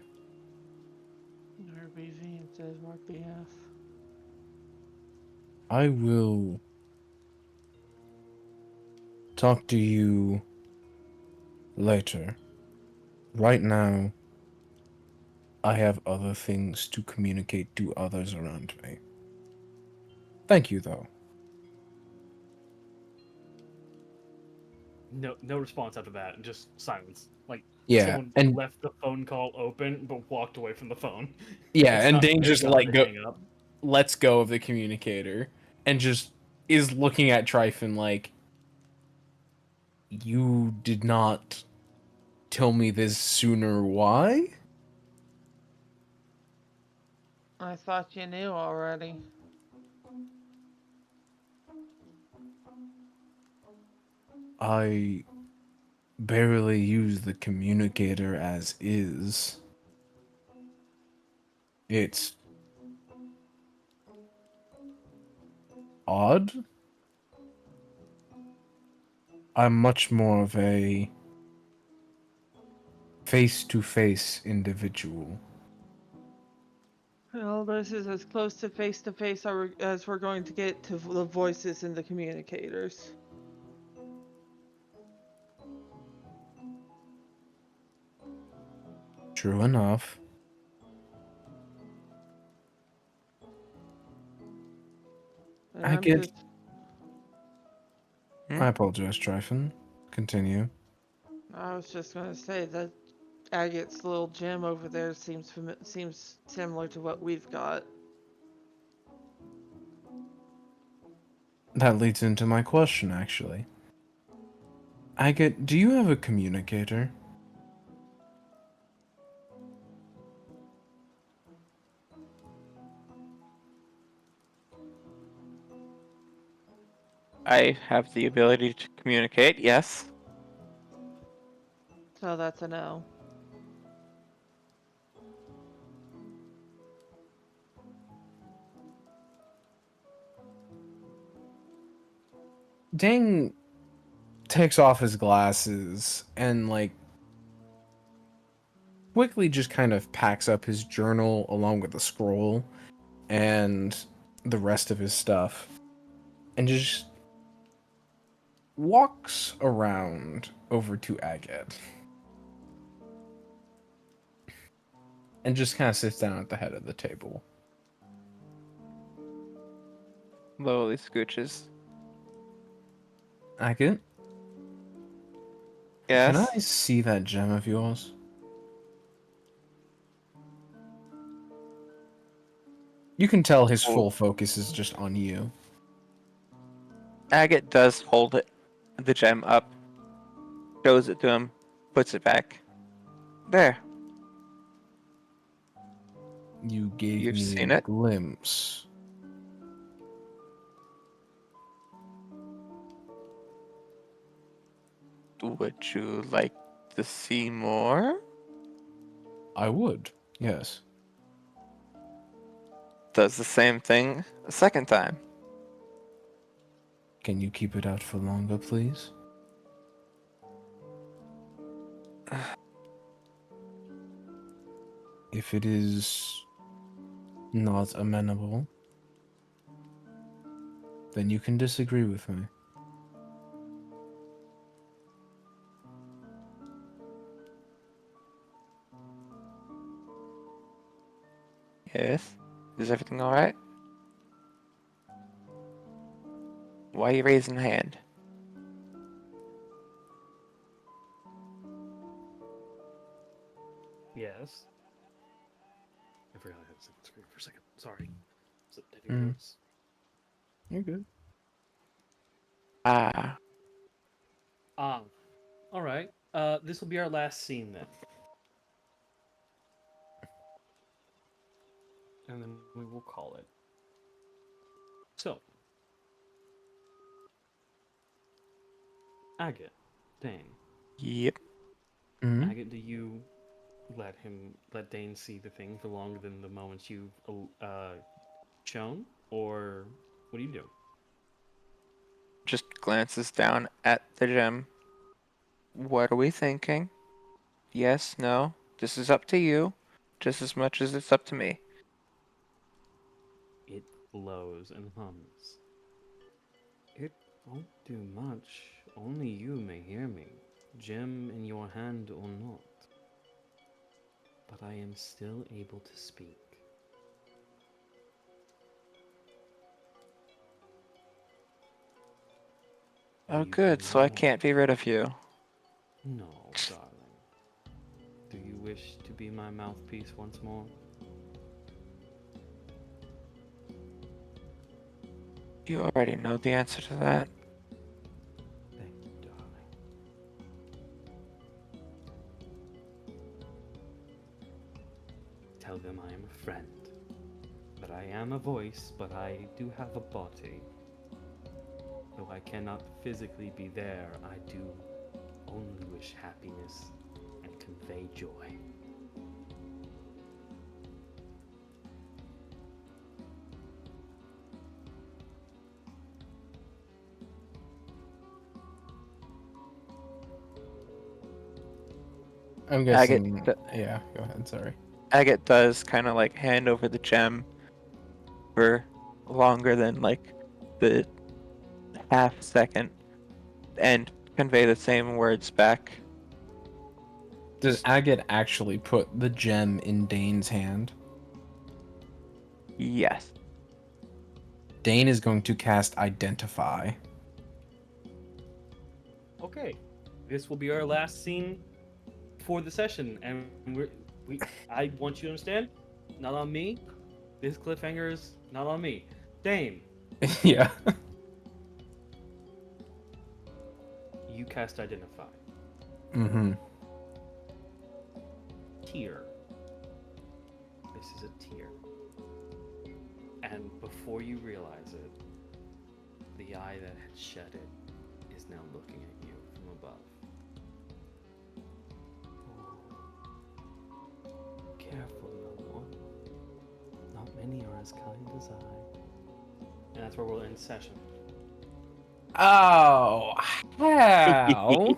RBV says Mark BF. I will talk to you later. Right now, I have other things to communicate to others around me. Thank you, though. No response after that, and just silence. Like Yeah, someone and left the phone call open but walked away from the phone. yeah, It's and not Dane their just job to let go, hang up. lets go of the communicator, and just is looking at Tryphon like, you did not tell me this sooner. Why? I thought you knew already. I barely use the communicator as is. It's odd. I'm much more of a face-to-face individual. Well, this is as close to face as we're going to get to the voices in the communicators. True enough. And I I'm get. just, Hmm? I apologize, Tryphon. Continue. I was just gonna say that Agate's little gem over there seems similar to what we've got. That leads into my question, actually. Agate, do you have a communicator? I have the ability to communicate, yes. So that's a no. Dang takes off his glasses and, like, quickly just kind of packs up his journal along with the scroll and the rest of his stuff and just walks around over to Agate and just kind of sits down at the head of the table. Lowly scooches. Agate, can I Yes. see that gem of yours? You can tell his Oh, full focus is just on you. Agate does hold the gem up, shows it to him, puts it back. There. You gave You've me seen a it? glimpse. Would you like to see more? I would, yes. Does the same thing a second time. Can you keep it out for longer, please? If it is not amenable, then you can disagree with me. Yes. Is everything alright? Why are you raising a hand? Yes. I forgot I had a second screen for a second. Sorry. Was it taking Mm. notes? You're good. Ah. Ah. Alright. This will be our last scene then. And then we will call it. So, Agate, Dane. Yep. Mm. Agate, do you let Dane see the thing for longer than the moments you've shown, or what do you do? Just glances down at the gem. What are we thinking? Yes, no. This is up to you, just as much as it's up to me. It glows and hums. It won't do much. Only you may hear me, gem in your hand or not. but I am still able to speak. Oh, You good. can So I go. can't be rid of you. No, darling. Do you wish to be my mouthpiece once more? You already know the answer to that. Thank you, darling. Tell them I am a friend. That I am a voice, but I do have a body. Though I cannot physically be there, I do only wish happiness and convey joy. I'm Agate, guessing. Yeah, go ahead. Sorry. Agate does kind of like hand over the gem for longer than like the half second and convey the same words back. Does Agate actually put the gem in Dane's hand? Yes. Dane is going to cast Identify. Okay, this will be our last scene for the session, and I want you to understand, not on me. This cliffhanger is not on me. Dane, Yeah. you cast Identify. Mm-hmm. Tear. This is a tear. And before you realize it, the eye that had shed it is now looking at you from above. Oh. Careful, young one. Not many are as kind as I. And that's where we'll end session. Oh, how?